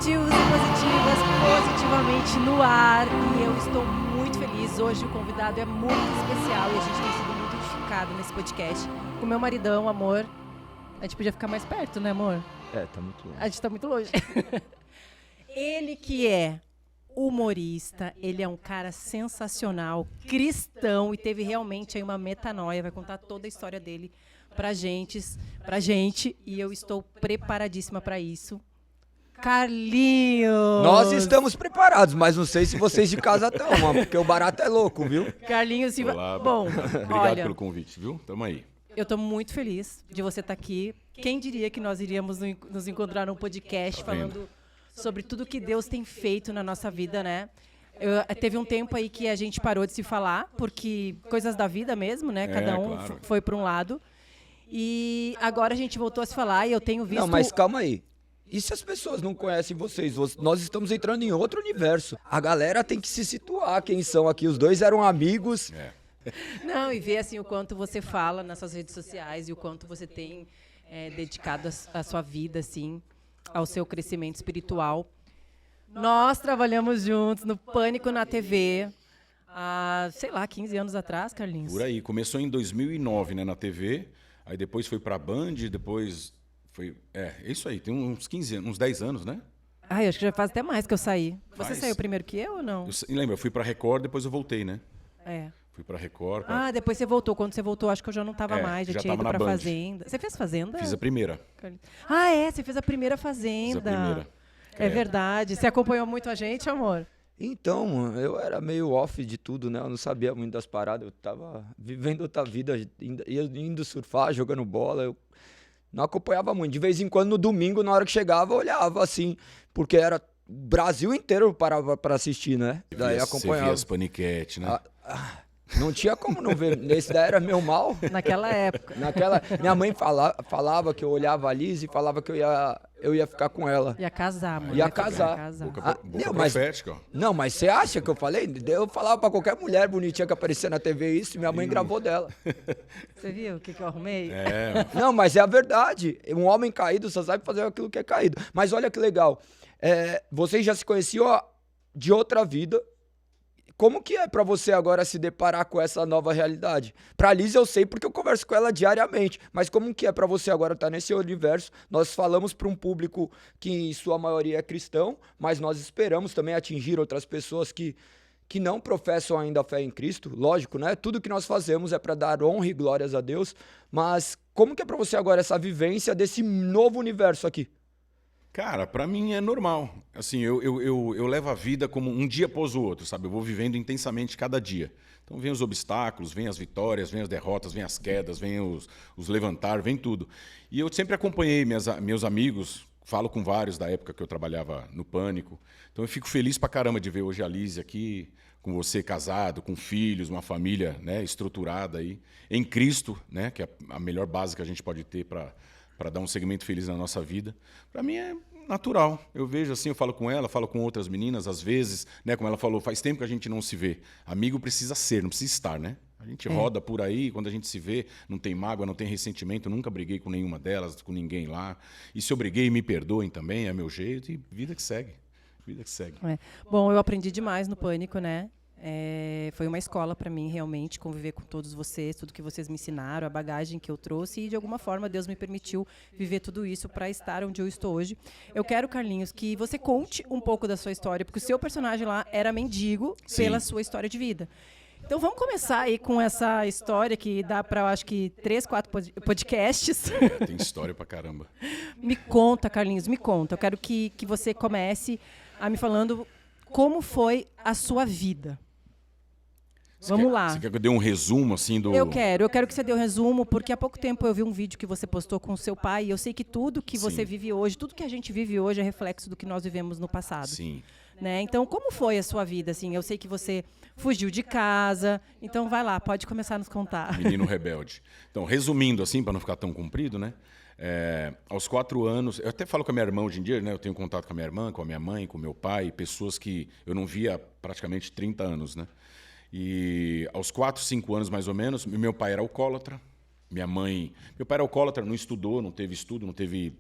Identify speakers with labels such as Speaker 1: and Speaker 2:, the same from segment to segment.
Speaker 1: positivos e positivas, positivamente no ar. E eu estou muito feliz. Hoje o convidado é muito especial e a gente tem sido muito edificado nesse podcast. Com meu maridão, amor. A gente podia ficar mais perto, né, amor?
Speaker 2: Tá muito longe.
Speaker 1: A gente tá muito longe. Ele que é humorista, ele é um cara sensacional, cristão e teve realmente aí uma metanoia, vai contar toda a história dele pra gente, e eu estou preparadíssima pra isso. Carlinhos!
Speaker 2: Nós estamos preparados, mas não sei se vocês de casa estão, mano, porque o barato é louco, viu?
Speaker 1: Carlinhos,
Speaker 3: Olá,
Speaker 1: bom,
Speaker 3: obrigado
Speaker 1: olha,
Speaker 3: pelo convite, viu? Tamo aí.
Speaker 1: eu tô muito feliz de você estar aqui. Quem diria que nós iríamos nos encontrar num podcast falando sobre tudo que Deus tem feito na nossa vida, né? Teve um tempo aí que a gente parou de se falar, porque coisas da vida mesmo, né? Cada um
Speaker 3: claro.
Speaker 1: foi para um lado. E agora a gente voltou a se falar e eu tenho visto...
Speaker 2: Não, mas calma aí. E se as pessoas não conhecem vocês? Nós estamos entrando em outro universo. A galera tem que se situar quem são aqui. Os dois eram amigos.
Speaker 1: Não, e ver assim, o quanto você fala nas suas redes sociais e o quanto você tem dedicado a sua vida, assim, ao seu crescimento espiritual. Nós trabalhamos juntos no Pânico na TV há, sei lá, 15 anos atrás, Carlinhos.
Speaker 3: Por aí. Começou em 2009, né, na TV. Aí depois foi pra Band, depois foi... É isso aí. Tem uns 15 anos, uns 10 anos, né?
Speaker 1: Ai, acho que já faz até mais que eu saí. Você
Speaker 3: Faz.
Speaker 1: saiu primeiro que eu ou não?
Speaker 3: Lembra, eu fui pra Record, depois eu voltei, né?
Speaker 1: É.
Speaker 3: Fui pra Record.
Speaker 1: Ah, depois você voltou. Quando você voltou, acho que eu já não estava mais. Já tinha
Speaker 3: tava
Speaker 1: ido
Speaker 3: na
Speaker 1: pra
Speaker 3: Band.
Speaker 1: Fazenda. Você fez Fazenda?
Speaker 3: Fiz a primeira.
Speaker 1: Ah, você fez a primeira Fazenda.
Speaker 3: Fiz a primeira.
Speaker 1: É verdade. Você acompanhou muito a gente, amor?
Speaker 2: Então, mano, eu era meio off de tudo, né? Eu não sabia muito das paradas. Eu tava vivendo outra vida, indo surfar, jogando bola. Eu não acompanhava muito. De vez em quando, no domingo, na hora que chegava, eu olhava assim, porque era o Brasil inteiro parava pra assistir, né? Daí
Speaker 3: Você
Speaker 2: acompanhava.
Speaker 3: via as paniquete, né?
Speaker 2: Não tinha como não ver. Esse daí era meu mal.
Speaker 1: Naquela época.
Speaker 2: Minha mãe falava que eu olhava a Liz e falava que eu ia ficar com ela.
Speaker 1: Ia casar, mano.
Speaker 2: Ia casar.
Speaker 3: Boca
Speaker 2: não,
Speaker 3: profética, ó.
Speaker 2: Não, mas você acha que eu falei? Eu falava pra qualquer mulher bonitinha que aparecia na TV isso e minha mãe gravou dela.
Speaker 1: Você viu o que eu arrumei?
Speaker 2: Não, mas é a verdade. Um homem caído só sabe fazer aquilo que é caído. Mas olha que legal. Vocês já se conheciam de outra vida. Como que é pra você agora se deparar com essa nova realidade? Pra Liz eu sei porque eu converso com ela diariamente, mas como que é pra você agora estar nesse universo? Nós falamos pra um público que em sua maioria é cristão, mas nós esperamos também atingir outras pessoas que não professam ainda a fé em Cristo, lógico, né? Tudo que nós fazemos é pra dar honra e glórias a Deus, mas como que é pra você agora essa vivência desse novo universo aqui?
Speaker 3: Cara, pra mim é normal. Assim, eu levo a vida como um dia após o outro, sabe? Eu vou vivendo intensamente cada dia. Então vem os obstáculos, vem as vitórias, vem as derrotas, vem as quedas, vem os levantar, vem tudo. E eu sempre acompanhei meus amigos, falo com vários da época que eu trabalhava no Pânico. Então eu fico feliz pra caramba de ver hoje a Liz aqui, com você casado, com filhos, uma família, né, estruturada aí, em Cristo, né, que é a melhor base que a gente pode ter para dar um segmento feliz na nossa vida. Para mim é natural. Eu vejo assim, eu falo com ela, falo com outras meninas, às vezes, né, como ela falou, faz tempo que a gente não se vê. Amigo precisa ser, não precisa estar, né? A gente roda por aí, quando a gente se vê, não tem mágoa, não tem ressentimento, nunca briguei com nenhuma delas, com ninguém lá. E se eu briguei, me perdoem também, é meu jeito e vida que segue. Vida que segue.
Speaker 1: Bom, eu aprendi demais no Pânico, né? Foi uma escola para mim, realmente, conviver com todos vocês, tudo que vocês me ensinaram, a bagagem que eu trouxe e, de alguma forma, Deus me permitiu viver tudo isso para estar onde eu estou hoje. Eu quero, Carlinhos, que você conte um pouco da sua história, porque o seu personagem lá era mendigo pela sua história de vida. Então vamos começar aí com essa história que dá para, eu acho que, 3, 4 podcasts.
Speaker 3: Tem história pra caramba.
Speaker 1: Me conta, Carlinhos, me conta. Eu quero que você comece a me falando como foi a sua vida. Vamos lá.
Speaker 3: Você quer que eu dê um resumo, assim, do...
Speaker 1: Eu quero que você dê um resumo, porque há pouco tempo eu vi um vídeo que você postou com o seu pai, e eu sei que tudo que você vive hoje, tudo que a gente vive hoje é reflexo do que nós vivemos no passado.
Speaker 3: Sim.
Speaker 1: Né? Então, como foi a sua vida? Assim, eu sei que você fugiu de casa, então vai lá, pode começar a nos contar.
Speaker 3: Menino rebelde. Então, resumindo, assim, para não ficar tão comprido, né? Aos 4 anos, eu até falo com a minha irmã hoje em dia, né? Eu tenho contato com a minha irmã, com a minha mãe, com o meu pai, pessoas que eu não via há praticamente 30 anos, né? E aos 4, 5 anos, mais ou menos, meu pai era alcoólatra, minha mãe... Meu pai era alcoólatra, não estudou, não teve estudo, não teve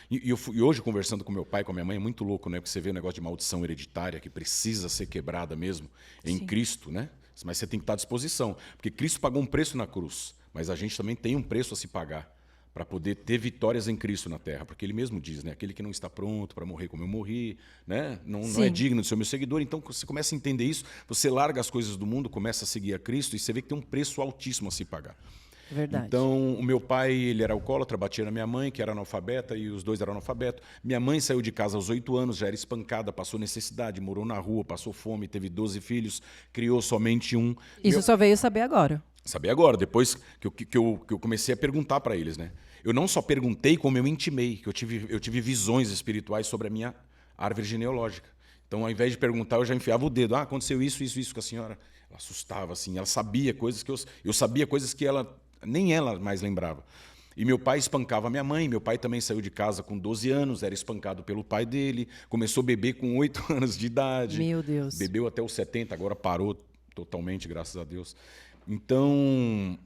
Speaker 3: E hoje, conversando com meu pai, com a minha mãe, é muito louco, né? Porque você vê o negócio de maldição hereditária que precisa ser quebrada mesmo em Cristo, né? Mas você tem que estar à disposição. Porque Cristo pagou um preço na cruz, mas a gente também tem um preço a se pagar para poder ter vitórias em Cristo na terra. Porque ele mesmo diz, né? Aquele que não está pronto para morrer como eu morri, né? Não é digno de ser meu seguidor. Então, você começa a entender isso, você larga as coisas do mundo, começa a seguir a Cristo e você vê que tem um preço altíssimo a se pagar.
Speaker 1: Verdade.
Speaker 3: Então, o meu pai, ele era alcoólatra, batia na minha mãe, que era analfabeta, e os dois eram analfabetos. Minha mãe saiu de casa aos 8 anos, já era espancada, passou necessidade, morou na rua, passou fome, teve 12 filhos, criou somente um.
Speaker 1: Isso só veio saber agora.
Speaker 3: Saber agora, depois que eu comecei a perguntar para eles, né? Eu não só perguntei, como eu intimei, que eu tive visões espirituais sobre a minha árvore genealógica. Então, ao invés de perguntar, eu já enfiava o dedo. Aconteceu isso com a senhora. Ela assustava, assim. Ela sabia coisas que eu sabia coisas que nem ela mais lembrava. E meu pai espancava minha mãe. Meu pai também saiu de casa com 12 anos, era espancado pelo pai dele. Começou a beber com 8 anos de idade.
Speaker 1: Meu Deus.
Speaker 3: Bebeu até os 70, agora parou totalmente, graças a Deus. Então,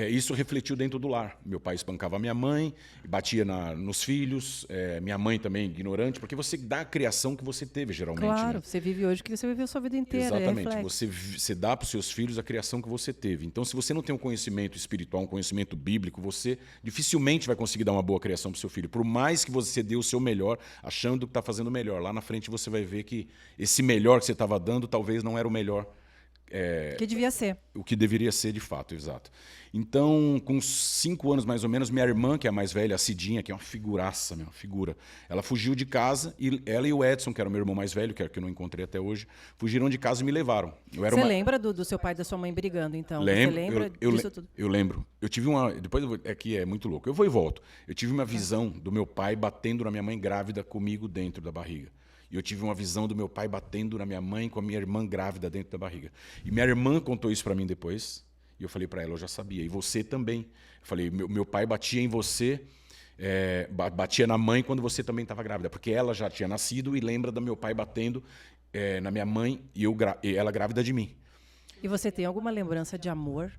Speaker 3: isso refletiu dentro do lar. Meu pai espancava minha mãe, batia nos filhos, minha mãe também ignorante, porque você dá a criação que você teve, geralmente.
Speaker 1: Claro,
Speaker 3: né?
Speaker 1: você vive hoje o que você viveu a sua vida inteira.
Speaker 3: Exatamente. Você dá para os seus filhos a criação que você teve. Então, se você não tem um conhecimento espiritual, um conhecimento bíblico, você dificilmente vai conseguir dar uma boa criação para o seu filho. Por mais que você dê o seu melhor, achando que está fazendo o melhor. Lá na frente você vai ver que esse melhor que você estava dando talvez não era o melhor.
Speaker 1: Que devia ser.
Speaker 3: O que deveria ser, de fato, exato. Então, com 5 anos mais ou menos, minha irmã, que é a mais velha, a Cidinha, que é uma figuraça, uma figura, ela fugiu de casa, e ela e o Edson, que era o meu irmão mais velho, que eu não encontrei até hoje, fugiram de casa e me levaram.
Speaker 1: Você lembra do seu pai e da sua mãe brigando, então?
Speaker 3: Lembro,
Speaker 1: você lembra disso tudo?
Speaker 3: Eu lembro. Eu tive uma... Depois, aqui é muito louco. Eu vou e volto. Eu tive uma visão do meu pai batendo na minha mãe grávida comigo dentro da barriga. E eu tive uma visão do meu pai batendo na minha mãe com a minha irmã grávida dentro da barriga. E minha irmã contou isso para mim depois. E eu falei para ela, eu já sabia. E você também. Eu falei, meu pai batia em você, batia na mãe quando você também estava grávida. Porque ela já tinha nascido e lembra do meu pai batendo na minha mãe e ela grávida de mim.
Speaker 1: E você tem alguma lembrança de amor,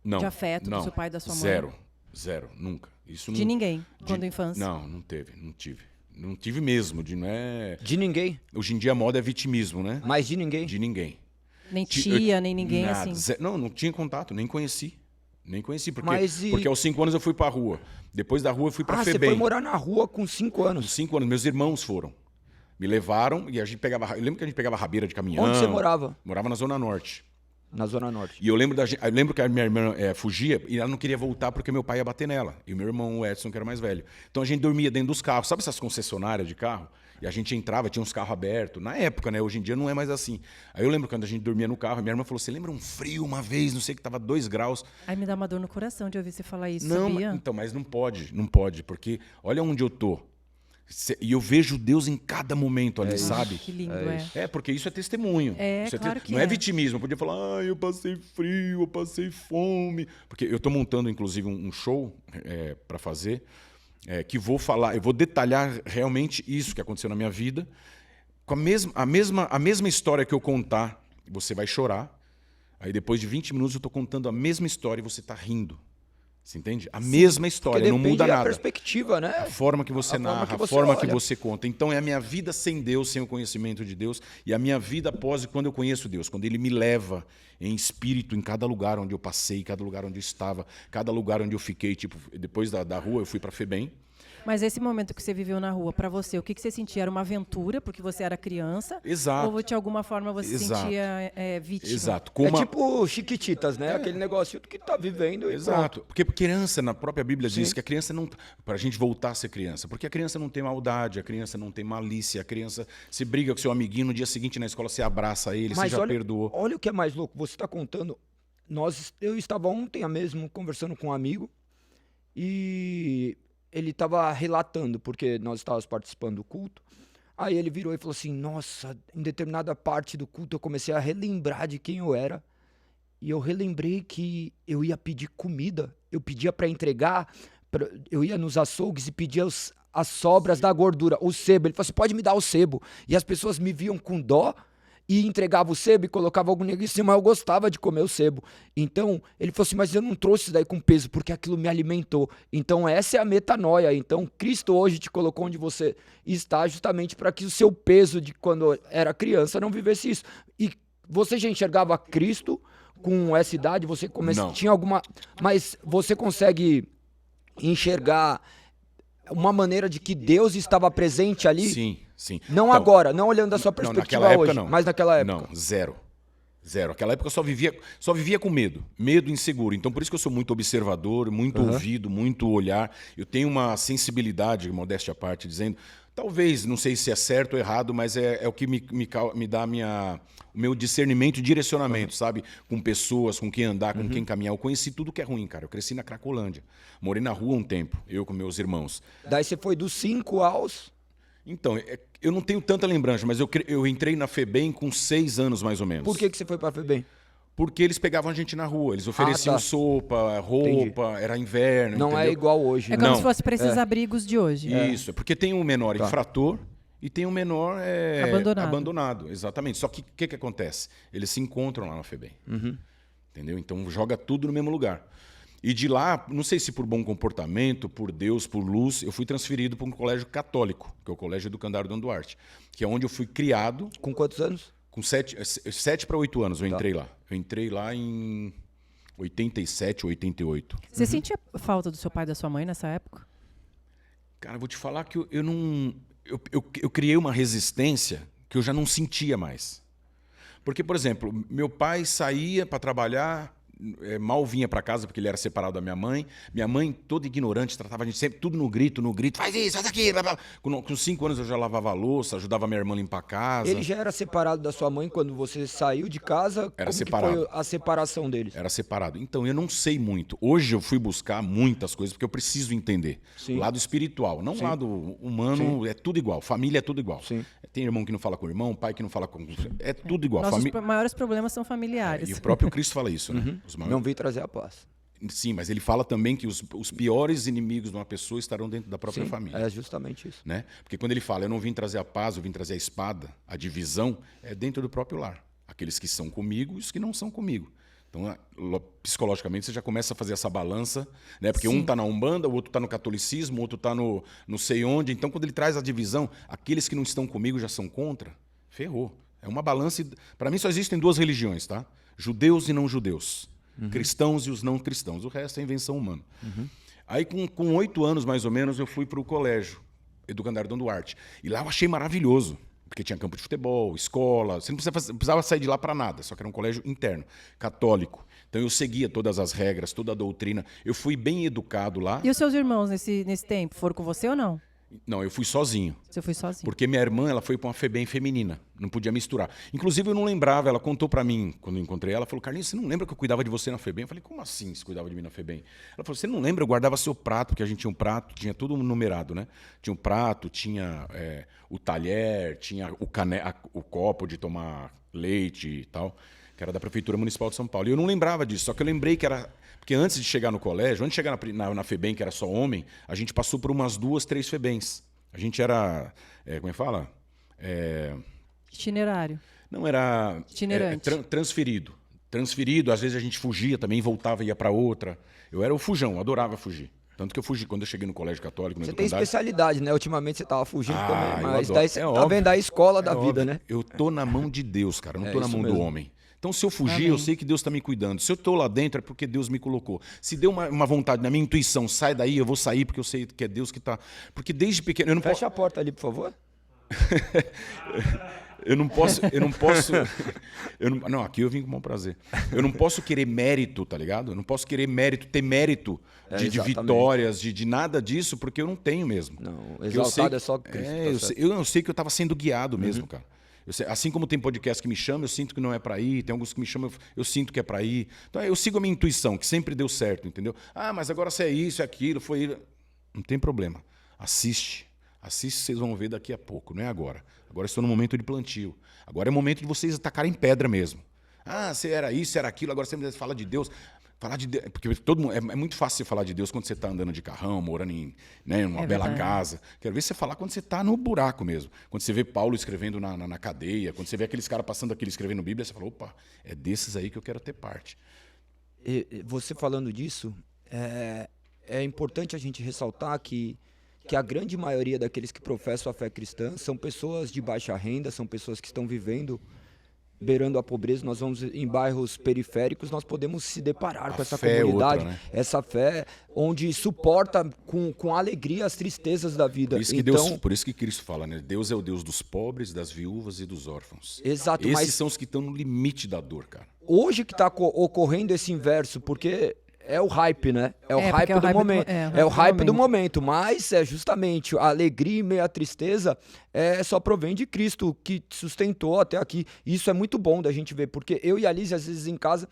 Speaker 1: de afeto do seu pai e da sua mãe?
Speaker 3: Zero, nunca. Isso
Speaker 1: de ninguém, quando infância?
Speaker 3: Não tive. Não tive mesmo, não é...
Speaker 2: De ninguém?
Speaker 3: Hoje em dia a moda é vitimismo, né?
Speaker 2: Mas de ninguém?
Speaker 3: De ninguém.
Speaker 1: Nem tia, nem ninguém
Speaker 3: nada,
Speaker 1: assim?
Speaker 3: Não tinha contato, nem conheci. Porque aos 5 anos eu fui pra rua. Depois da rua eu fui pra FEBEM.
Speaker 2: Você foi morar na rua com 5 anos?
Speaker 3: Com 5 anos, meus irmãos foram. Me levaram e a gente pegava... Eu lembro que a gente pegava rabeira de caminhão.
Speaker 2: Onde você morava?
Speaker 3: Morava na Zona Norte.
Speaker 2: Na Zona Norte.
Speaker 3: E eu lembro que a minha irmã fugia e ela não queria voltar porque meu pai ia bater nela. E o meu irmão, o Edson, que era mais velho. Então a gente dormia dentro dos carros. Sabe essas concessionárias de carro? E a gente entrava, tinha uns carros abertos. Na época, né? Hoje em dia não é mais assim. Aí eu lembro quando a gente dormia no carro, minha irmã falou, você lembra um frio uma vez, não sei, que tava 2 graus.
Speaker 1: Aí me dá uma dor no coração de ouvir você falar isso,
Speaker 3: não,
Speaker 1: sabia?
Speaker 3: Então, mas não pode, porque olha onde eu tô. E eu vejo Deus em cada momento ali, sabe?
Speaker 1: Que lindo,
Speaker 3: porque isso é testemunho.
Speaker 1: Claro que
Speaker 3: não é vitimismo. Eu podia falar, eu passei frio, eu passei fome. Porque eu estou montando, inclusive, um show para fazer, que eu vou detalhar realmente isso que aconteceu na minha vida. Com a mesma história que eu contar, você vai chorar. Aí depois de 20 minutos eu estou contando a mesma história e você está rindo. Você entende? A mesma história, não muda nada.
Speaker 2: A perspectiva, né?
Speaker 3: A forma que você narra, a forma que você conta. Então é a minha vida sem Deus, sem o conhecimento de Deus, e a minha vida após quando eu conheço Deus, quando Ele me leva em espírito em cada lugar onde eu passei, cada lugar onde eu estava, cada lugar onde eu fiquei. Tipo, depois da rua eu fui para FEBEM.
Speaker 1: Mas esse momento que você viveu na rua, para você, o que você sentia? Era uma aventura, porque você era criança?
Speaker 3: Exato.
Speaker 1: Ou de alguma forma você se sentia vítima?
Speaker 3: Exato.
Speaker 2: Tipo Chiquititas, né? Aquele negócio que tá vivendo.
Speaker 3: Exato. Porque criança, na própria Bíblia diz que a criança não... Para a gente voltar a ser criança. Porque a criança não tem maldade, a criança não tem malícia, a criança se briga com seu amiguinho, no dia seguinte na escola você abraça ele, você já perdoou.
Speaker 2: Olha o que é mais louco. Você está contando... Eu estava ontem mesmo conversando com um amigo e... ele estava relatando, porque nós estávamos participando do culto. Aí ele virou e falou assim, nossa, em determinada parte do culto eu comecei a relembrar de quem eu era. E eu relembrei que eu ia pedir comida. Eu pedia para entregar, eu ia nos açougues e pedia as sobras da gordura, o sebo. Ele falou assim, pode me dar o sebo. E as pessoas me viam com dó e entregava o sebo e colocava algo negro em cima, eu gostava de comer o sebo. Então, ele falou assim, mas eu não trouxe isso daí com peso, porque aquilo me alimentou. Então, essa é a metanoia. Então, Cristo hoje te colocou onde você está justamente para que o seu peso de quando era criança não vivesse isso. E você já enxergava Cristo com essa idade? Você tinha alguma... Mas você consegue enxergar uma maneira de que Deus estava presente ali?
Speaker 3: Sim, sim.
Speaker 2: Não
Speaker 3: Então,
Speaker 2: agora, não olhando da sua perspectiva
Speaker 3: naquela época,
Speaker 2: hoje,
Speaker 3: não.
Speaker 2: mas naquela época.
Speaker 3: Não, zero. Zero. Aquela época eu só vivia com medo. Medo inseguro. Então, por isso que eu sou muito observador, muito ouvido, muito olhar. Eu tenho uma sensibilidade, modéstia à parte, dizendo... Talvez, não sei se é certo ou errado, mas é o que me dá o meu discernimento e direcionamento, sabe? Com pessoas, com quem andar, com quem caminhar. Eu conheci tudo que é ruim, cara. Eu cresci na Cracolândia. Morei na rua um tempo, eu com meus irmãos.
Speaker 2: Daí você foi dos 5 aos...
Speaker 3: Então, eu não tenho tanta lembrança, mas eu entrei na FEBEM com 6 anos, mais ou menos.
Speaker 2: Por que você foi pra FEBEM?
Speaker 3: Porque eles pegavam a gente na rua. Eles ofereciam sopa, roupa, era inverno,
Speaker 2: não
Speaker 3: entendeu?
Speaker 2: É igual hoje.
Speaker 1: É como se fosse para esses abrigos de hoje.
Speaker 3: Isso, é porque tem um menor infrator e tem um menor abandonado. Exatamente. Só que o que acontece? Eles se encontram lá na FEBEM. Entendeu? Então joga tudo no mesmo lugar. E de lá, não sei se por bom comportamento, por Deus, por luz, eu fui transferido para um colégio católico, que é o Colégio Educandário Dom Duarte, que é onde eu fui criado.
Speaker 2: Com quantos anos?
Speaker 3: Com 7 para 8 anos eu entrei lá. Eu entrei lá em 87, 88.
Speaker 1: Você sentia falta do seu pai e da sua mãe nessa época?
Speaker 3: Cara, eu vou te falar que eu não... Eu criei uma resistência que eu já não sentia mais. Porque, por exemplo, meu pai saía para trabalhar... mal vinha para casa porque ele era separado da minha mãe. Minha mãe, toda ignorante, tratava a gente sempre tudo no grito, faz isso, faz aquilo. Blá, blá. Com 5 anos eu já lavava a louça, ajudava minha irmã a limpar a casa.
Speaker 2: Ele já era separado da sua mãe quando você saiu de casa?
Speaker 3: Era
Speaker 2: Como
Speaker 3: separado.
Speaker 2: Que foi a separação deles?
Speaker 3: Era separado. Então, eu não sei muito. Hoje eu fui buscar muitas coisas porque eu preciso entender.
Speaker 2: Sim.
Speaker 3: O lado espiritual, não o lado humano, é tudo igual. Família é tudo igual.
Speaker 2: Sim.
Speaker 3: Tem irmão que não fala com o irmão, pai que não fala com... É tudo igual.
Speaker 1: Nossos maiores problemas são familiares.
Speaker 3: E o próprio Cristo fala isso, né? Os maiores...
Speaker 2: Não veio trazer a paz.
Speaker 3: Sim, mas ele fala também que os piores inimigos de uma pessoa estarão dentro da própria família.
Speaker 2: É justamente isso.
Speaker 3: Né? Porque quando ele fala, eu não vim trazer a paz, eu vim trazer a espada, a divisão, é dentro do próprio lar. Aqueles que são comigo e os que não são comigo. Então, psicologicamente, você já começa a fazer essa balança, né? Porque um está na Umbanda, o outro está no catolicismo, o outro está no não sei onde. Então, quando ele traz a divisão, aqueles que não estão comigo já são contra, ferrou. É uma balança. Para mim, só existem 2 religiões, tá? Judeus e não judeus. Cristãos e os não cristãos. O resto é invenção humana. Aí, com 8 anos, mais ou menos, eu fui para o colégio Educandário Dom Duarte. E lá eu achei maravilhoso. Porque tinha campo de futebol, escola, você não precisava sair de lá para nada, só que era um colégio interno, católico. Então eu seguia todas as regras, toda a doutrina. Eu fui bem educado lá.
Speaker 1: E os seus irmãos nesse tempo, foram com você ou não?
Speaker 3: Não, eu fui sozinho.
Speaker 1: Você foi sozinho?
Speaker 3: Porque minha irmã, ela foi para uma FEBEM feminina, não podia misturar. Inclusive eu não lembrava, ela contou para mim, quando eu encontrei ela, falou, Carlinhos, você não lembra que eu cuidava de você na FEBEM? Eu falei, como assim você cuidava de mim na FEBEM? Ela falou, você não lembra, eu guardava seu prato, porque a gente tinha um prato, tinha tudo numerado, né? Tinha um prato, tinha o talher, tinha o copo de tomar leite e tal, que era da Prefeitura Municipal de São Paulo. E eu não lembrava disso, só que eu lembrei que era... Porque antes de chegar no colégio, antes de chegar na FEBEM, que era só homem, a gente passou por umas 2, 3 FEBEMs. A gente era... como é que fala?
Speaker 1: Itinerário.
Speaker 3: Não, era...
Speaker 1: Itinerante.
Speaker 3: Transferido. Transferido, às vezes a gente fugia também, voltava e ia para outra. Eu era o fujão, adorava fugir. Tanto que eu fugi quando eu cheguei no colégio católico. No
Speaker 2: você tem especialidade, né? Ultimamente você tava fugindo também, mas
Speaker 3: adoro.
Speaker 2: daí você tá vendo a escola da vida, né?
Speaker 3: Eu tô na mão de Deus, cara, eu não tô na mão
Speaker 2: mesmo.
Speaker 3: do homem. Então, se eu fugir, eu sei que Deus está me cuidando. Se eu estou lá dentro, é porque Deus me colocou. Se deu uma vontade na minha intuição, sai daí, eu vou sair, porque eu sei que é Deus que está... Porque desde pequeno... Eu não
Speaker 2: Fecha a porta ali, por favor.
Speaker 3: Eu não posso... Não, aqui eu vim com bom prazer. Eu não posso querer mérito, tá ligado? Eu não posso querer mérito, ter mérito de vitórias, de nada disso, porque eu não tenho mesmo.
Speaker 2: Não, exaltado é só Cristo.
Speaker 3: Eu sei que eu estava sendo guiado mesmo, cara. Assim como tem podcast que me chama, eu sinto que não é para ir. Tem alguns que me chamam, eu sinto que é para ir. Então eu sigo a minha intuição, que sempre deu certo, entendeu? Ah, mas agora se é isso, é aquilo, foi... Não tem problema. Assiste. Assiste, vocês vão ver daqui a pouco, não é agora. Agora estou no momento de plantio. Agora é o momento de vocês atacarem pedra mesmo. Ah, se era isso, era aquilo, agora você me fala de Deus. Falar de Deus, porque todo mundo, é muito fácil você falar de Deus quando você está andando de carrão, morando em, né, numa bela casa. Quero ver você falar quando você está no buraco mesmo. Quando você vê Paulo escrevendo na cadeia, quando você vê aqueles caras passando aqui escrevendo Bíblia, você fala, opa, é desses aí que eu quero ter parte.
Speaker 2: Você falando disso, é importante a gente ressaltar que a grande maioria daqueles que professam a fé cristã são pessoas de baixa renda, são pessoas que estão vivendo beirando a pobreza. Nós vamos em bairros periféricos, nós podemos se deparar com essa comunidade,
Speaker 3: né?
Speaker 2: Essa fé onde suporta com alegria as tristezas da vida.
Speaker 3: Por isso que Cristo fala, né? Deus é o Deus dos pobres, das viúvas e dos órfãos.
Speaker 2: Exato.
Speaker 3: Esses são os que estão no limite da dor, cara.
Speaker 2: Hoje que está ocorrendo esse inverso, porque é o hype, né? É o hype do momento. É o hype do momento, mas é justamente a alegria e meio a tristeza só provém de Cristo, que sustentou até aqui. Isso é muito bom da gente ver, porque eu e a Alice, às vezes em casa,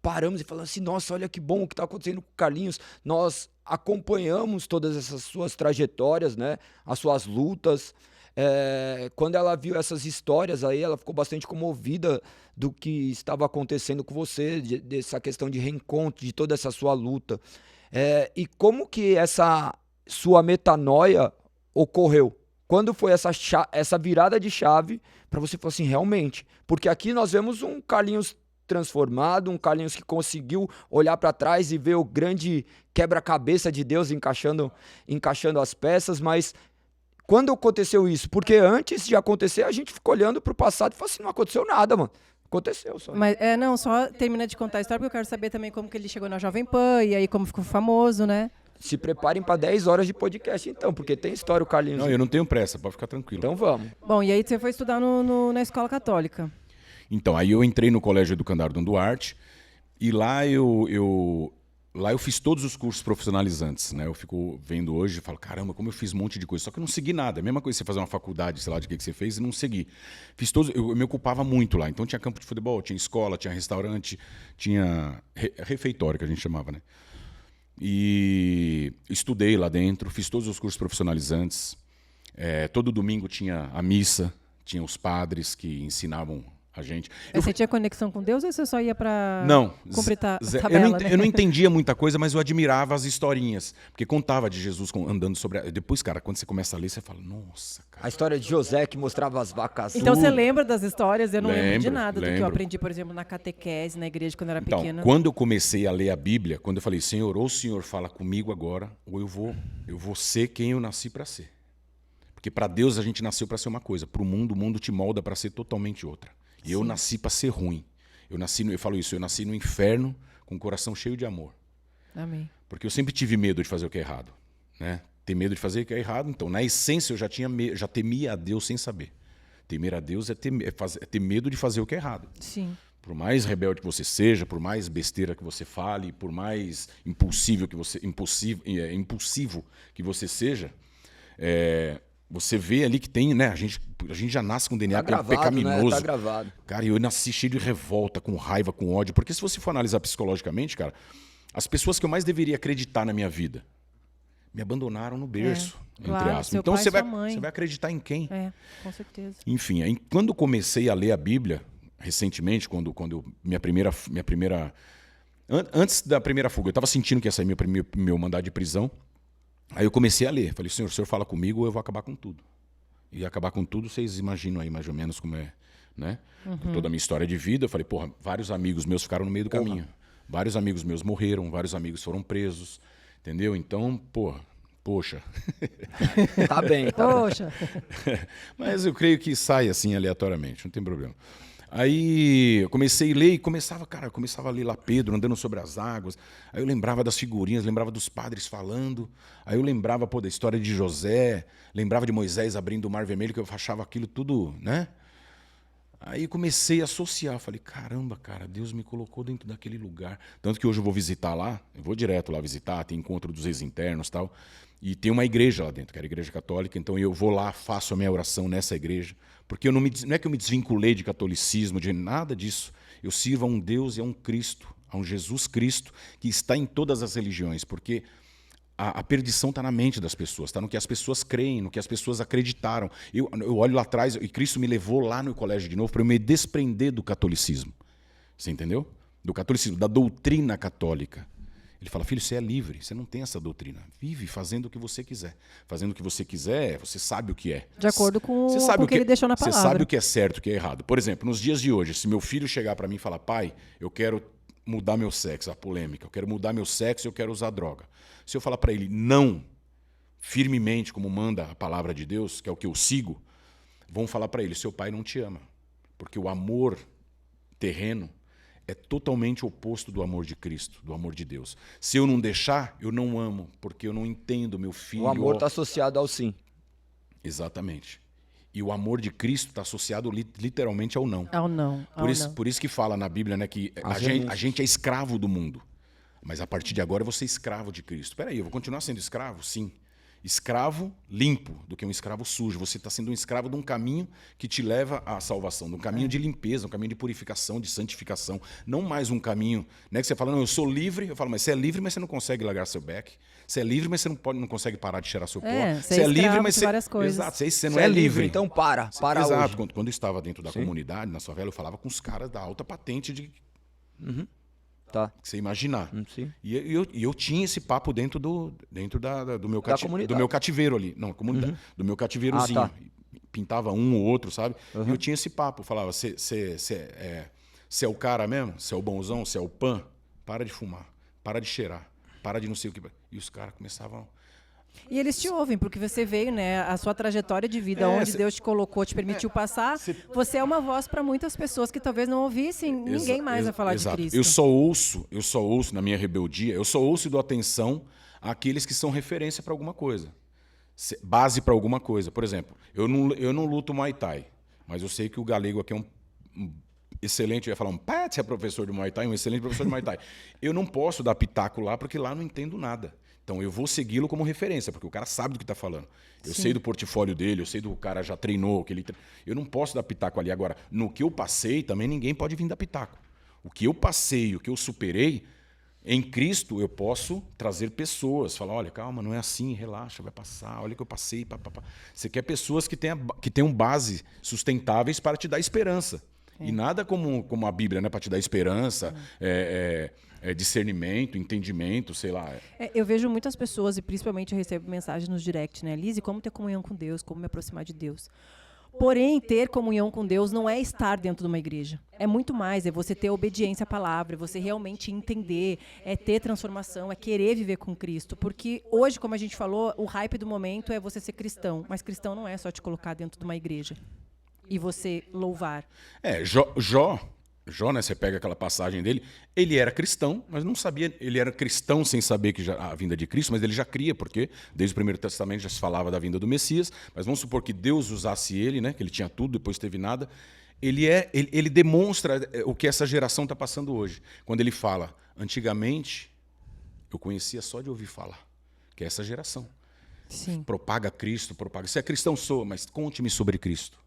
Speaker 2: paramos e falamos assim, nossa, olha que bom o que está acontecendo com o Carlinhos. Nós acompanhamos todas essas suas trajetórias, né? As suas lutas. Quando ela viu essas histórias aí, ela ficou bastante comovida do que estava acontecendo com você, dessa questão de reencontro, de toda essa sua luta. E como que essa sua metanoia ocorreu? Quando foi essa virada de chave para você falar assim, realmente? Porque aqui nós vemos um Carlinhos transformado, um Carlinhos que conseguiu olhar para trás e ver o grande quebra-cabeça de Deus encaixando as peças, mas quando aconteceu isso? Porque antes de acontecer, a gente ficou olhando pro passado e falou assim, não aconteceu nada, mano. Aconteceu só.
Speaker 1: Mas, só termina de contar a história, porque eu quero saber também como que ele chegou na Jovem Pan, e aí como ficou famoso, né?
Speaker 2: Se preparem para 10 horas de podcast, então, porque tem história o Carlinhos.
Speaker 3: Não, eu não tenho pressa, pode ficar tranquilo.
Speaker 2: Então vamos.
Speaker 1: Bom, e aí você foi estudar na escola católica.
Speaker 3: Então, aí eu entrei no Colégio Educandário Dom Duarte, e lá eu fiz todos os cursos profissionalizantes, né? Eu fico vendo hoje e falo, caramba, como eu fiz um monte de coisa. Só que eu não segui nada. É a mesma coisa que você fazer uma faculdade, sei lá, de que você fez e não segui. Fiz todos, eu me ocupava muito lá. Então tinha campo de futebol, tinha escola, tinha restaurante, tinha refeitório, que a gente chamava, né? E estudei lá dentro, fiz todos os cursos profissionalizantes. Todo domingo tinha a missa, tinha os padres que ensinavam a gente.
Speaker 1: Você tinha conexão com Deus ou você só ia para cumprir
Speaker 3: tabela? Eu não entendia muita coisa, mas eu admirava as historinhas. Porque contava de Jesus andando sobre... Depois, cara, quando você começa a ler, você fala, nossa, cara.
Speaker 2: A história de José que mostrava as vacas.
Speaker 1: Então você lembra das histórias? Eu não lembro de nada do que eu aprendi, por exemplo, na catequese, na igreja, quando eu era pequena.
Speaker 3: Então, quando eu comecei a ler a Bíblia, quando eu falei, Senhor, ou o Senhor fala comigo agora, ou eu vou ser quem eu nasci para ser. Porque para Deus a gente nasceu para ser uma coisa. Para o mundo te molda para ser totalmente outra. E eu nasci para ser ruim. Eu falo isso, eu nasci no inferno com o coração cheio de amor.
Speaker 1: Amém.
Speaker 3: Porque eu sempre tive medo de fazer o que é errado, né? Ter medo de fazer o que é errado, então, na essência, eu já temia a Deus sem saber. Temer a Deus é ter medo de fazer o que é errado.
Speaker 1: Sim.
Speaker 3: Por mais rebelde que você seja, por mais besteira que você fale, por mais impulsivo que você seja, você vê ali que tem, né? A gente já nasce com DNA pecaminoso.
Speaker 2: Né? Tá gravado.
Speaker 3: Cara, eu nasci cheio de revolta, com raiva, com ódio. Porque se você for analisar psicologicamente, cara, as pessoas que eu mais deveria acreditar na minha vida me abandonaram no berço, entre aspas. Então você vai acreditar em quem?
Speaker 1: Com certeza.
Speaker 3: Enfim, aí, quando comecei a ler a Bíblia, recentemente, quando minha primeira antes da primeira fuga, eu estava sentindo que ia sair meu mandado de prisão. Aí eu comecei a ler. Falei, Senhor, o Senhor fala comigo ou eu vou acabar com tudo. E acabar com tudo, vocês imaginam aí mais ou menos como é, né? Toda a minha história de vida. Eu falei, porra, vários amigos meus ficaram no meio do caminho. Vários amigos meus morreram, vários amigos foram presos. Entendeu? Então, poxa.
Speaker 2: Tá bem.
Speaker 1: Poxa.
Speaker 3: Mas eu creio que sai assim aleatoriamente, não tem problema. Aí eu comecei a ler e começava a ler lá Pedro andando sobre as águas. Aí eu lembrava das figurinhas, lembrava dos padres falando. Aí eu lembrava da história de José, lembrava de Moisés abrindo o Mar Vermelho, que eu achava aquilo tudo, né? Aí comecei a associar, falei, caramba, cara, Deus me colocou dentro daquele lugar. Tanto que hoje eu vou visitar lá, eu vou direto lá visitar, tem encontro dos ex-internos e tal. E tem uma igreja lá dentro, que era a igreja católica, então eu vou lá, faço a minha oração nessa igreja. Porque não é que eu me desvinculei de catolicismo, de nada disso. Eu sirvo a um Deus e a um Cristo, a um Jesus Cristo, que está em todas as religiões. Porque a perdição está na mente das pessoas, está no que as pessoas creem, no que as pessoas acreditaram. Eu olho lá atrás, e Cristo me levou lá no colégio de novo para eu me desprender do catolicismo. Você entendeu? do catolicismo, da doutrina católica. Ele fala, filho, você é livre, você não tem essa doutrina. Vive fazendo o que você quiser. Fazendo o que você quiser, você sabe o que é.
Speaker 1: De acordo com
Speaker 3: Você sabe
Speaker 1: o que ele deixou na palavra.
Speaker 3: Você sabe o que é certo e o que é errado. Por exemplo, nos dias de hoje, se meu filho chegar para mim e falar, pai, eu quero mudar meu sexo, a polêmica, eu quero mudar meu sexo e eu quero usar droga. Se eu falar para ele não, firmemente, como manda a palavra de Deus, que é o que eu sigo, vão falar para ele, seu pai não te ama. Porque o amor terreno é totalmente oposto do amor de Cristo, do amor de Deus. Se eu não deixar, eu não amo, porque eu não entendo meu filho.
Speaker 2: O amor está associado ao sim.
Speaker 3: Exatamente. E o amor de Cristo está associado literalmente ao não.
Speaker 1: Ao não.
Speaker 3: Por isso que fala na Bíblia, né, que a gente é escravo do mundo. Mas a partir de agora eu vou ser escravo de Cristo. Espera aí, eu vou continuar sendo escravo? Sim. Escravo limpo do que um escravo sujo. Você está sendo um escravo de um caminho que te leva à salvação, de um caminho de limpeza, um caminho de purificação, de santificação. Não mais um caminho, né, que você fala, não, eu sou livre. Eu falo, mas você é livre, mas você não consegue largar seu beck. Você é livre, mas você não consegue parar de cheirar seu pó.
Speaker 1: Você é livre, mas
Speaker 3: você...
Speaker 1: várias coisas.
Speaker 3: Exato, você não é livre.
Speaker 2: Então para
Speaker 3: Exato.
Speaker 2: hoje.
Speaker 3: Quando eu estava dentro da comunidade, na favela, eu falava com os caras da alta patente de...
Speaker 2: Tá.
Speaker 3: Que você imaginar.
Speaker 2: Sim.
Speaker 3: E eu tinha esse papo dentro do meu cativeiro ali. Não, do meu cativeirozinho.
Speaker 2: Ah, tá.
Speaker 3: Pintava um ou outro, sabe? E eu tinha esse papo. Falava, você é o cara mesmo? Você é o bonzão? Você é o pan? Para de fumar. Para de cheirar. Para de não sei o que. E os caras começavam...
Speaker 1: E eles te ouvem, porque você veio, né? A sua trajetória de vida, onde Deus te colocou, te permitiu passar. Você é uma voz para muitas pessoas que talvez não ouvissem ninguém mais a falar de Cristo.
Speaker 3: Eu só ouço na minha rebeldia, eu só ouço e dou atenção àqueles que são referência para alguma coisa. Base para alguma coisa. Por exemplo, eu não luto Muay Thai, mas eu sei que o Galego aqui é um excelente, eu ia falar você é professor de Muay Thai, um excelente professor de Muay Thai. Eu não posso dar pitaco lá, porque lá não entendo nada. Então eu vou segui-lo como referência, porque o cara sabe do que está falando. Eu sei do portfólio dele, eu sei do cara já treinou, que ele eu não posso dar pitaco ali. Agora, no que eu passei, também ninguém pode vir dar pitaco. O que eu passei, o que eu superei, em Cristo eu posso trazer pessoas, falar, olha, calma, não é assim, relaxa, vai passar, olha o que eu passei. Você quer pessoas que tenham base sustentáveis para te dar esperança. E nada como a Bíblia, né, para te dar esperança, discernimento, entendimento, sei lá.
Speaker 1: Eu vejo muitas pessoas, e principalmente eu recebo mensagens nos direct, né? Lise, como ter comunhão com Deus, como me aproximar de Deus. Porém, ter comunhão com Deus não é estar dentro de uma igreja. É muito mais, é você ter obediência à palavra, é você realmente entender, é ter transformação, é querer viver com Cristo. Porque hoje, como a gente falou, o hype do momento é você ser cristão. Mas cristão não é só te colocar dentro de uma igreja e você louvar. Jó, né, você pega aquela passagem dele, ele era cristão, mas não sabia, ele era cristão sem saber a vinda de Cristo, mas ele já cria, porque desde o Primeiro Testamento já se falava da vinda do Messias, mas vamos supor que Deus usasse ele, né, que ele tinha tudo, depois teve nada, ele demonstra o que essa geração está passando hoje, quando ele fala, antigamente eu conhecia só de ouvir falar, que é essa geração. Sim.
Speaker 3: Propaga Cristo, se é cristão sou, mas conte-me sobre Cristo.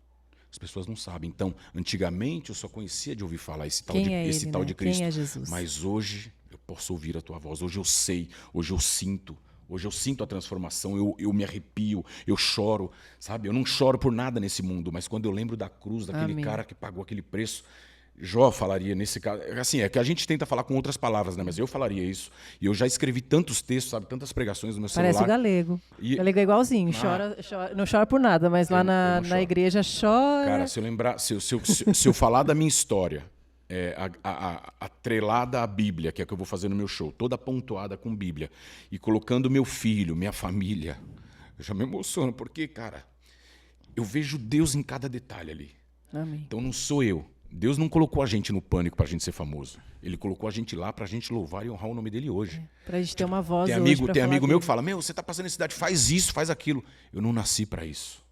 Speaker 3: As pessoas não sabem. Então, antigamente eu só conhecia de ouvir falar esse tal de Cristo.
Speaker 1: Quem é Jesus?
Speaker 3: Mas hoje eu posso ouvir a tua voz. Hoje eu sei, hoje eu sinto a transformação, eu me arrepio, eu choro, sabe? Eu não choro por nada nesse mundo, mas quando eu lembro da cruz, daquele cara que pagou aquele preço, Jó falaria nesse caso, assim, é que a gente tenta falar com outras palavras, né? Mas eu falaria isso. E eu já escrevi tantos textos, sabe? Tantas pregações no meu celular.
Speaker 1: Parece o Galego. O Galego é igualzinho, chora, não chora por nada, mas lá na igreja chora.
Speaker 3: Cara, se eu lembrar, se eu falar da minha história, atrelada à Bíblia, que é o que eu vou fazer no meu show, toda pontuada com Bíblia, e colocando meu filho, minha família, eu já me emociono, porque, cara, eu vejo Deus em cada detalhe ali.
Speaker 1: Amém.
Speaker 3: Então não sou eu. Deus não colocou a gente no pânico pra gente ser famoso. Ele colocou a gente lá pra gente louvar e honrar o nome dele hoje.
Speaker 1: Pra gente ter uma voz
Speaker 3: Tem amigo meu que fala, você tá passando necessidade, faz isso, faz aquilo. Eu não nasci pra isso.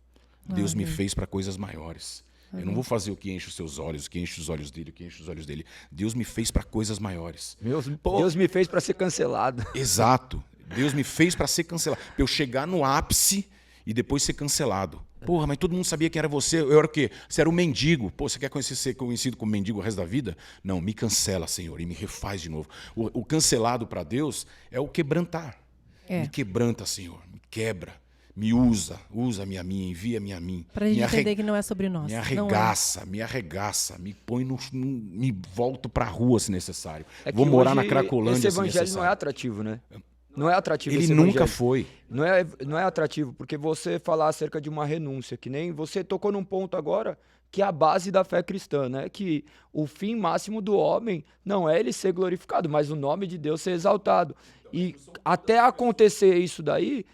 Speaker 3: Deus me fez pra coisas maiores. Eu não vou fazer o que enche os seus olhos, o que enche os olhos dele, o que enche os olhos dele. Deus me fez pra coisas maiores.
Speaker 2: Deus me fez pra ser cancelado.
Speaker 3: Exato. Deus me fez pra ser cancelado. Pra eu chegar no ápice e depois ser cancelado. Porra, mas todo mundo sabia quem era você. Eu era o quê? Você era um mendigo. Pô, você quer ser conhecido como mendigo o resto da vida? Não, me cancela, Senhor, e me refaz de novo. O cancelado para Deus é o quebrantar. Me quebranta, Senhor, me quebra. Me usa-me a mim, envia-me a mim.
Speaker 1: Pra gente entender que não é sobre nós.
Speaker 3: Me arregaça, me põe me volto pra rua se necessário. Vou morar na Cracolândia
Speaker 2: se necessário. Esse evangelho não é atrativo, né? Não é atrativo.
Speaker 3: Ele nunca foi.
Speaker 2: Não é atrativo, porque você falar acerca de uma renúncia, que nem você tocou num ponto agora, que é a base da fé cristã, né? Que o fim máximo do homem não é ele ser glorificado, mas o nome de Deus ser exaltado. E até acontecer isso daí,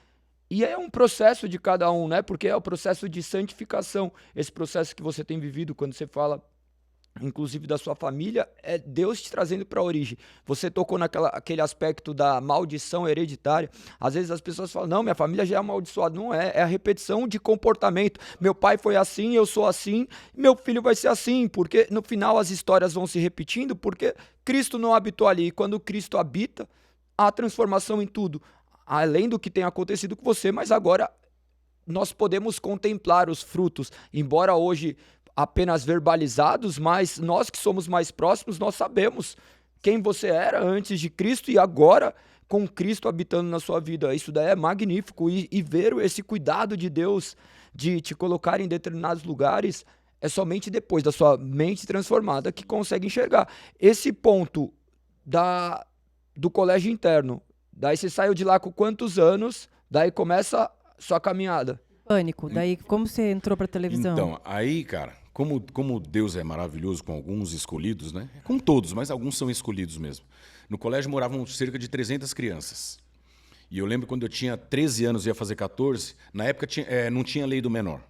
Speaker 2: e é um processo de cada um, né? Porque é o processo de santificação. Esse processo que você tem vivido quando você fala, inclusive da sua família, é Deus te trazendo para a origem. Você tocou naquele aspecto da maldição hereditária. Às vezes as pessoas falam, não, minha família já é amaldiçoada. Não é, é a repetição de comportamento. Meu pai foi assim, eu sou assim, meu filho vai ser assim, porque no final as histórias vão se repetindo, porque Cristo não habitou ali. E quando Cristo habita, há transformação em tudo. Além do que tem acontecido com você, mas agora nós podemos contemplar os frutos, embora hoje apenas verbalizados, mas nós que somos mais próximos, nós sabemos quem você era antes de Cristo e agora com Cristo habitando na sua vida. Isso daí é magnífico e ver esse cuidado de Deus de te colocar em determinados lugares é somente depois da sua mente transformada que consegue enxergar. Esse ponto do colégio interno, daí você saiu de lá com quantos anos, daí começa sua caminhada.
Speaker 1: Pânico, daí como você entrou pra televisão?
Speaker 3: Então, aí, cara, como Deus é maravilhoso com alguns escolhidos, né? Com todos, mas alguns são escolhidos mesmo. No colégio moravam cerca de 300 crianças. E eu lembro quando eu tinha 13 anos e ia fazer 14, na época não tinha lei do menor.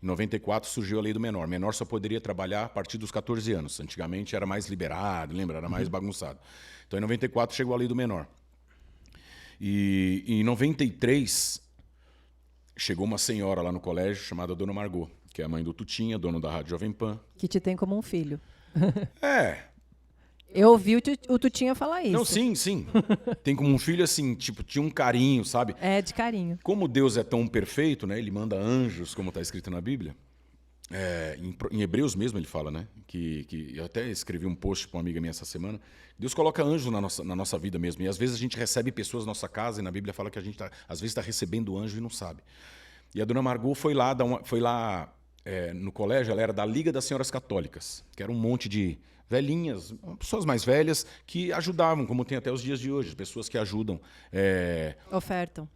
Speaker 3: Em 94 surgiu a lei do menor. Menor só poderia trabalhar a partir dos 14 anos. Antigamente era mais liberado, lembra? Era mais bagunçado. Então, em 94 chegou a lei do menor. E em 93 chegou uma senhora lá no colégio chamada Dona Margot, que é a mãe do Tutinha, dono da Rádio Jovem Pan.
Speaker 1: Que te tem como um filho.
Speaker 3: É.
Speaker 1: Eu ouvi o Tutinha falar isso.
Speaker 3: Não, sim. Tem como um filho assim, tipo, tinha um carinho, sabe?
Speaker 1: É, de carinho.
Speaker 3: Como Deus é tão perfeito, né? Ele manda anjos, como está escrito na Bíblia. Em Hebreus mesmo ele fala, né? Que eu até escrevi um post para uma amiga minha essa semana. Deus coloca anjos na nossa vida mesmo. E às vezes a gente recebe pessoas na nossa casa e na Bíblia fala que a gente às vezes está recebendo anjo e não sabe. E a Dona Margot foi lá no colégio, ela era da Liga das Senhoras Católicas, que era um monte de velhinhas, pessoas mais velhas que ajudavam, como tem até os dias de hoje, pessoas que ajudam.
Speaker 1: Ofertam.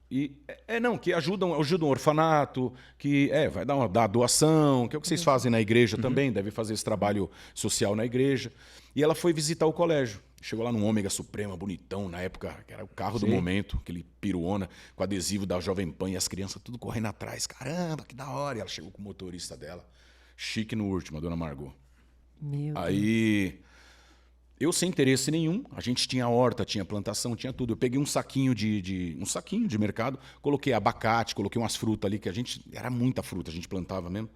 Speaker 3: Que ajudam o orfanato, que vai dar doação, que é o que vocês fazem na igreja também, deve fazer esse trabalho social na igreja. E ela foi visitar o colégio. Chegou lá num Ômega Suprema, bonitão, na época, que era o carro do momento, aquele piruona, com adesivo da Jovem Pan, e as crianças tudo correndo atrás. Caramba, que da hora! E ela chegou com o motorista dela, chique no último, a Dona Margot.
Speaker 1: Meu
Speaker 3: Aí, eu sem interesse nenhum, a gente tinha horta, tinha plantação, tinha tudo. Eu peguei um saquinho de mercado, coloquei abacate, coloquei umas frutas ali, que era muita fruta, a gente plantava mesmo.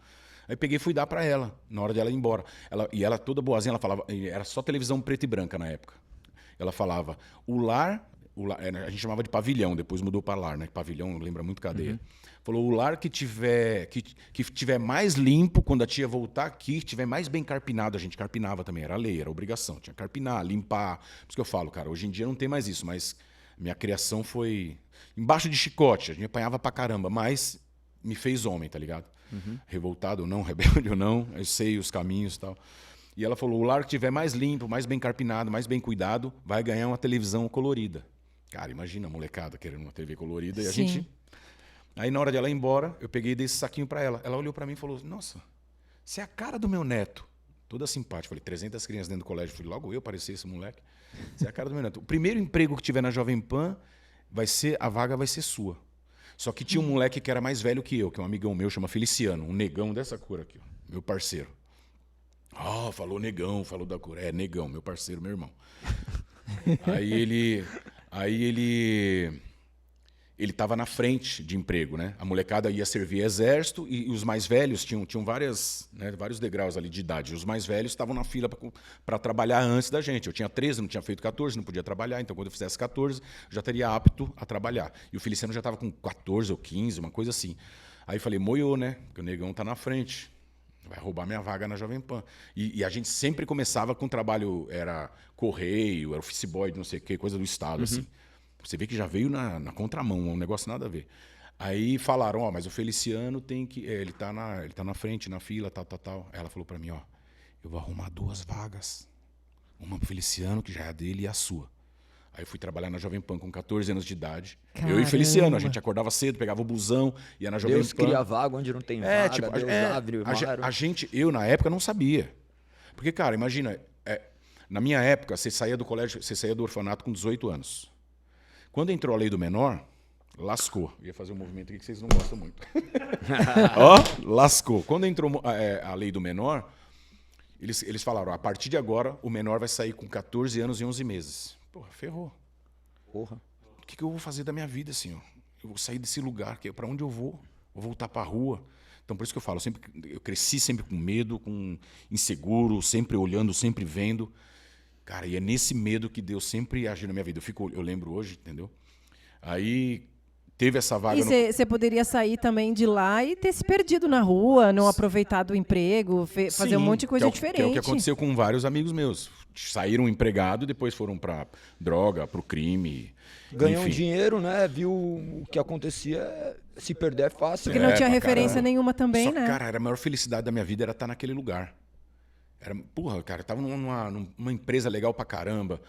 Speaker 3: Aí peguei e fui dar para ela, na hora dela ir embora. Ela toda boazinha, ela falava, era só televisão preta e branca na época. Ela falava, o lar, a gente chamava de pavilhão, depois mudou para lar, né? Pavilhão lembra muito cadeia. Falou, o lar que tiver mais limpo, quando a tia voltar aqui, tiver mais bem carpinado, a gente carpinava também, era lei, era obrigação, tinha que carpinar, limpar. Por isso que eu falo, cara, hoje em dia não tem mais isso, mas minha criação foi embaixo de chicote, a gente apanhava pra caramba, mas me fez homem, tá ligado? Revoltado ou não, rebelde ou não, eu sei os caminhos e tal. E ela falou, o lar que tiver mais limpo, mais bem carpinado, mais bem cuidado, vai ganhar uma televisão colorida. Cara, imagina a molecada querendo uma TV colorida. E a gente... Aí na hora de ela ir embora, eu peguei desse saquinho pra ela. Ela olhou pra mim e falou, nossa, você é a cara do meu neto. Toda simpática. Falei, 300 crianças dentro do colégio. Falei, logo eu parecia esse moleque. Você é a cara do meu neto. O primeiro emprego que tiver na Jovem Pan, a vaga vai ser sua. Só que tinha um moleque que era mais velho que eu, que é um amigão meu, chama Feliciano, um negão dessa cor aqui, ó, meu parceiro. Falou negão, falou da cor. É, negão, meu parceiro, meu irmão. Aí ele estava na frente de emprego, né? A molecada ia servir exército e os mais velhos tinham vários degraus ali de idade. Os mais velhos estavam na fila para trabalhar antes da gente. Eu tinha 13, não tinha feito 14, não podia trabalhar. Então, quando eu fizesse 14, eu já estaria apto a trabalhar. E o Feliciano já estava com 14 ou 15, uma coisa assim. Aí eu falei, moiou, né? Porque o negão tá na frente. Vai roubar minha vaga na Jovem Pan. E a gente sempre começava com trabalho, era correio, era office boy, não sei o quê, coisa do Estado, assim. Você vê que já veio na contramão, um negócio nada a ver. Aí falaram, ó, mas o Feliciano tem que... ele tá na frente, na fila, tal. Aí ela falou pra mim, ó, eu vou arrumar 2 vagas. Uma pro Feliciano, que já é a dele, e a sua. Aí eu fui trabalhar na Jovem Pan com 14 anos de idade.
Speaker 1: Caramba.
Speaker 3: Eu e o Feliciano, a gente acordava cedo, pegava o busão, ia na Jovem
Speaker 2: Deus
Speaker 3: Pan.
Speaker 2: cria vaga onde não tem vaga, Deus abre o mar.
Speaker 3: Eu na época não sabia. Porque, cara, imagina, na minha época, você saía do colégio, você saía do orfanato com 18 anos. Quando entrou a lei do menor, lascou. Eu ia fazer um movimento aqui que vocês não gostam muito. Ó, lascou. Quando entrou a lei do menor, eles falaram, a partir de agora, o menor vai sair com 14 anos e 11 meses. Porra, ferrou.
Speaker 2: Porra.
Speaker 3: O que eu vou fazer da minha vida, senhor? Eu vou sair desse lugar, para onde eu vou? Vou voltar para a rua. Então, por isso que eu falo, eu cresci sempre com medo, com inseguro, sempre olhando, sempre vendo. Cara, e é nesse medo que Deus sempre agiu na minha vida. Eu lembro hoje, entendeu? Aí teve essa vaga...
Speaker 1: E você poderia sair também de lá e ter se perdido na rua, não aproveitado o emprego, fazer um monte de coisa diferente.
Speaker 3: Que é o que aconteceu com vários amigos meus. Saíram empregado, depois foram para droga, para o crime.
Speaker 2: Ganhou
Speaker 3: enfim.
Speaker 2: Dinheiro, né? Viu o que acontecia, se perder é fácil.
Speaker 1: Porque não tinha referência nenhuma também,
Speaker 3: Só,
Speaker 1: né?
Speaker 3: Cara, a maior felicidade da minha vida era estar naquele lugar. Cara, eu tava numa empresa legal pra caramba.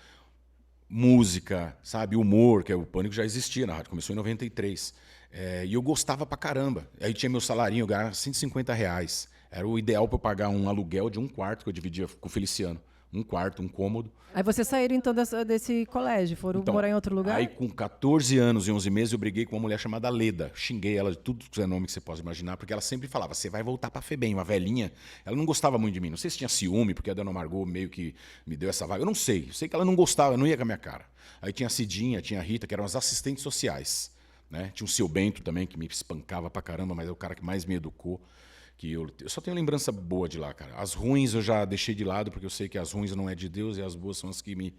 Speaker 3: Música, sabe? Humor, que o Pânico já existia na rádio, começou em 93. E eu gostava pra caramba. Aí tinha meu salarinho, eu ganhava R$150. Era o ideal pra eu pagar um aluguel de 1 quarto que eu dividia com o Feliciano. 1 quarto, um cômodo.
Speaker 1: Aí vocês saíram então desse colégio, foram morar em outro lugar?
Speaker 3: Aí com 14 anos e 11 meses eu briguei com uma mulher chamada Leda. Xinguei ela de tudo que é nome que você possa imaginar, porque ela sempre falava, você vai voltar pra FEBEM, uma velhinha. Ela não gostava muito de mim. Não sei se tinha ciúme, porque a dona Margot meio que me deu essa vaga. Eu não sei. Eu sei que ela não gostava, não ia com a minha cara. Aí tinha a Cidinha, tinha a Rita, que eram as assistentes sociais. Né? Tinha o Seu Bento também, que me espancava pra caramba, mas é o cara que mais me educou. Que eu só tenho lembrança boa de lá, cara. As ruins eu já deixei de lado, porque eu sei que as ruins não é de Deus e as boas são as que me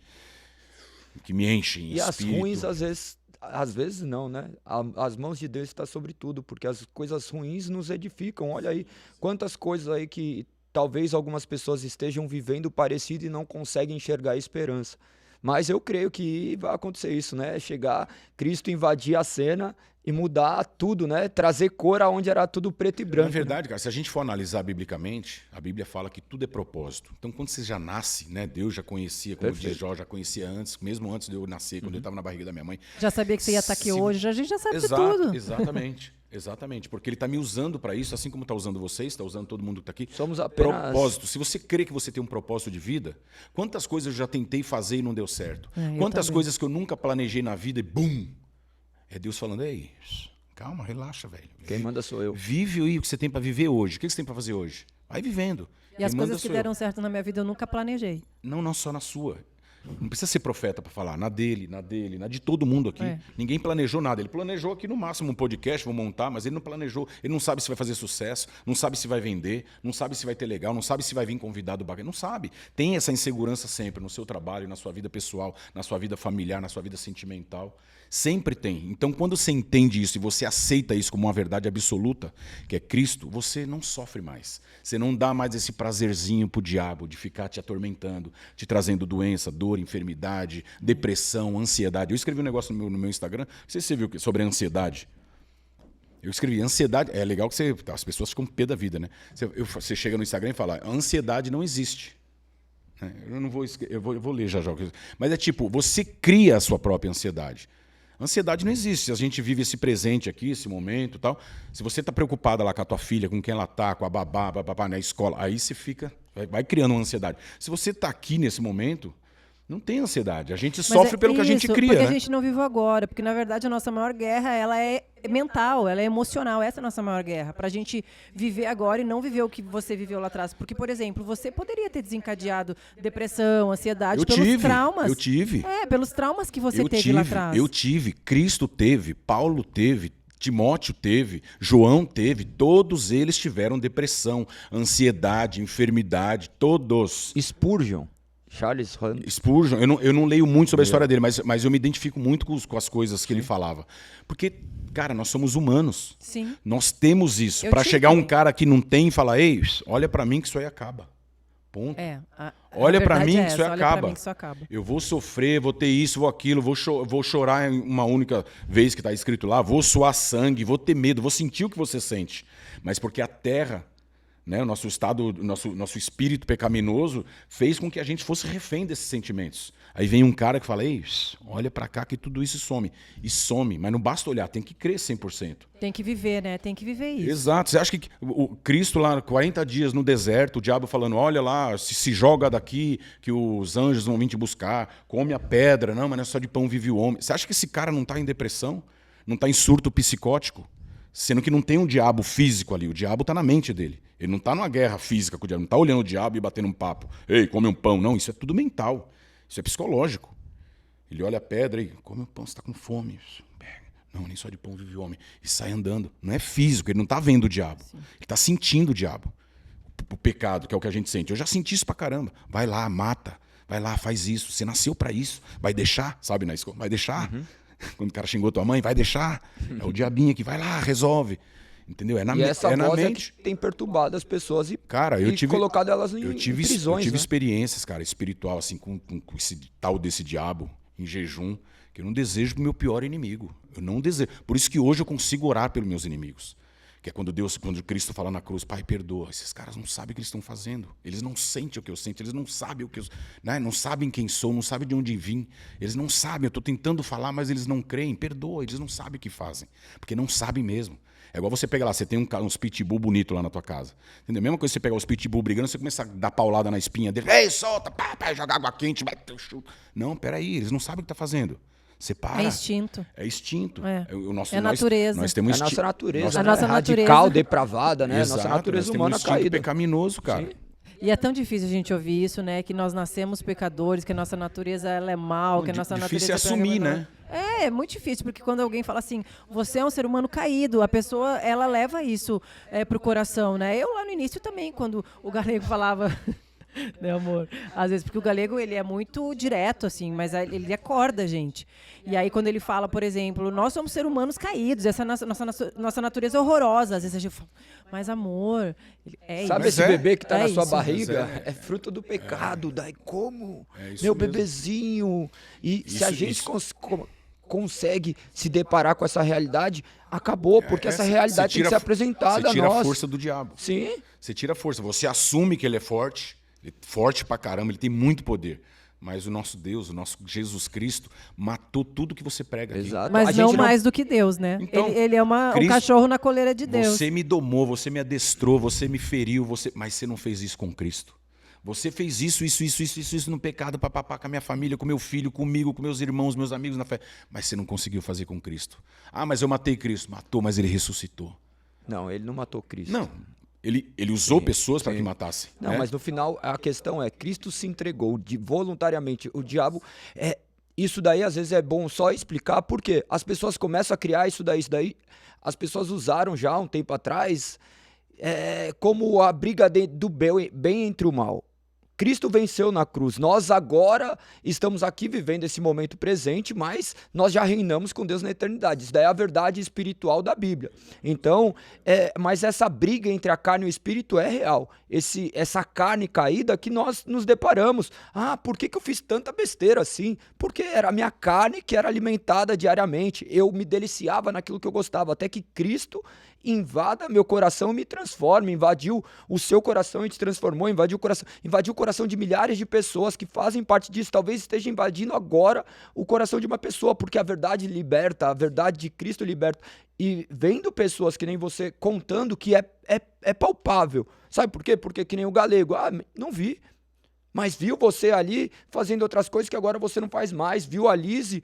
Speaker 3: enchem.
Speaker 2: E as ruins, às vezes não, né? As mãos de Deus estão sobre tudo, porque as coisas ruins nos edificam. Olha aí, quantas coisas aí que talvez algumas pessoas estejam vivendo parecido e não conseguem enxergar a esperança. Mas eu creio que vai acontecer isso, né? Chegar, Cristo invadir a cena e mudar tudo, né? Trazer cor aonde era tudo preto e branco.
Speaker 3: Na verdade, cara, se a gente for analisar biblicamente, a Bíblia fala que tudo é propósito. Então, quando você já nasce, né? Deus já conhecia, como diz Jó, já conhecia antes, mesmo antes de eu nascer, quando eu estava na barriga da minha mãe.
Speaker 1: Já sabia que você ia estar aqui hoje, a gente já sabe de tudo.
Speaker 3: Exatamente. Porque ele está me usando para isso, assim como está usando vocês, está usando todo mundo que está aqui.
Speaker 2: Somos apenas...
Speaker 3: Propósito. Se você crê que você tem um propósito de vida, quantas coisas eu já tentei fazer e não deu certo? Quantas coisas que eu nunca planejei na vida e bum! É Deus falando, ei, calma, relaxa, velho.
Speaker 2: Quem manda sou eu.
Speaker 3: Vive aí o que você tem para viver hoje. O que você tem para fazer hoje? Vai vivendo.
Speaker 1: E as coisas que deram certo na minha vida eu nunca planejei.
Speaker 3: Não só na sua. Não precisa ser profeta para falar. Na dele, na de todo mundo aqui. Ninguém planejou nada. Ele planejou aqui no máximo um podcast, vou montar, mas ele não planejou. Ele não sabe se vai fazer sucesso, não sabe se vai vender, não sabe se vai ter legal, não sabe se vai vir convidado bacana. Não sabe. Tem essa insegurança sempre no seu trabalho, na sua vida pessoal, na sua vida familiar, na sua vida sentimental. Sempre tem. Então, quando você entende isso e você aceita isso como uma verdade absoluta, que é Cristo, você não sofre mais. Você não dá mais esse prazerzinho pro diabo de ficar te atormentando, te trazendo doença, dor, enfermidade, depressão, ansiedade. Eu escrevi um negócio no meu Instagram, não sei se você viu, sobre a ansiedade. Eu escrevi, ansiedade... É legal que as pessoas ficam pé da vida, né? Você chega no Instagram e fala, a ansiedade não existe. Eu não vou... Eu vou ler já. Mas é tipo, você cria a sua própria ansiedade. Ansiedade não existe. Se a gente vive esse presente aqui, esse momento e tal, se você está preocupada lá com a tua filha, com quem ela está, com a babá, na escola, aí você fica, vai criando uma ansiedade. Se você está aqui nesse momento, não tem ansiedade. A gente sofre pelo que a gente cria,
Speaker 1: porque
Speaker 3: né?
Speaker 1: a gente não vive agora. Porque, na verdade, a nossa maior guerra ela é mental, ela é emocional. Essa é a nossa maior guerra. Para a gente viver agora e não viver o que você viveu lá atrás. Porque, por exemplo, você poderia ter desencadeado depressão, ansiedade pelos traumas.
Speaker 3: Eu tive.
Speaker 1: Pelos traumas que você teve lá atrás.
Speaker 3: Eu tive. Cristo teve. Paulo teve. Timóteo teve, João teve, todos eles tiveram depressão, ansiedade, enfermidade, todos.
Speaker 2: Charles
Speaker 3: Spurgeon, eu não leio muito sobre a história dele, mas eu me identifico muito com as coisas que ele falava. Porque, cara, nós somos humanos.
Speaker 1: Sim.
Speaker 3: Nós temos isso. Para chegar um cara que não tem e falar, ei, olha para mim que isso aí acaba. Ponto.
Speaker 1: A
Speaker 3: Olha pra
Speaker 1: verdade
Speaker 3: mim
Speaker 1: é
Speaker 3: que isso
Speaker 1: essa, olha pra
Speaker 3: acaba.
Speaker 1: mim que isso acaba.
Speaker 3: Eu vou sofrer, vou ter isso, vou aquilo, vou chorar em uma única vez que está escrito lá, vou suar sangue, vou ter medo, vou sentir o que você sente. Mas porque a terra, né, o nosso estado, nosso espírito pecaminoso fez com que a gente fosse refém desses sentimentos. Aí vem um cara que fala, ei, olha pra cá que tudo isso some. E some, mas não basta olhar, tem que crer 100%.
Speaker 1: Tem que viver, né? Tem que viver isso.
Speaker 3: Exato. Você acha que o Cristo lá, 40 dias no deserto, o diabo falando, olha lá, se joga daqui, que os anjos vão vir te buscar, come a pedra, não, mas não é só de pão vive o homem. Você acha que esse cara não está em depressão? Não está em surto psicótico? Sendo que não tem um diabo físico ali, o diabo está na mente dele. Ele não está numa guerra física com o diabo, não está olhando o diabo e batendo um papo. Ei, come um pão. Não, isso é tudo mental. Isso é psicológico. Ele olha a pedra e come o pão, você está com fome. Não, nem só de pão vive o homem. E sai andando. Não é físico, ele não está vendo o diabo. Sim. Ele está sentindo o diabo. O pecado, que é o que a gente sente. Eu já senti isso pra caramba. Vai lá, mata. Vai lá, faz isso. Você nasceu pra isso. Vai deixar, sabe, na escola? Vai deixar?
Speaker 2: Uhum.
Speaker 3: Quando o cara xingou tua mãe, vai deixar? É o diabinho que vai lá, resolve. Entendeu? É na,
Speaker 2: essa
Speaker 3: é na
Speaker 2: voz
Speaker 3: mente.
Speaker 2: É que tem perturbado as pessoas e,
Speaker 3: cara,
Speaker 2: colocado elas em prisões.
Speaker 3: Eu tive
Speaker 2: né?
Speaker 3: experiências, cara, espiritual, assim, com esse tal desse diabo, em jejum, que eu não desejo pro meu pior inimigo. Eu não desejo. Por isso que hoje eu consigo orar pelos meus inimigos. Que é quando Cristo fala na cruz, Pai, perdoa. Esses caras não sabem o que eles estão fazendo. Eles não sentem o que eu sinto, eles não sabem o que eu... Né? Não sabem quem sou, não sabem de onde vim. Eles não sabem, eu estou tentando falar, mas eles não creem. Perdoa, eles não sabem o que fazem. Porque não sabem mesmo. É igual você pega lá, você tem uns pitbull bonito lá na tua casa. Entendeu? A mesma coisa que você pegar os pitbull brigando, você começa a dar paulada na espinha dele. Ei, solta, pá, joga água quente, vai, chuta. Não, peraí, eles não sabem o que está fazendo. Separa.
Speaker 1: É instinto.
Speaker 3: É instinto.
Speaker 1: É natureza.
Speaker 3: Nós temos
Speaker 2: a nossa natureza.
Speaker 1: A nossa
Speaker 2: radical,
Speaker 1: natureza.
Speaker 2: depravada, né?
Speaker 3: Exato,
Speaker 2: Nossa natureza
Speaker 3: nós
Speaker 2: humana
Speaker 3: temos um instinto
Speaker 2: caída.
Speaker 3: pecaminoso, cara.
Speaker 2: Sim.
Speaker 1: E é tão difícil a gente ouvir isso, né? Que nós nascemos pecadores, que a nossa natureza ela é mal, que a nossa natureza
Speaker 3: difícil é assumir, né?
Speaker 1: É muito difícil, porque quando alguém fala assim, você é um ser humano caído, a pessoa, ela leva isso pro coração, né? Eu lá no início também, quando o Galego falava... né, amor? Às vezes, porque o Galego, ele é muito direto, assim, mas ele acorda a gente. E aí, quando ele fala, por exemplo, nós somos seres humanos caídos, essa nossa natureza é horrorosa. Às vezes a gente fala, mas amor...
Speaker 2: Sabe esse bebê que está na sua
Speaker 1: isso.
Speaker 2: barriga? É fruto do pecado. Daí como?
Speaker 3: Meu
Speaker 2: mesmo. Bebezinho. E se a gente consegue se deparar com essa realidade, acabou, porque essa realidade tem que ser apresentada a nós.
Speaker 3: Você tira a força do diabo.
Speaker 2: Sim.
Speaker 3: Você tira a força. Você assume que ele é forte pra caramba, ele tem muito poder. Mas o nosso Deus, o nosso Jesus Cristo, mutou tudo que você prega aqui.
Speaker 2: Exato.
Speaker 1: Mas não mais do que Deus, né?
Speaker 3: Então,
Speaker 1: ele é um cachorro na coleira de Deus.
Speaker 3: Você me domou, você me adestrou, você me feriu, mas você não fez isso com Cristo. Você fez isso no pecado, papapá, com a minha família, com meu filho, comigo, com meus irmãos, meus amigos na fé. Mas você não conseguiu fazer com Cristo. Ah, mas eu matei Cristo. Matou, mas ele ressuscitou.
Speaker 2: Não, ele não matou Cristo.
Speaker 3: Não. Ele usou pessoas para que matassem.
Speaker 2: Não,
Speaker 3: né?
Speaker 2: mas no final a questão é, Cristo se entregou voluntariamente. O diabo, isso daí às vezes é bom só explicar, porque as pessoas começam a criar isso daí. As pessoas usaram já um tempo atrás como a briga do bem entre o mal. Cristo venceu na cruz. Nós agora estamos aqui vivendo esse momento presente, mas nós já reinamos com Deus na eternidade. Isso daí é a verdade espiritual da Bíblia. Então, mas essa briga entre a carne e o espírito é real. Essa carne caída que nós nos deparamos. Ah, por que eu fiz tanta besteira assim? Porque era a minha carne que era alimentada diariamente. Eu me deliciava naquilo que eu gostava, até que Cristo invada meu coração e me transforma, invadiu o seu coração e te transformou, invadiu o coração de milhares de pessoas que fazem parte disso, talvez esteja invadindo agora o coração de uma pessoa, porque a verdade liberta, a verdade de Cristo liberta, e vendo pessoas que nem você contando que é palpável, sabe por quê? Porque que nem o Galego, não vi, mas viu você ali fazendo outras coisas que agora você não faz mais. Viu a Lise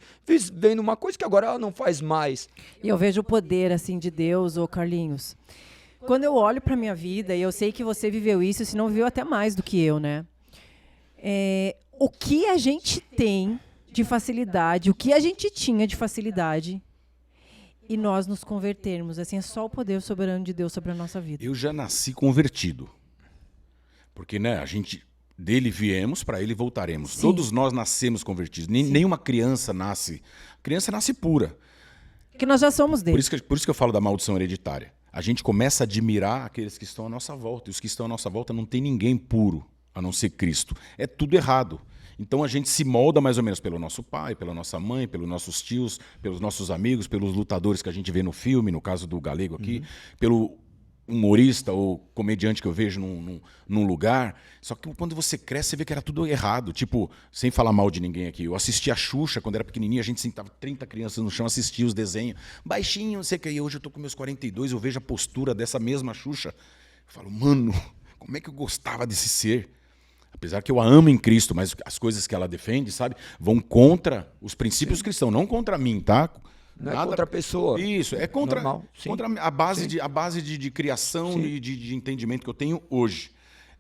Speaker 2: vendo uma coisa que agora ela não faz mais.
Speaker 1: E eu vejo o poder assim de Deus, ô Carlinhos. Quando eu olho para minha vida, e eu sei que você viveu isso, se não viu até mais do que eu, né? O que a gente tem de facilidade, o que a gente tinha de facilidade, e nós nos convertermos. Assim, é só o poder soberano de Deus sobre a nossa vida.
Speaker 3: Eu já nasci convertido. Porque, né, dele viemos, para ele voltaremos. Sim. Todos nós nascemos convertidos. Nenhuma criança nasce. A criança nasce pura.
Speaker 1: Porque nós já somos dele.
Speaker 3: Por isso que eu falo da maldição hereditária. A gente começa a admirar aqueles que estão à nossa volta. E os que estão à nossa volta não tem ninguém puro. a não ser Cristo. É tudo errado. Então a gente se molda mais ou menos pelo nosso pai, pela nossa mãe, pelos nossos tios, pelos nossos amigos, pelos lutadores que a gente vê no filme, no caso do Galego aqui, pelo humorista ou comediante que eu vejo num lugar. Só que quando você cresce, você vê que era tudo errado. Tipo, sem falar mal de ninguém aqui, eu assistia a Xuxa quando era pequenininha, a gente sentava 30 crianças no chão, assistia os desenhos, baixinho, não sei o que. E hoje eu tô com meus 42, eu vejo a postura dessa mesma Xuxa. Eu falo, mano, como é que eu gostava desse ser? Apesar que eu a amo em Cristo, mas as coisas que ela defende, sabe, vão contra os princípios cristãos, não contra mim, tá?
Speaker 2: Não é contra a pessoa.
Speaker 3: Isso, é contra a base, de criação e de entendimento que eu tenho hoje.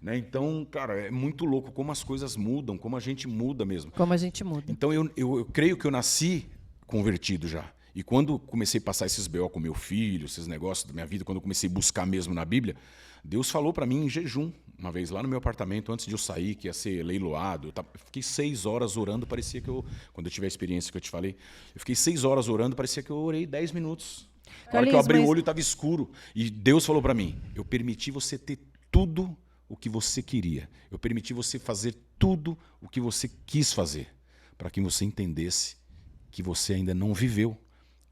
Speaker 3: Né? Então, cara, é muito louco como as coisas mudam, como a gente muda mesmo.
Speaker 1: Como a gente muda.
Speaker 3: Então, eu creio que eu nasci convertido já. E quando comecei a passar esses BO com meu filho, esses negócios da minha vida, quando eu comecei a buscar mesmo na Bíblia, Deus falou para mim em jejum, uma vez lá no meu apartamento, antes de eu sair, que ia ser leiloado. Eu fiquei 6 horas orando, parecia que quando eu tive a experiência que eu te falei, eu fiquei 6 horas orando, parecia que eu orei 10 minutos. Na hora que eu abri o olho, estava escuro. E Deus falou para mim, eu permiti você ter tudo o que você queria. Eu permiti você fazer tudo o que você quis fazer, para que você entendesse que você ainda não viveu.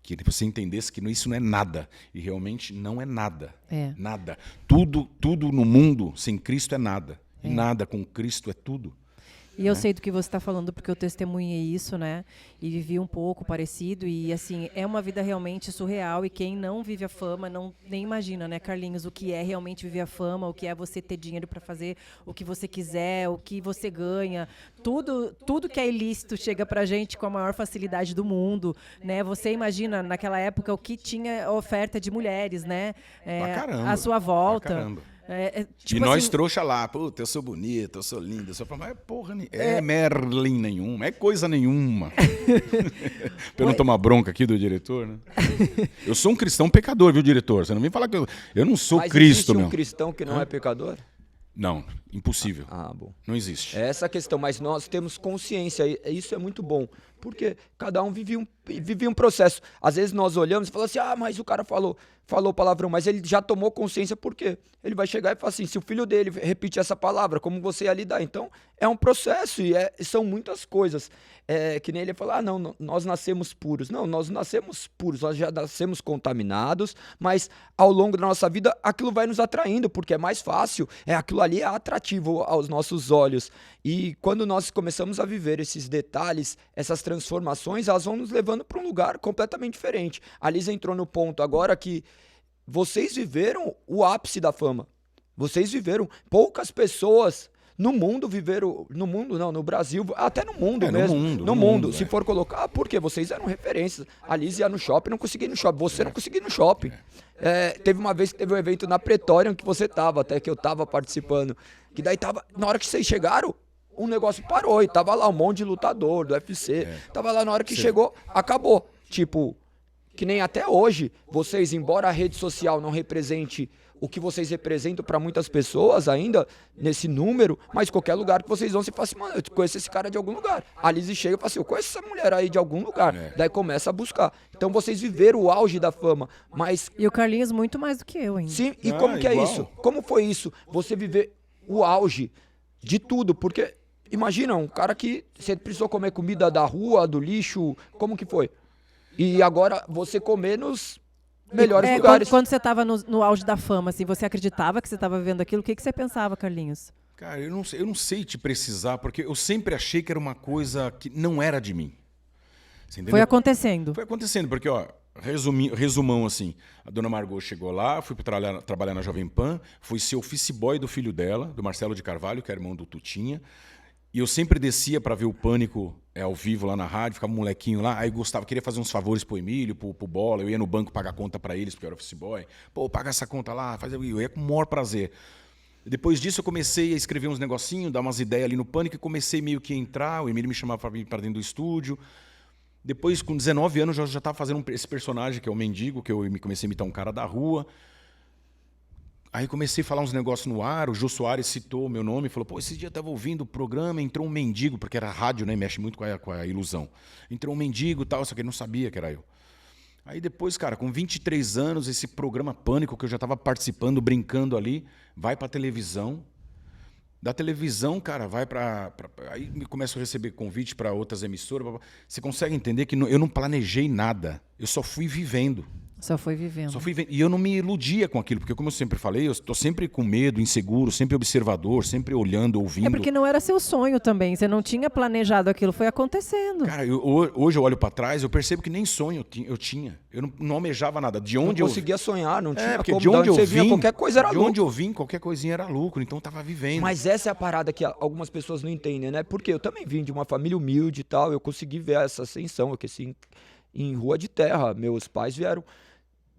Speaker 3: Que você entendesse que isso não é nada. E realmente não é nada. Nada. Tudo no mundo sem Cristo é nada. E nada com Cristo é tudo.
Speaker 1: E eu sei do que você está falando, porque eu testemunhei isso, né? E vivi um pouco parecido. E, assim, é uma vida realmente surreal. E quem não vive a fama nem imagina, né, Carlinhos, o que é realmente viver a fama, o que é você ter dinheiro para fazer o que você quiser, o que você ganha. Tudo que é ilícito chega pra gente com a maior facilidade do mundo, né? Você imagina, naquela época, o que tinha oferta de mulheres, né?
Speaker 3: Caramba,
Speaker 1: à sua volta.
Speaker 3: Caramba.
Speaker 1: Tipo
Speaker 3: e nós
Speaker 1: assim,
Speaker 3: trouxa lá, puta, eu sou bonita, eu sou linda, eu sou mas porra, Merlin nenhuma, é coisa nenhuma. Pra eu não tomar bronca aqui do diretor, né? Eu sou um cristão pecador, viu, diretor? Você não vem falar que eu não sou
Speaker 2: Mas
Speaker 3: Cristo,
Speaker 2: existe
Speaker 3: meu.
Speaker 2: um cristão que não é pecador?
Speaker 3: Não, impossível.
Speaker 2: Bom.
Speaker 3: Não existe.
Speaker 2: É essa a questão, mas nós temos consciência, e isso é muito bom, porque cada um vive um processo. Às vezes nós olhamos e falamos assim, mas o cara falou palavrão, mas ele já tomou consciência, por quê? Ele vai chegar e falar assim, se o filho dele repete essa palavra, como você ia lidar? Então, é um processo e são muitas coisas. Que nem ele falar, não, nós nascemos puros. Não, nós nascemos puros, nós já nascemos contaminados, mas ao longo da nossa vida, aquilo vai nos atraindo, porque é mais fácil, aquilo ali é atrativo aos nossos olhos. E quando nós começamos a viver esses detalhes, essas transformações, elas vão nos levando para um lugar completamente diferente. A Liz entrou no ponto agora que vocês viveram o ápice da fama. Vocês viveram. Poucas pessoas no mundo viveram. No mundo, não, no Brasil, até no mundo mesmo. No mundo. Se for colocar, porque vocês eram referências. A Liz ia no shopping, não conseguia ir no shopping. Você não conseguia ir no shopping. Teve uma vez que teve um evento na Pretória, que você tava, até que eu tava participando. Que daí tava. Na hora que vocês chegaram, um negócio parou. E tava lá um monte de lutador do UFC. Tava lá na hora que chegou, acabou. Tipo. Que nem até hoje, vocês, embora a rede social não represente o que vocês representam para muitas pessoas ainda, nesse número, mas qualquer lugar que vocês vão, você fala assim, mano, eu conheço esse cara de algum lugar. A Liz chega e fala assim, eu conheço essa mulher aí de algum lugar. Daí começa a buscar. Então vocês viveram o auge da fama, mas...
Speaker 1: E o Carlinhos muito mais do que eu ainda.
Speaker 2: Sim, e como que é isso? Como foi isso? Você viver o auge de tudo, porque imagina, um cara que você precisou comer comida da rua, do lixo, como que foi? E agora você comer nos melhores lugares.
Speaker 1: Quando você estava no auge da fama, assim, você acreditava que você estava vivendo aquilo? O que você pensava, Carlinhos?
Speaker 3: Cara, eu não sei te precisar, porque eu sempre achei que era uma coisa que não era de mim. Você entendeu?
Speaker 1: Foi acontecendo.
Speaker 3: Foi acontecendo, porque, resumão assim, a dona Margot chegou lá, fui trabalhar na Jovem Pan, fui ser office boy do filho dela, do Marcelo de Carvalho, que é irmão do Tutinha. E eu sempre descia para ver o Pânico ao vivo lá na rádio, ficava um molequinho lá, aí queria fazer uns favores pro Emílio, pro Bola, eu ia no banco pagar conta para eles, porque eu era office boy. Pô, paga essa conta lá, eu ia com o maior prazer. Depois disso eu comecei a escrever uns negocinhos, dar umas ideias ali no Pânico e comecei meio que a entrar, o Emílio me chamava para vir para dentro do estúdio. Depois, com 19 anos, eu já estava fazendo esse personagem, que é o Mendigo, que eu comecei a imitar um cara da rua. Aí comecei a falar uns negócios no ar, o Jô Soares citou o meu nome, falou, pô, esse dia eu estava ouvindo o programa, entrou um mendigo, porque era rádio, né, mexe muito com a ilusão. Entrou um mendigo e tal, só que ele não sabia que era eu. Aí depois, cara, com 23 anos, esse programa Pânico, que eu já estava participando, brincando ali, vai pra televisão. Da televisão, cara, vai pra... Aí começo a receber convite para outras emissoras. Você consegue entender que eu não planejei nada. Eu só fui vivendo.
Speaker 1: Só foi vivendo.
Speaker 3: Só fui vivendo. E eu não me iludia com aquilo, porque como eu sempre falei, eu estou sempre com medo, inseguro, sempre observador, sempre olhando, ouvindo.
Speaker 1: É porque não era seu sonho também. Você não tinha planejado aquilo, foi acontecendo.
Speaker 3: Cara, hoje eu olho para trás, eu percebo que nem sonho eu tinha. Eu não almejava nada. De onde
Speaker 2: não conseguia sonhar, não tinha
Speaker 3: porque
Speaker 2: como.
Speaker 3: de onde eu
Speaker 2: você
Speaker 3: vim,
Speaker 2: vinha, qualquer coisa era
Speaker 3: de
Speaker 2: lucro.
Speaker 3: onde eu vim, qualquer coisinha era lucro. Então eu tava vivendo.
Speaker 2: Mas essa é a parada que algumas pessoas não entendem, né? Porque eu também vim de uma família humilde e tal, eu consegui ver essa ascensão, eu cresci em rua de terra, meus pais vieram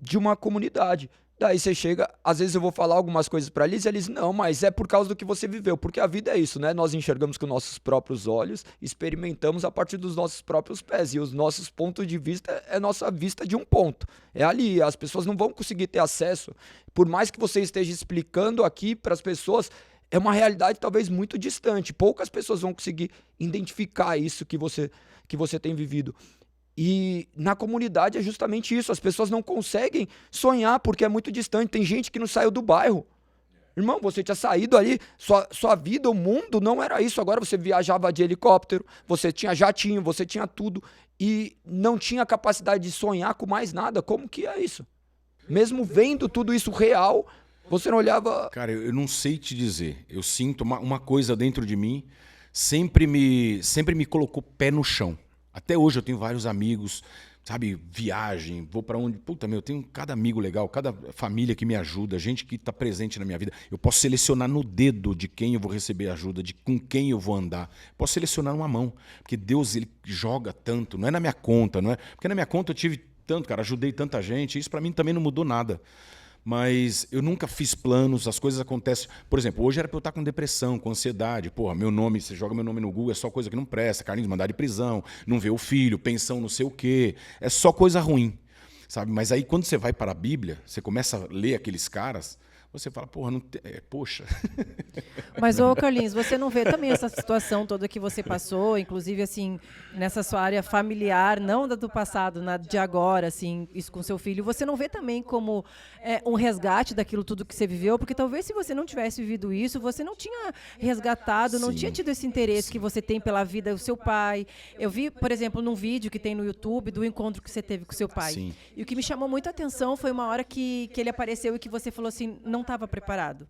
Speaker 2: de uma comunidade. Daí você chega, às vezes eu vou falar algumas coisas pra eles e eles, não, mas é por causa do que você viveu, porque a vida é isso, né? Nós enxergamos com nossos próprios olhos, experimentamos a partir dos nossos próprios pés, e os nossos pontos de vista é nossa vista de um ponto. É ali, as pessoas não vão conseguir ter acesso, por mais que você esteja explicando aqui pras pessoas, é uma realidade talvez muito distante, poucas pessoas vão conseguir identificar isso que você tem vivido. E na comunidade é justamente isso, as pessoas não conseguem sonhar porque é muito distante, tem gente que não saiu do bairro. Irmão, você tinha saído ali, sua vida, o mundo não era isso, agora você viajava de helicóptero, você tinha jatinho, você tinha tudo e não tinha capacidade de sonhar com mais nada, como que é isso? Mesmo vendo tudo isso real, você não olhava...
Speaker 3: Cara, eu não sei te dizer, eu sinto uma coisa dentro de mim, sempre me colocou pé no chão. Até hoje eu tenho vários amigos, sabe, viagem, vou pra onde... Puta, eu tenho cada amigo legal, cada família que me ajuda, gente que tá presente na minha vida. Eu posso selecionar no dedo de quem eu vou receber ajuda, com quem eu vou andar. Posso selecionar numa mão, porque Deus, ele joga tanto, não é na minha conta, não é... Porque na minha conta eu tive tanto, cara, ajudei tanta gente, isso pra mim também não mudou nada. Mas eu nunca fiz planos, as coisas acontecem. Por exemplo, hoje era pra eu estar com depressão, com ansiedade. Porra, meu nome, você joga meu nome no Google, é só coisa que não presta. Carlinhos, mandar de prisão, não vê o filho, pensão não sei o quê. É só coisa ruim, sabe? Mas aí quando você vai para a Bíblia, você começa a ler aqueles caras, você fala, porra, poxa.
Speaker 1: Mas, ô Carlinhos, você não vê também essa situação toda que você passou, inclusive, assim, nessa sua área familiar, não da do passado, na de agora, assim, isso com seu filho, você não vê também como um resgate daquilo tudo que você viveu? Porque talvez se você não tivesse vivido isso, você não tinha resgatado, não tinha tido esse interesse que você tem pela vida do seu pai. Eu vi, por exemplo, num vídeo que tem no YouTube do encontro que você teve com seu pai.
Speaker 3: Sim.
Speaker 1: E o que me chamou muita atenção foi uma hora que ele apareceu e que você falou assim, não estava preparado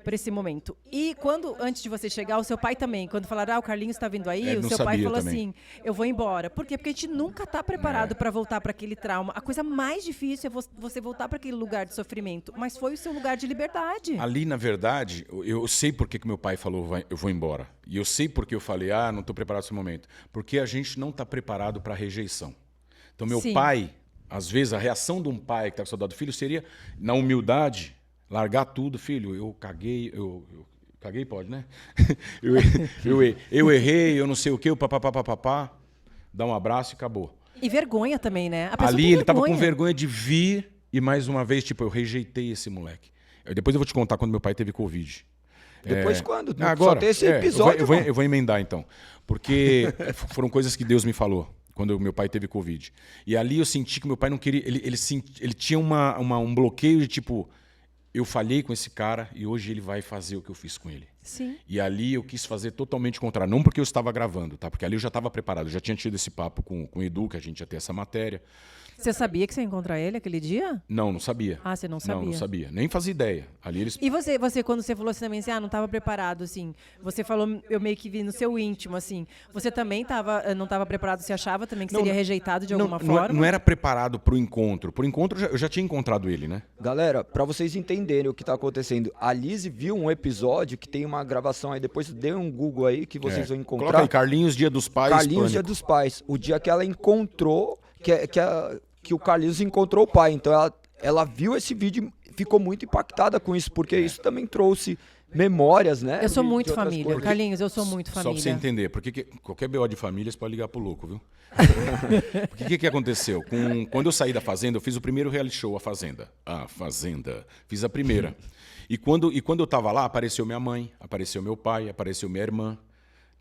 Speaker 1: para esse momento. E quando, antes de você chegar, o seu pai também, quando falaram, o Carlinhos está vindo aí, o seu pai falou assim, eu vou embora. Por quê? Porque a gente nunca está preparado para voltar para aquele trauma. A coisa mais difícil é você voltar para aquele lugar de sofrimento, mas foi o seu lugar de liberdade.
Speaker 3: Ali, na verdade, eu sei por que meu pai falou, eu vou embora. E eu sei por que eu falei, não estou preparado para esse momento. Porque a gente não está preparado para a rejeição. Então, meu pai, às vezes, a reação de um pai que está com saudade do filho seria, na humildade, largar tudo, filho, eu caguei, eu caguei pode, né? eu errei, eu não sei o quê, o papapá, dá um abraço e acabou.
Speaker 1: E vergonha também, né?
Speaker 3: Ali ele estava com vergonha de vir e mais uma vez, tipo, eu rejeitei esse moleque. Depois eu vou te contar quando meu pai teve Covid.
Speaker 2: Depois quando?
Speaker 3: Agora,
Speaker 2: só ter esse episódio,
Speaker 3: eu vou emendar então, porque foram coisas que Deus me falou. Quando meu pai teve Covid. E ali eu senti que meu pai não queria... Ele tinha um bloqueio de tipo... Eu falhei com esse cara e hoje ele vai fazer o que eu fiz com ele.
Speaker 1: Sim.
Speaker 3: E ali eu quis fazer totalmente o contrário. Não porque eu estava gravando, tá? Porque ali eu já estava preparado. Eu já tinha tido esse papo com o Edu, que a gente ia ter essa matéria.
Speaker 1: Você sabia que você ia encontrar ele aquele dia?
Speaker 3: Não sabia.
Speaker 1: Ah, você não sabia?
Speaker 3: Não sabia. Nem fazia ideia. Ali eles...
Speaker 1: E você, quando você falou assim também, assim, não estava preparado, assim, você falou, eu meio que vi no seu íntimo, assim, você também não estava preparado, você achava também que seria rejeitado de alguma forma?
Speaker 3: Não era preparado para o encontro. Por encontro, eu já tinha encontrado ele, né?
Speaker 2: Galera, para vocês entenderem o que tá acontecendo, a Liz viu um episódio que tem uma gravação aí, depois dê um Google aí que vocês vão encontrar.
Speaker 3: Coloca aí, Carlinhos, Dia dos Pais.
Speaker 2: Carlinhos, Dia dos Pais. O dia que ela encontrou, que o Carlinhos encontrou o pai. Então ela viu esse vídeo e ficou muito impactada com isso, porque isso também trouxe memórias, né?
Speaker 1: Eu sou muito
Speaker 2: de
Speaker 1: família.
Speaker 2: coisas.
Speaker 1: Carlinhos, eu sou muito família.
Speaker 3: Só pra você entender, porque qualquer BO de família você pode ligar pro louco, viu? Porque o que aconteceu? Quando eu saí da Fazenda, eu fiz o primeiro reality show, A Fazenda. A Fazenda. Fiz a primeira. E quando eu tava lá, apareceu minha mãe, apareceu meu pai, apareceu minha irmã.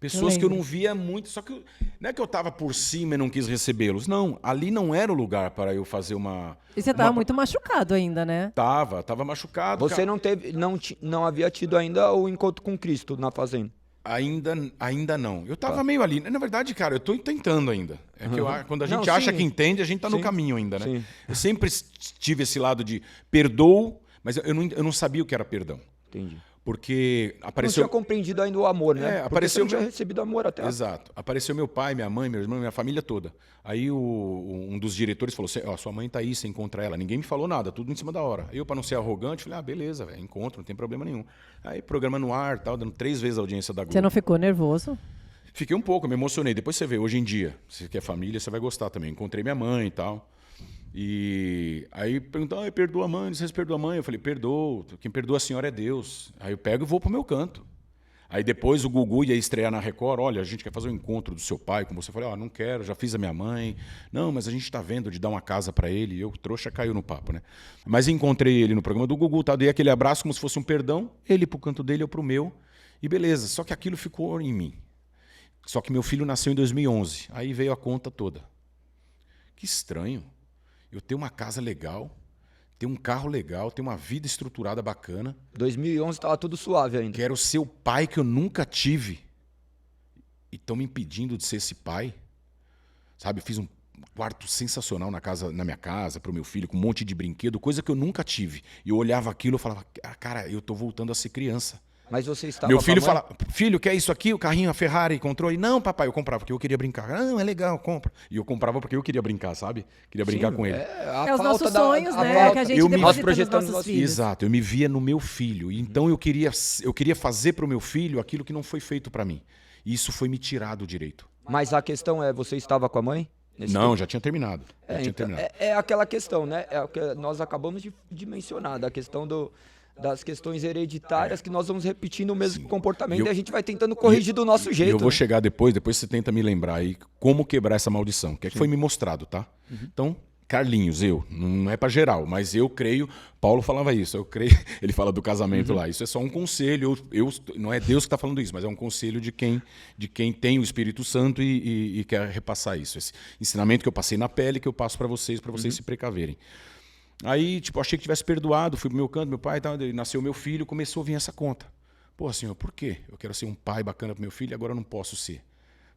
Speaker 3: Pessoas que eu não via muito, só que não é que eu estava por cima e não quis recebê-los. Não, ali não era o lugar para eu fazer uma...
Speaker 1: E você estava muito machucado ainda, né?
Speaker 3: Tava machucado.
Speaker 2: Você não teve, não havia tido ainda o encontro com Cristo na fazenda?
Speaker 3: Ainda não. Eu tava meio ali. Na verdade, cara, eu tô tentando ainda. É que quando a gente acha que entende, a gente tá no caminho ainda, né?
Speaker 2: Sim.
Speaker 3: Eu sempre tive esse lado de perdoo, mas eu não sabia o que era perdão.
Speaker 2: Entendi.
Speaker 3: Porque
Speaker 2: Não
Speaker 3: apareceu...
Speaker 2: tinha compreendido ainda o amor, né? Porque
Speaker 3: apareceu
Speaker 2: você não tinha recebido amor até.
Speaker 3: Exato. Apareceu meu pai, minha mãe, meu irmão, minha família toda. Aí um dos diretores falou assim, sua mãe tá aí, você encontra ela. Ninguém me falou nada, tudo em cima da hora. Eu, para não ser arrogante, falei, beleza, velho, encontro, não tem problema nenhum. Aí programa no ar, tal, dando 3 vezes a audiência da Globo.
Speaker 1: Você não ficou nervoso?
Speaker 3: Fiquei um pouco, me emocionei. Depois você vê, hoje em dia, se quer família, você vai gostar também. Encontrei minha mãe e tal. E aí perguntou, perdoa a mãe, vocês perdoam a mãe? Eu falei, perdoo, quem perdoa a senhora é Deus. Aí eu pego e vou pro meu canto. Aí depois o Gugu ia estrear na Record, olha, a gente quer fazer um encontro do seu pai com você. Eu falei, não quero, já fiz a minha mãe. Não, mas a gente tá vendo de dar uma casa para ele. E eu, trouxa, caiu no papo, né? Mas encontrei ele no programa do Gugu, dei aquele abraço como se fosse um perdão, ele pro canto dele, eu pro meu. E beleza, só que aquilo ficou em mim. Só que meu filho nasceu em 2011. Aí veio a conta toda. Que estranho. Eu tenho uma casa legal, tenho um carro legal, tenho uma vida estruturada bacana.
Speaker 2: 2011 estava tudo suave ainda.
Speaker 3: Quero ser o pai que eu nunca tive. E estão me impedindo de ser esse pai. Sabe, eu fiz um quarto sensacional na minha casa, para o meu filho, com um monte de brinquedo, coisa que eu nunca tive. E eu olhava aquilo e falava, cara, eu tô voltando a ser criança.
Speaker 2: Mas você estava
Speaker 3: Meu filho
Speaker 2: com a mãe?
Speaker 3: fala, filho, quer isso aqui? O carrinho, a Ferrari, controle? Não, papai, eu comprava porque eu queria brincar. Não, é legal, compra. E eu comprava porque eu queria brincar, sabe? Queria brincar com ele.
Speaker 1: Os nossos sonhos, né?
Speaker 2: falta.
Speaker 1: Que a gente
Speaker 3: Eu me-
Speaker 1: deposita
Speaker 2: Nós
Speaker 1: nos
Speaker 2: projetamos
Speaker 1: nossos
Speaker 2: nossos
Speaker 1: filhos.
Speaker 3: Exato, eu me via no meu filho. Então eu queria fazer para o meu filho aquilo que não foi feito para mim. E isso foi me tirado o direito.
Speaker 2: Mas a questão é, você estava com a mãe? nesse
Speaker 3: Não,
Speaker 2: tempo?
Speaker 3: já tinha terminado. Já tinha
Speaker 2: Então,
Speaker 3: terminado.
Speaker 2: é aquela questão, né? É o que nós acabamos de mencionar, da questão das questões hereditárias, que nós vamos repetindo o mesmo comportamento
Speaker 3: E eu-
Speaker 2: e a gente vai tentando corrigir do nosso
Speaker 3: E
Speaker 2: jeito.
Speaker 3: eu vou
Speaker 2: né?
Speaker 3: chegar depois você tenta me lembrar aí como quebrar essa maldição, que é que foi me mostrado, tá? Então, Carlinhos, não é pra geral, mas eu creio, Paulo falava isso, eu creio, ele fala do casamento lá, isso é só um conselho, não é Deus que está falando isso, mas é um conselho de quem tem o Espírito Santo e quer repassar isso, esse ensinamento que eu passei na pele, que eu passo para vocês se precaverem. Aí, achei que tivesse perdoado, fui pro meu canto, meu pai e tal, nasceu meu filho, começou a vir essa conta. Pô, senhor, por quê? Eu quero ser um pai bacana pro meu filho e agora eu não posso ser.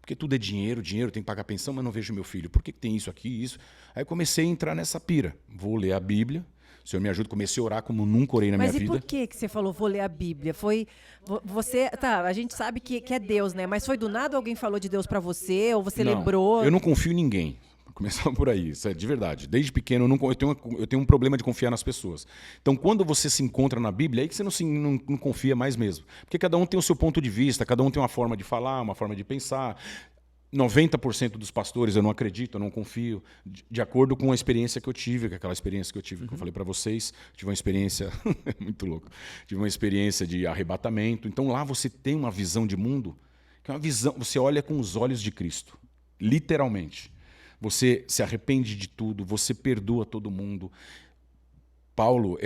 Speaker 3: Porque tudo é dinheiro, tem que pagar pensão, mas não vejo meu filho. Por que tem isso aqui, isso? Aí comecei a entrar nessa pira. Vou ler a Bíblia, o senhor me ajuda, comecei a orar como nunca orei na minha
Speaker 1: Mas e
Speaker 3: vida.
Speaker 1: por que você falou, vou ler a Bíblia? Foi você, tá, a gente sabe que é Deus, né? Mas foi do nada alguém falou de Deus pra você, ou você
Speaker 3: Não,
Speaker 1: lembrou?
Speaker 3: eu não confio em ninguém. Começar por aí, isso é de verdade. Desde pequeno eu tenho um problema de confiar nas pessoas. Então, quando você se encontra na Bíblia, é aí que você não confia mais mesmo. Porque cada um tem o seu ponto de vista, cada um tem uma forma de falar, uma forma de pensar. 90% dos pastores eu não acredito, eu não confio, de acordo com a experiência que eu tive, que é aquela experiência que eu tive, que eu falei para vocês, tive uma experiência, muito louco, tive uma experiência de arrebatamento. Então lá você tem uma visão de mundo, que é uma visão, você olha com os olhos de Cristo, literalmente. Você se arrepende de tudo, você perdoa todo mundo. Paulo,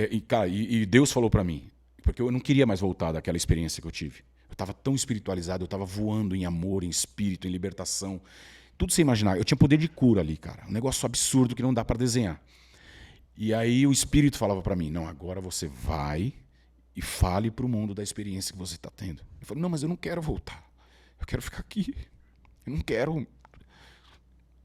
Speaker 3: e Deus falou para mim, porque eu não queria mais voltar daquela experiência que eu tive. Eu estava tão espiritualizado, eu estava voando em amor, em espírito, em libertação. Tudo sem imaginar. Eu tinha poder de cura ali, cara. Um negócio absurdo que não dá para desenhar. E aí o Espírito falava para mim, não, agora você vai e fale para o mundo da experiência que você está tendo. Eu falei, não, mas eu não quero voltar. Eu quero ficar aqui. Eu não quero...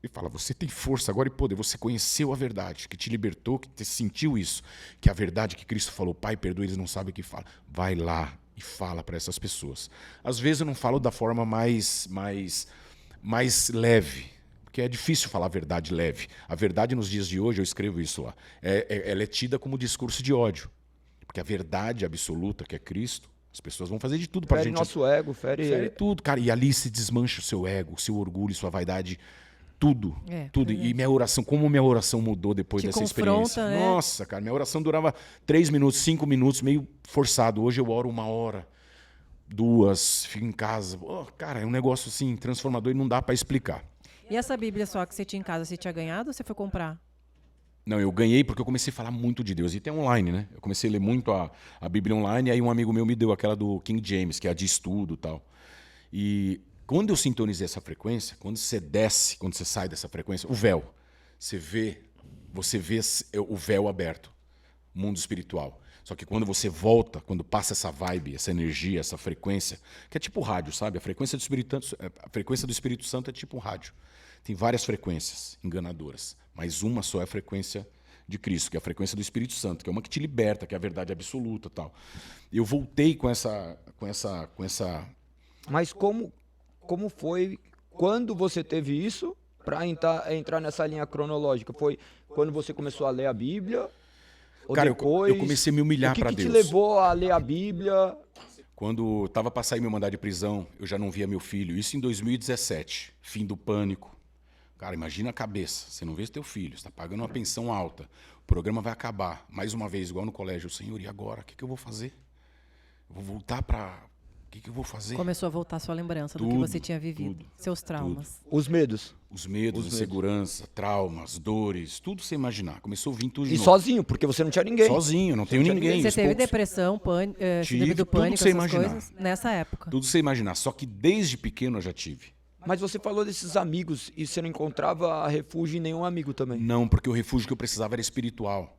Speaker 3: Ele fala, você tem força agora e poder, você conheceu a verdade, que te libertou, que te sentiu isso, que a verdade que Cristo falou, Pai, perdoa, eles não sabem o que falam. Vai lá e fala para essas pessoas. Às vezes eu não falo da forma mais leve, porque é difícil falar a verdade leve. A verdade nos dias de hoje, eu escrevo isso lá, ela é tida como discurso de ódio, porque a verdade absoluta, que é Cristo, as pessoas vão fazer de tudo para a
Speaker 2: Fere
Speaker 3: gente...
Speaker 2: nosso ego, fere
Speaker 3: tudo, cara, e ali se desmancha o seu ego, o seu orgulho, sua vaidade... Tudo, tudo.
Speaker 1: Verdade.
Speaker 3: E minha oração mudou depois
Speaker 1: Te
Speaker 3: dessa
Speaker 1: confronta,
Speaker 3: experiência.
Speaker 1: né?
Speaker 3: Nossa, cara, minha oração durava 3 minutos, 5 minutos, meio forçado. Hoje eu oro 1 hora, 2, fico em casa. Oh, cara, é um negócio assim, transformador e não dá para explicar.
Speaker 1: E essa Bíblia só que você tinha em casa, você tinha ganhado ou você foi comprar?
Speaker 3: Não, eu ganhei porque eu comecei a falar muito de Deus. E tem online, né? Eu comecei a ler muito a Bíblia online, e aí um amigo meu me deu aquela do King James, que é a de estudo e tal. E Quando eu sintonizei essa frequência, quando você desce, quando você sai dessa frequência, o véu, você vê o véu aberto, mundo espiritual. Só que quando você volta, quando passa essa vibe, essa energia, essa frequência, que é tipo rádio, sabe? A frequência do Espírito Santo é tipo um rádio. Tem várias frequências enganadoras, mas uma só é a frequência de Cristo, que é a frequência do Espírito Santo, que é uma que te liberta, que é a verdade absoluta, tal. Eu voltei com essa.
Speaker 2: Mas como foi quando você teve isso para entrar nessa linha cronológica? Foi quando você começou a ler a Bíblia? Ou
Speaker 3: Cara,
Speaker 2: depois?
Speaker 3: eu comecei a me humilhar para
Speaker 2: O que
Speaker 3: Deus.
Speaker 2: te levou a ler a Bíblia?
Speaker 3: Quando estava para sair meu mandado de prisão, eu já não via meu filho. Isso em 2017, fim do pânico. Cara, imagina a cabeça. Você não vê teu filho, você está pagando uma pensão alta. O programa vai acabar. Mais uma vez, igual no colégio. Senhor, e agora? O que eu vou fazer? Eu vou voltar para... O que eu vou fazer?
Speaker 1: Começou a voltar a sua lembrança do que você tinha vivido, seus traumas.
Speaker 2: Os medos.
Speaker 3: Os medos, insegurança, traumas, dores, tudo você imaginar. Começou a vir tudo de
Speaker 2: E
Speaker 3: novo.
Speaker 2: sozinho, porque você não tinha ninguém.
Speaker 3: Sozinho, não tenho ninguém.
Speaker 1: Você
Speaker 3: Os
Speaker 1: teve
Speaker 3: poucos-
Speaker 1: depressão,
Speaker 3: Tive,
Speaker 1: síndrome do
Speaker 3: tudo
Speaker 1: pânico,
Speaker 3: que você
Speaker 1: essas
Speaker 3: imaginar.
Speaker 1: coisas, nessa época.
Speaker 3: Tudo você imaginar. Só que desde pequeno eu já tive.
Speaker 2: Mas você falou desses amigos e você não encontrava refúgio em nenhum amigo também.
Speaker 3: Não, porque o refúgio que eu precisava era espiritual.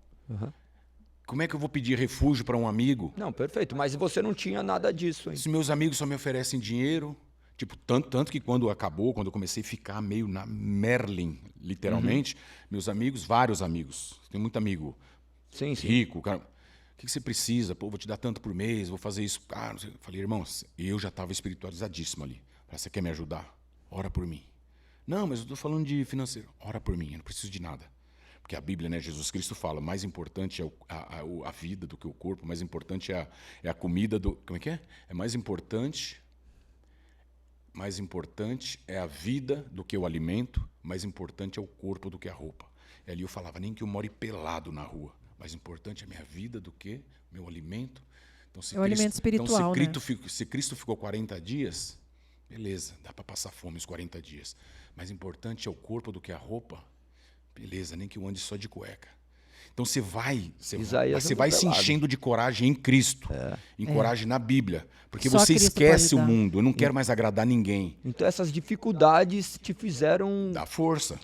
Speaker 3: Como é que eu vou pedir refúgio para um amigo?
Speaker 2: Não, perfeito. Mas você não tinha nada disso, hein?
Speaker 3: Se meus amigos só me oferecem dinheiro, tipo, tanto que quando acabou, quando eu comecei a ficar meio na Merlin, literalmente, meus amigos, vários amigos, tenho muito amigo
Speaker 2: Sim, sim.
Speaker 3: rico, cara, o que você precisa? Pô, vou te dar tanto por mês, vou fazer isso. Ah, não sei. Eu falei, irmão, eu já estava espiritualizadíssimo ali. Falei, você quer me ajudar? Ora por mim. Não, mas eu estou falando de financeiro. Ora por mim, eu não preciso de nada. Porque a Bíblia, né, Jesus Cristo fala, mais importante é a vida do que o corpo, mais importante é a comida do... Como é que é? É mais importante é a vida do que o alimento, mais importante é o corpo do que a roupa. E ali eu falava, nem que eu more pelado na rua, mais importante é a minha vida do que meu alimento. Então, se
Speaker 1: É o alimento espiritual,
Speaker 3: se Cristo ficou 40 dias, beleza, dá para passar fome os 40 dias. Mais importante é o corpo do que a roupa. Beleza, nem que eu ande só de cueca. Então você vai se enchendo de coragem em Cristo, em coragem na Bíblia, porque
Speaker 1: Só
Speaker 3: você
Speaker 1: Cristo
Speaker 3: esquece o
Speaker 1: pode dar.
Speaker 3: mundo. Eu não quero mais agradar ninguém.
Speaker 2: Então essas dificuldades te fizeram
Speaker 3: Dá força.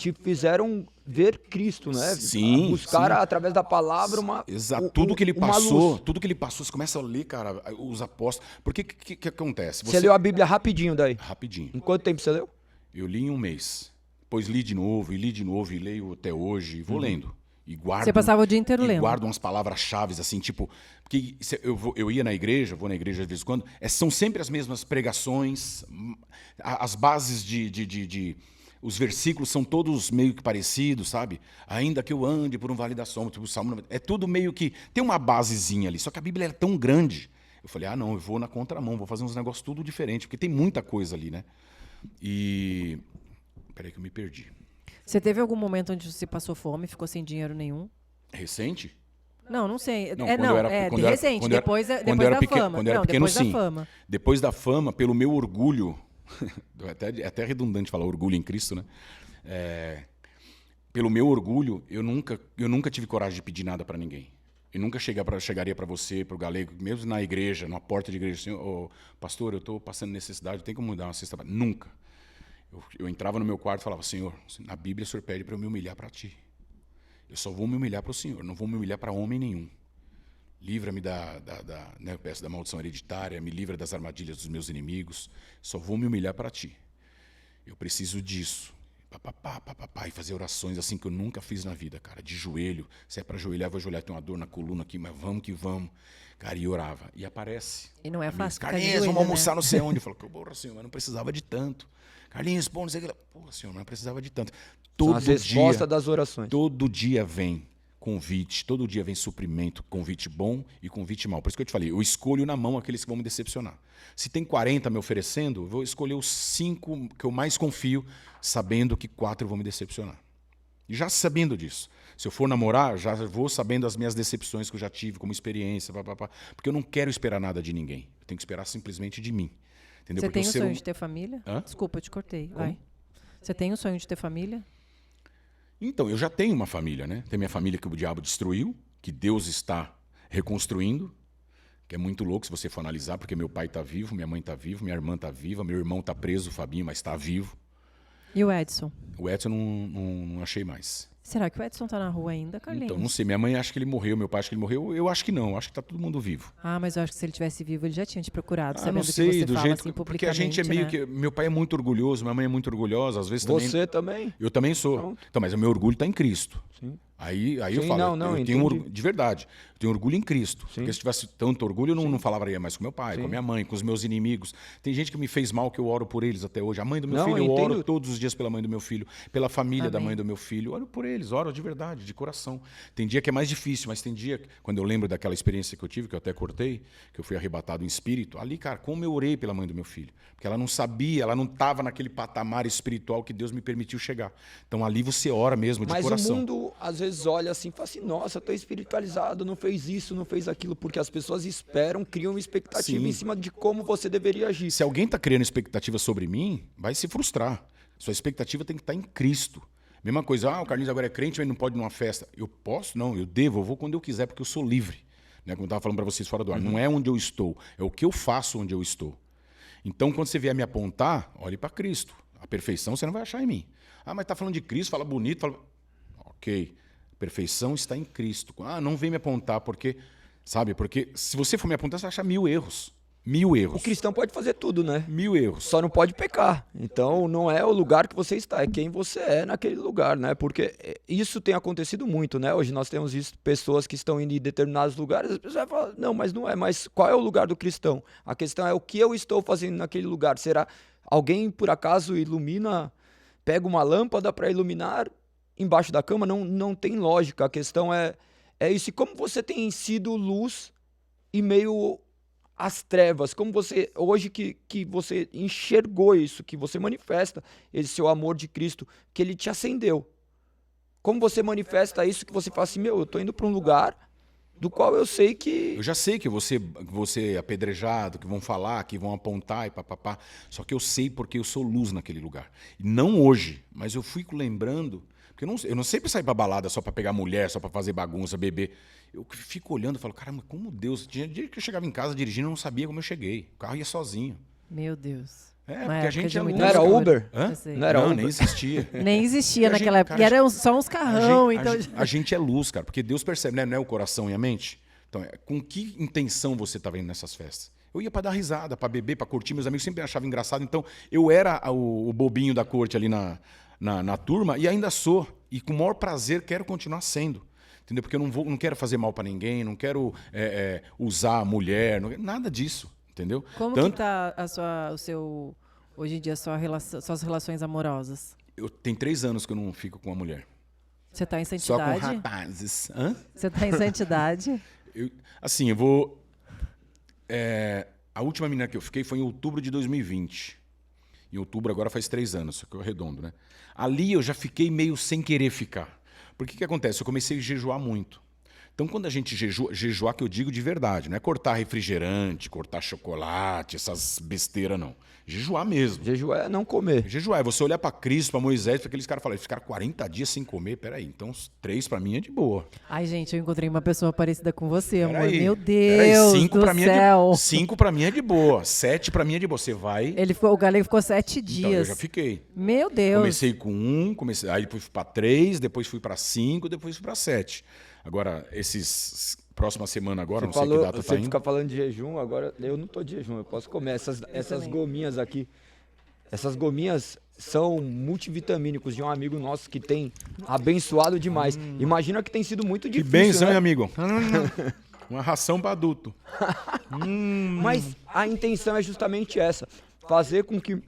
Speaker 2: ver Cristo, né?
Speaker 3: Sim,
Speaker 2: Buscar
Speaker 3: sim.
Speaker 2: através da palavra uma
Speaker 3: Exato.
Speaker 2: u-
Speaker 3: Tudo que ele
Speaker 2: uma
Speaker 3: passou,
Speaker 2: luz.
Speaker 3: tudo que ele passou, você começa a ler, cara, os apóstolos. Porque que acontece?
Speaker 2: Você leu a Bíblia rapidinho daí.
Speaker 3: Rapidinho.
Speaker 2: Em quanto tempo você leu?
Speaker 3: Eu li em um mês. Depois li de novo, e leio até hoje, e vou lendo. E guardo,
Speaker 1: Você passava o dia inteiro
Speaker 3: e
Speaker 1: lendo.
Speaker 3: guardo umas palavras-chave, assim, tipo... Porque eu ia na igreja, vou na igreja de vez em quando, são sempre as mesmas pregações, as bases os versículos são todos meio que parecidos, sabe? Ainda que eu ande por um vale da sombra, tipo, o Salmo... É tudo meio que... Tem uma basezinha ali, só que a Bíblia é tão grande. Eu falei, não, eu vou na contramão, vou fazer uns negócios tudo diferente, porque tem muita coisa ali, né? E... Peraí que eu me perdi.
Speaker 1: Você teve algum momento onde você passou fome, ficou sem dinheiro nenhum?
Speaker 3: Recente?
Speaker 1: Não sei.
Speaker 3: Não,
Speaker 1: Recente, depois da fama.
Speaker 3: Quando eu era
Speaker 1: Não,
Speaker 3: pequeno,
Speaker 1: depois da
Speaker 3: sim.
Speaker 1: fama.
Speaker 3: Depois da fama, pelo meu orgulho, é até redundante falar orgulho em Cristo, né? Pelo meu orgulho, eu nunca tive coragem de pedir nada para ninguém. Eu nunca chegaria para você, para o galego, mesmo na igreja, na porta de igreja, assim, pastor, eu estou passando necessidade, tem como dar uma cesta? Nunca. Eu entrava no meu quarto e falava, Senhor, na Bíblia o Senhor pede para eu me humilhar para Ti. Eu só vou me humilhar para o Senhor, não vou me humilhar para homem nenhum. Livra-me né, eu peço da maldição hereditária, me livra das armadilhas dos meus inimigos. Só vou me humilhar para Ti. Eu preciso disso. E fazer orações assim que eu nunca fiz na vida, cara. De joelho. Se é para ajoelhar, eu vou ajoelhar. Tem uma dor na coluna aqui, mas vamos que vamos. Cara, e orava. E aparece.
Speaker 1: E não é fácil ficar de
Speaker 3: Carlinhos,
Speaker 1: joelho,
Speaker 3: vamos almoçar
Speaker 1: né?
Speaker 3: não sei onde. Eu falo, porra, Senhor, mas não precisava de tanto. Carlinhos, pô, não sei o que lá. Porra, Senhor, não precisava de tanto.
Speaker 2: São as respostas das orações.
Speaker 3: Todo dia vem convite, todo dia vem suprimento, convite bom e convite mau. Por isso que eu te falei, eu escolho na mão aqueles que vão me decepcionar. Se tem 40 me oferecendo, eu vou escolher os 5 que eu mais confio, sabendo que 4 vão me decepcionar. E já sabendo disso. Se eu for namorar, já vou sabendo as minhas decepções que eu já tive como experiência, porque eu não quero esperar nada de ninguém. Eu tenho que esperar simplesmente de mim. Entendeu?
Speaker 1: Você
Speaker 3: Porque
Speaker 1: tem o sonho de ter família?
Speaker 3: Hã?
Speaker 1: Desculpa, eu te cortei. Vai. Você tem o sonho de ter família?
Speaker 3: Então, eu já tenho uma família, né? Tem minha família que o diabo destruiu, que Deus está reconstruindo, que é muito louco se você for analisar, porque meu pai tá vivo, minha mãe tá viva, minha irmã tá viva, meu irmão tá preso, o Fabinho, mas tá vivo.
Speaker 1: E o Edson?
Speaker 3: O Edson não achei mais.
Speaker 1: Será que o Edson tá na rua ainda, Carlinhos?
Speaker 3: Então, não sei. Minha mãe acha que ele morreu, meu pai acha que ele morreu. Eu acho que não. Acho que tá todo mundo vivo.
Speaker 1: Ah, mas eu acho que se ele tivesse vivo, ele já tinha te procurado, sabendo
Speaker 3: Não sei,
Speaker 1: que você
Speaker 3: do
Speaker 1: fala
Speaker 3: jeito
Speaker 1: assim
Speaker 3: porque a gente é
Speaker 1: publicamente,
Speaker 3: meio
Speaker 1: né?
Speaker 3: que... Meu pai é muito orgulhoso, minha mãe é muito orgulhosa. Às vezes
Speaker 2: Você também?
Speaker 3: Eu também sou.
Speaker 2: Pronto.
Speaker 3: Então, mas o meu orgulho tá em Cristo.
Speaker 2: Sim.
Speaker 3: Aí eu
Speaker 2: Sim,
Speaker 3: falo,
Speaker 2: não,
Speaker 3: eu tenho
Speaker 2: entendi.
Speaker 3: de verdade, eu tenho orgulho em Cristo.
Speaker 2: Sim.
Speaker 3: Porque se tivesse tanto orgulho, eu não falaria mais com meu pai,
Speaker 2: Sim.
Speaker 3: com a minha mãe, com os meus inimigos. Tem gente que me fez mal, que eu oro por eles até hoje. A mãe do meu
Speaker 2: Não,
Speaker 3: filho,
Speaker 2: eu
Speaker 3: eu oro
Speaker 2: entendo.
Speaker 3: todos os dias pela mãe do meu filho, pela família da
Speaker 1: Amém.
Speaker 3: mãe do meu filho. Oro por eles, oro de verdade, de coração. Tem dia que é mais difícil, mas tem dia, quando eu lembro daquela experiência que eu tive, que eu até cortei, que eu fui arrebatado em espírito, ali, cara, como eu orei pela mãe do meu filho. Porque ela não sabia, ela não estava naquele patamar espiritual que Deus me permitiu chegar. Então ali você ora mesmo, de
Speaker 2: Mas
Speaker 3: coração.
Speaker 2: o mundo, às vezes, olha assim e fala assim, nossa, eu tô espiritualizado, não fez isso, não fez aquilo, porque as pessoas esperam, criam uma expectativa
Speaker 3: Sim.
Speaker 2: em cima de como você deveria agir.
Speaker 3: Se alguém está criando expectativa sobre mim, vai se frustrar. Sua expectativa tem que estar em Cristo. Mesma coisa, o Carlinhos agora é crente, mas não pode ir numa festa. Eu posso? Não, eu devo, eu vou quando eu quiser, porque eu sou livre. Né? Como eu estava falando para vocês fora do ar. Não é onde eu estou, é o que eu faço onde eu estou. Então, quando você vier me apontar, olhe para Cristo. A perfeição você não vai achar em mim. Ah, mas está falando de Cristo, fala bonito, fala... Ok, a perfeição está em Cristo. Ah, não vem me apontar, porque... Sabe, porque se você for me apontar, você vai achar 1000 erros. 1000 erros.
Speaker 2: O cristão pode fazer tudo, né?
Speaker 3: 1000 erros.
Speaker 2: Só não pode pecar. Então, não é o lugar que você está, é quem você é naquele lugar, né? Porque isso tem acontecido muito, né? Hoje nós temos visto pessoas que estão indo em determinados lugares, as pessoas falam, não, mas não é. Mas qual é o lugar do cristão? A questão é o que eu estou fazendo naquele lugar. Será alguém, por acaso, ilumina, pega uma lâmpada para iluminar embaixo da cama? Não tem lógica. A questão é isso. E como você tem sido luz e meio... as trevas, como você, hoje que você enxergou isso, que você manifesta esse seu amor de Cristo, que ele te acendeu. Como você manifesta isso, que você fala assim, eu tô indo para um lugar do qual eu sei que...
Speaker 3: Eu já sei que você é apedrejado, que vão falar, que vão apontar e papapá. Só que eu sei porque eu sou luz naquele lugar. E não hoje, mas eu fico lembrando... Porque eu não sempre saio pra balada só pra pegar mulher, só pra fazer bagunça, beber. Eu fico olhando e falo, caramba, como Deus... Tinha dia que eu chegava em casa dirigindo, eu não sabia como eu cheguei. O carro ia sozinho.
Speaker 1: Meu Deus.
Speaker 3: É,
Speaker 1: Uma
Speaker 3: porque a
Speaker 1: época
Speaker 3: gente
Speaker 1: de
Speaker 3: é
Speaker 1: muita
Speaker 2: Não era
Speaker 1: loucura.
Speaker 2: Uber?
Speaker 3: Hã?
Speaker 1: Eu sei.
Speaker 2: Não era Uber.
Speaker 3: nem existia.
Speaker 1: Nem existia
Speaker 3: E a
Speaker 1: naquela
Speaker 3: gente,
Speaker 1: época.
Speaker 3: cara,
Speaker 1: E eram só uns carrão,
Speaker 3: a
Speaker 1: então...
Speaker 3: gente, a gente é luz, cara, porque Deus percebe, né? Não é o coração e a mente. Então, com que intenção você estava indo nessas festas? Eu ia para dar risada, para beber, para curtir. Meus amigos sempre achavam engraçado. Então, eu era o bobinho da corte ali na turma e ainda sou. E com o maior prazer quero continuar sendo. Entendeu? Porque eu não quero fazer mal para ninguém, não quero usar a mulher, nada disso. Entendeu?
Speaker 1: Como que tá hoje em dia, suas relações amorosas?
Speaker 3: Tem 3 anos que eu não fico com uma mulher.
Speaker 1: Você tá em
Speaker 3: Só com
Speaker 1: santidade?
Speaker 3: rapazes. Hã?
Speaker 1: Você tá em santidade?
Speaker 3: Eu vou... a última menina que eu fiquei foi em outubro de 2020. Em outubro agora faz 3 anos, só que eu arredondo, né? Ali eu já fiquei meio sem querer ficar. Porque o que acontece? Eu comecei a jejuar muito. Então, quando a gente jejuar, que eu digo de verdade, não é cortar refrigerante, cortar chocolate, essas besteiras, não. Jejuar mesmo.
Speaker 2: Jejuar é não comer.
Speaker 3: Jejuar é você olhar para Cristo, para Moisés, para aqueles caras falarem, eles ficaram 40 dias sem comer, peraí, então 3 para mim é de boa.
Speaker 1: Ai, gente, eu encontrei uma pessoa parecida com você, amor.
Speaker 3: Peraí,
Speaker 1: Meu
Speaker 3: peraí,
Speaker 1: Deus
Speaker 3: 5
Speaker 1: do
Speaker 3: pra mim
Speaker 1: céu.
Speaker 3: 5 para mim é de boa, 7 para mim é de boa. Você vai...
Speaker 1: O galego ficou 7 dias.
Speaker 3: Então, eu já fiquei.
Speaker 1: Meu Deus.
Speaker 3: Comecei com 1, aí depois fui para 3, depois fui para 5, depois fui para 7. Agora, próxima semana agora, não sei que data
Speaker 2: Você
Speaker 3: tá indo.
Speaker 2: fica falando de jejum, agora eu não tô de jejum, eu posso comer essas gominhas aqui. Essas gominhas são multivitamínicos de um amigo nosso que tem abençoado demais. Imagina que tem sido muito
Speaker 3: Que
Speaker 2: difícil,
Speaker 3: benção,
Speaker 2: né?
Speaker 3: hein, amigo? Uma ração para adulto.
Speaker 2: Mas a intenção é justamente essa, fazer com que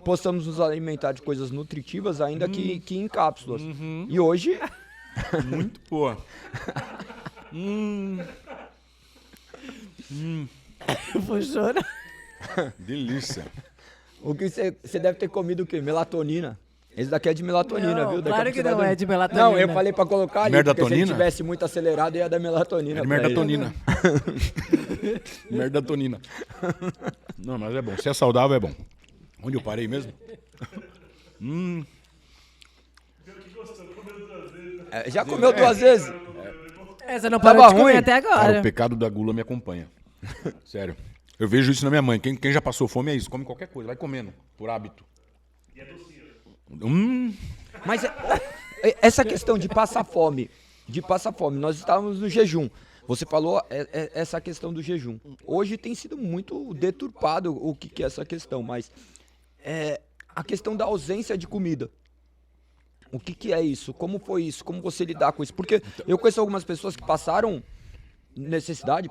Speaker 2: possamos nos alimentar de coisas nutritivas, ainda que em cápsulas. E hoje...
Speaker 3: Muito boa.
Speaker 1: Eu vou chorar.
Speaker 3: Delícia.
Speaker 2: O que você deve ter comido o quê? Melatonina. Esse daqui é de melatonina,
Speaker 1: Não,
Speaker 2: viu? Daqui a
Speaker 1: claro
Speaker 2: pouco
Speaker 1: que
Speaker 2: você vai
Speaker 1: não
Speaker 2: dormir.
Speaker 1: é de melatonina.
Speaker 2: Não, eu falei pra colocar ali, porque se
Speaker 3: Merdatonina?
Speaker 2: ele tivesse muito acelerado, ia dar melatonina.
Speaker 3: É de
Speaker 2: pra ele.
Speaker 3: merdatonina. Merdatonina. Não, mas é bom. Se é saudável, é bom. Onde eu parei mesmo?
Speaker 2: Já comeu 2 vezes?
Speaker 1: Você não
Speaker 2: Tava
Speaker 1: parou de comer
Speaker 2: ruim.
Speaker 1: até
Speaker 3: Cara,
Speaker 1: agora.
Speaker 3: o pecado da gula me acompanha. Sério. Eu vejo isso na minha mãe. Quem já passou fome é isso. Come qualquer coisa, vai comendo, por hábito. E é docinho.
Speaker 2: Mas essa questão de passar fome, nós estávamos no jejum. Você falou essa questão do jejum. Hoje tem sido muito deturpado o que é essa questão, mas a questão da ausência de comida. O que é isso? Como foi isso? Como você lidar com isso? Porque eu conheço algumas pessoas que passaram necessidade,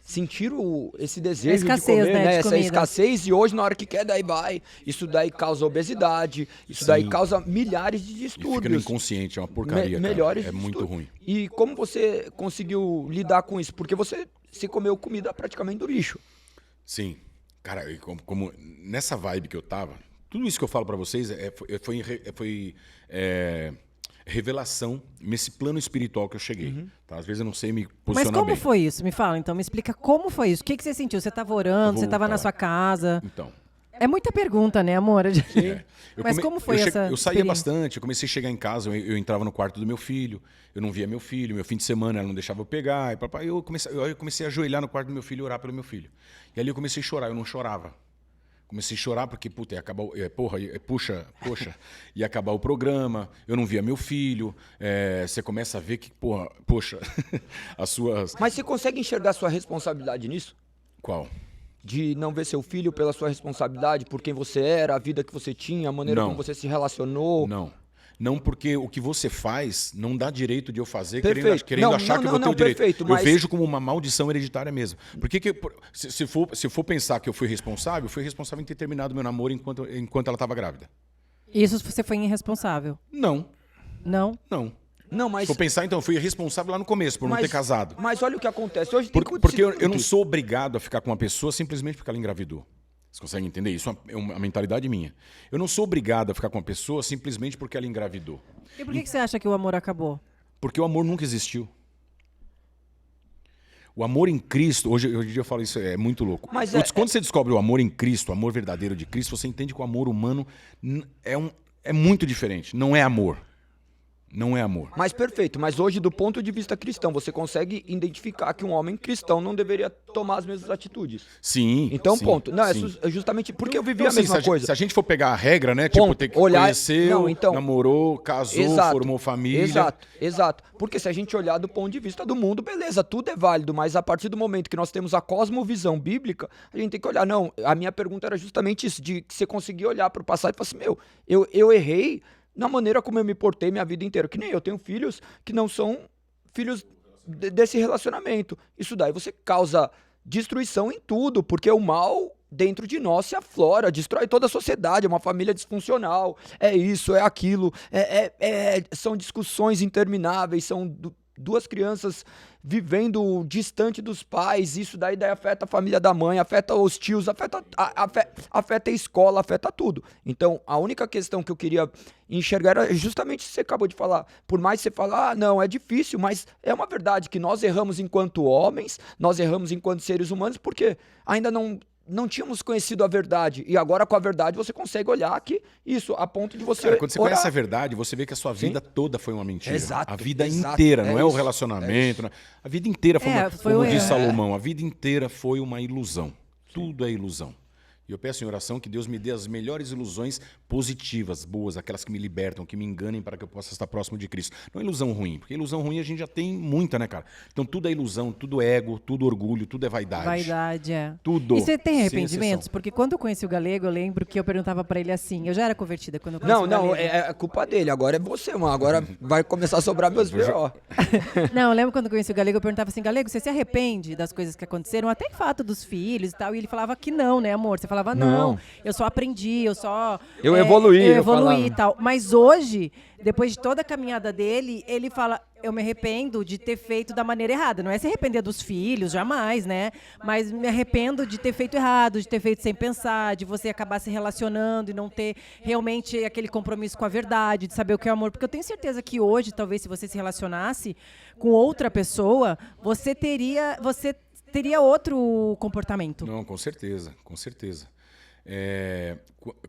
Speaker 2: sentiram esse desejo de comer,
Speaker 1: né, de
Speaker 2: essa
Speaker 1: comida.
Speaker 2: escassez, e hoje na hora que quer, daí vai. Isso daí causa obesidade, isso daí causa milhares de
Speaker 3: E fica no
Speaker 2: distúrbios.
Speaker 3: inconsciente, é uma porcaria, cara.
Speaker 2: Melhores
Speaker 3: É muito
Speaker 2: distúrbios.
Speaker 3: ruim.
Speaker 2: E como você conseguiu lidar com isso? Porque você se comeu comida praticamente do lixo.
Speaker 3: Sim. Cara, e como nessa vibe que eu tava, tudo isso que eu falo pra vocês foi revelação nesse plano espiritual que eu cheguei. Tá? Às vezes eu não sei me
Speaker 1: Mas
Speaker 3: posicionar
Speaker 1: como
Speaker 3: bem.
Speaker 1: foi isso? Me fala, então, me explica como foi isso. O que você sentiu? Você estava orando, você estava na sua casa?
Speaker 3: Então.
Speaker 1: É muita pergunta, né, amor? Mas
Speaker 3: come-
Speaker 1: como foi
Speaker 3: eu
Speaker 1: essa
Speaker 3: Eu saía
Speaker 1: experiência?
Speaker 3: bastante, eu comecei a chegar em casa, eu entrava no quarto do meu filho, eu não via meu filho, meu fim de semana ela não deixava eu pegar, e papai, eu comecei a ajoelhar no quarto do meu filho e orar pelo meu filho. E ali eu comecei a chorar, eu não chorava. Comecei a chorar porque, puta, ia acabar, poxa, ia acabar o programa, eu não via meu filho, você começa a ver que, poxa, as suas...
Speaker 2: Mas você consegue enxergar sua responsabilidade nisso?
Speaker 3: Qual?
Speaker 2: De não ver seu filho pela sua responsabilidade, por quem você era, a vida que você tinha, a maneira
Speaker 3: Não.
Speaker 2: como você se relacionou?
Speaker 3: Não, porque o que você faz não dá direito de eu fazer
Speaker 2: Perfeito.
Speaker 3: querendo
Speaker 2: Não,
Speaker 3: achar
Speaker 2: não,
Speaker 3: que eu vou
Speaker 2: não,
Speaker 3: ter o direito.
Speaker 2: perfeito,
Speaker 3: Eu
Speaker 2: mas-
Speaker 3: vejo como uma maldição hereditária mesmo. Porque se for pensar que eu fui responsável em ter terminado meu namoro enquanto ela estava grávida.
Speaker 1: Isso você foi irresponsável.
Speaker 3: Não.
Speaker 1: Não?
Speaker 2: Não, mas...
Speaker 3: Se for pensar, então, eu fui responsável lá no começo, por não ter casado.
Speaker 2: Mas olha o que acontece. Hoje tem
Speaker 3: Porque eu não
Speaker 2: acontecido
Speaker 3: sou obrigado a ficar com uma pessoa simplesmente porque ela engravidou. Vocês conseguem entender? Isso é uma mentalidade minha. Eu não sou obrigado a ficar com uma pessoa simplesmente porque ela engravidou.
Speaker 1: E por que você acha que o amor acabou?
Speaker 3: Porque o amor nunca existiu. O amor em Cristo, hoje em dia eu falo isso, é muito louco.
Speaker 2: Mas
Speaker 3: Quando você descobre o amor em Cristo, o amor verdadeiro de Cristo, você entende que o amor humano é muito diferente. Não é amor. Não é amor.
Speaker 2: Mas perfeito, mas hoje do ponto de vista cristão, você consegue identificar que um homem cristão não deveria tomar as mesmas atitudes.
Speaker 3: Sim.
Speaker 2: Então,
Speaker 3: sim,
Speaker 2: ponto. Não,
Speaker 3: sim.
Speaker 2: é justamente porque eu vivi
Speaker 3: Então,
Speaker 2: a mesma
Speaker 3: assim,
Speaker 2: coisa.
Speaker 3: Se a gente for pegar a regra, né? Tipo,
Speaker 2: Ponto.
Speaker 3: ter que
Speaker 2: Olhar-
Speaker 3: conheceu,
Speaker 2: Não, então-
Speaker 3: namorou, casou,
Speaker 2: Exato.
Speaker 3: formou família.
Speaker 2: Exato. Porque se a gente olhar do ponto de vista do mundo, beleza, tudo é válido, mas a partir do momento que nós temos a cosmovisão bíblica, a gente tem que olhar. Não, a minha pergunta era justamente isso, de você conseguir olhar para o passado e falar assim, eu errei na maneira como eu me portei minha vida inteira. Que nem eu tenho filhos que não são filhos desse relacionamento. Isso daí você causa destruição em tudo, porque o mal dentro de nós se aflora, destrói toda a sociedade, é uma família disfuncional, é isso, é aquilo, são discussões intermináveis, são duas crianças vivendo distante dos pais, isso daí afeta a família da mãe, afeta os tios, afeta a escola, afeta tudo. Então, a única questão que eu queria enxergar era justamente isso que você acabou de falar. Por mais que você fale, não, é difícil, mas é uma verdade que nós erramos enquanto homens, nós erramos enquanto seres humanos, porque ainda não tínhamos conhecido a verdade. E agora, com a verdade, você consegue olhar que isso, a ponto de você...
Speaker 3: Cara, quando você
Speaker 2: orar.
Speaker 3: conhece a verdade, você vê que a sua vida toda foi uma mentira.
Speaker 2: Exato,
Speaker 3: A vida
Speaker 2: exato,
Speaker 3: inteira, não
Speaker 2: é
Speaker 3: é o
Speaker 2: isso,
Speaker 3: relacionamento. A vida inteira foi
Speaker 1: foi
Speaker 3: como
Speaker 1: um
Speaker 3: diz
Speaker 1: erro.
Speaker 3: Salomão, a vida inteira foi uma ilusão. Tudo é ilusão. E eu peço em oração que Deus me dê as melhores ilusões positivas, boas, aquelas que me libertam, que me enganem para que eu possa estar próximo de Cristo. Não ilusão ruim, porque ilusão ruim a gente já tem muita, né, cara? Então tudo é ilusão, tudo é ego, tudo orgulho, tudo é vaidade.
Speaker 1: Vaidade, é.
Speaker 3: Tudo.
Speaker 1: E você tem
Speaker 3: sem
Speaker 1: arrependimentos?
Speaker 3: exceção.
Speaker 1: Porque quando eu conheci o Galego, eu lembro que eu perguntava pra ele assim, eu já era convertida quando eu conheci o
Speaker 2: Não,
Speaker 1: Galego.
Speaker 2: é culpa dele. Agora é você, mano. Agora vai começar a sobrar meus B.O.
Speaker 1: Não, eu lembro quando eu conheci o Galego, eu perguntava assim, Galego, você se arrepende das coisas que aconteceram, até em fato dos filhos e tal, e ele falava que não, né, amor? Você falava, não, eu só aprendi,
Speaker 2: Eu evoluí,
Speaker 1: eu
Speaker 2: eu
Speaker 1: evoluí
Speaker 2: falava.
Speaker 1: e tal. Mas hoje, depois de toda a caminhada dele, ele fala, eu me arrependo de ter feito da maneira errada. Não é se arrepender dos filhos, jamais, né? Mas me arrependo de ter feito errado, de ter feito sem pensar, de você acabar se relacionando e não ter realmente aquele compromisso com a verdade, de saber o que é amor. Porque eu tenho certeza que hoje, talvez, se você se relacionasse com outra pessoa, você teria outro comportamento.
Speaker 3: Não, com certeza, com certeza.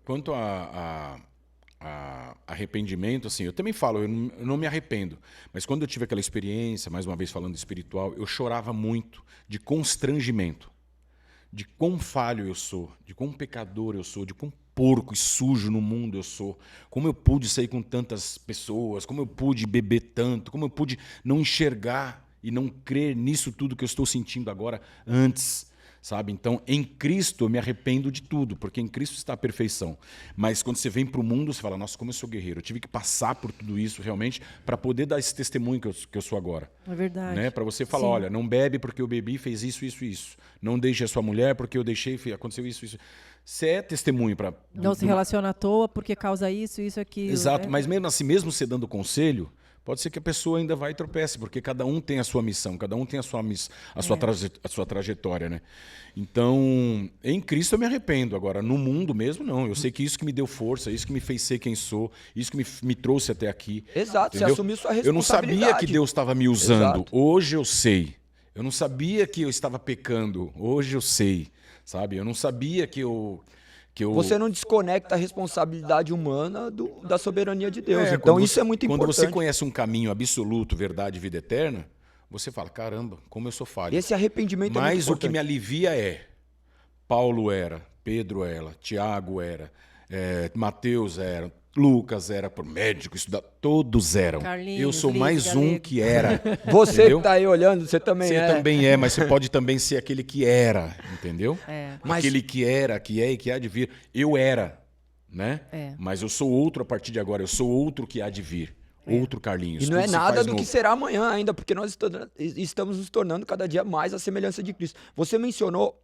Speaker 3: Quanto a arrependimento, assim, eu também falo, eu não me arrependo, mas quando eu tive aquela experiência, mais uma vez falando espiritual, eu chorava muito de constrangimento, de quão falho eu sou, de quão pecador eu sou, de quão porco e sujo no mundo eu sou, como eu pude sair com tantas pessoas, como eu pude beber tanto, como eu pude não enxergar e não crer nisso tudo que eu estou sentindo agora antes, sabe? Então, em Cristo eu me arrependo de tudo, porque em Cristo está a perfeição. Mas quando você vem para o mundo, você fala, nossa, como eu sou guerreiro. Eu tive que passar por tudo isso realmente para poder dar esse testemunho que eu sou agora.
Speaker 1: É verdade.
Speaker 3: Né? Para você falar,
Speaker 1: Sim.
Speaker 3: olha, não bebe porque eu bebi, fez isso, isso, isso. Não deixe a sua mulher porque eu deixei, aconteceu isso, isso. Você é testemunho para...
Speaker 1: Não se relaciona à toa porque causa isso, aquilo.
Speaker 3: Exato,
Speaker 1: né?
Speaker 3: mas mesmo assim, mesmo você dando conselho, pode ser que a pessoa ainda vai e tropece, porque cada um tem a sua missão, cada um tem a sua trajetória, né? Então, em Cristo eu me arrependo. Agora, no mundo mesmo, não. Eu sei que isso que me deu força, isso que me fez ser quem sou, isso que me trouxe até aqui.
Speaker 2: Exato,
Speaker 3: entendeu?
Speaker 2: você assumiu sua
Speaker 3: Eu não
Speaker 2: responsabilidade.
Speaker 3: sabia que Deus estava me usando.
Speaker 2: Exato.
Speaker 3: Hoje eu sei. Eu não sabia que eu estava pecando. Hoje eu sei, sabe? Eu não sabia que eu...
Speaker 2: Você não desconecta a responsabilidade humana da soberania de Deus.
Speaker 3: É,
Speaker 2: Então
Speaker 3: quando
Speaker 2: isso é muito
Speaker 3: quando
Speaker 2: importante.
Speaker 3: você conhece um caminho absoluto, verdade e vida eterna, você fala, caramba, como eu sou falho.
Speaker 2: Esse arrependimento é muito
Speaker 3: Mas o
Speaker 2: importante.
Speaker 3: que me alivia é, Paulo era, Pedro era, Tiago era, Mateus era, Lucas era, por médico, estudar, todos eram.
Speaker 1: Carlinhos,
Speaker 3: Eu sou
Speaker 1: Liz,
Speaker 3: mais um
Speaker 1: Galego.
Speaker 3: que era.
Speaker 2: Você
Speaker 3: entendeu?
Speaker 2: que tá aí olhando, você também
Speaker 3: Você
Speaker 2: é.
Speaker 3: também é, mas você pode também ser aquele que era, entendeu?
Speaker 1: É.
Speaker 2: Mas-
Speaker 3: Aquele que era, que é e que há de vir. Eu era, né?
Speaker 1: É.
Speaker 3: Mas eu sou outro a partir de agora. Eu sou outro que há de vir. Outro Carlinhos.
Speaker 2: E não é
Speaker 3: Tudo se
Speaker 2: nada
Speaker 3: faz
Speaker 2: do
Speaker 3: novo.
Speaker 2: que será amanhã ainda, porque nós estamos nos tornando cada dia mais a semelhança de Cristo. Você mencionou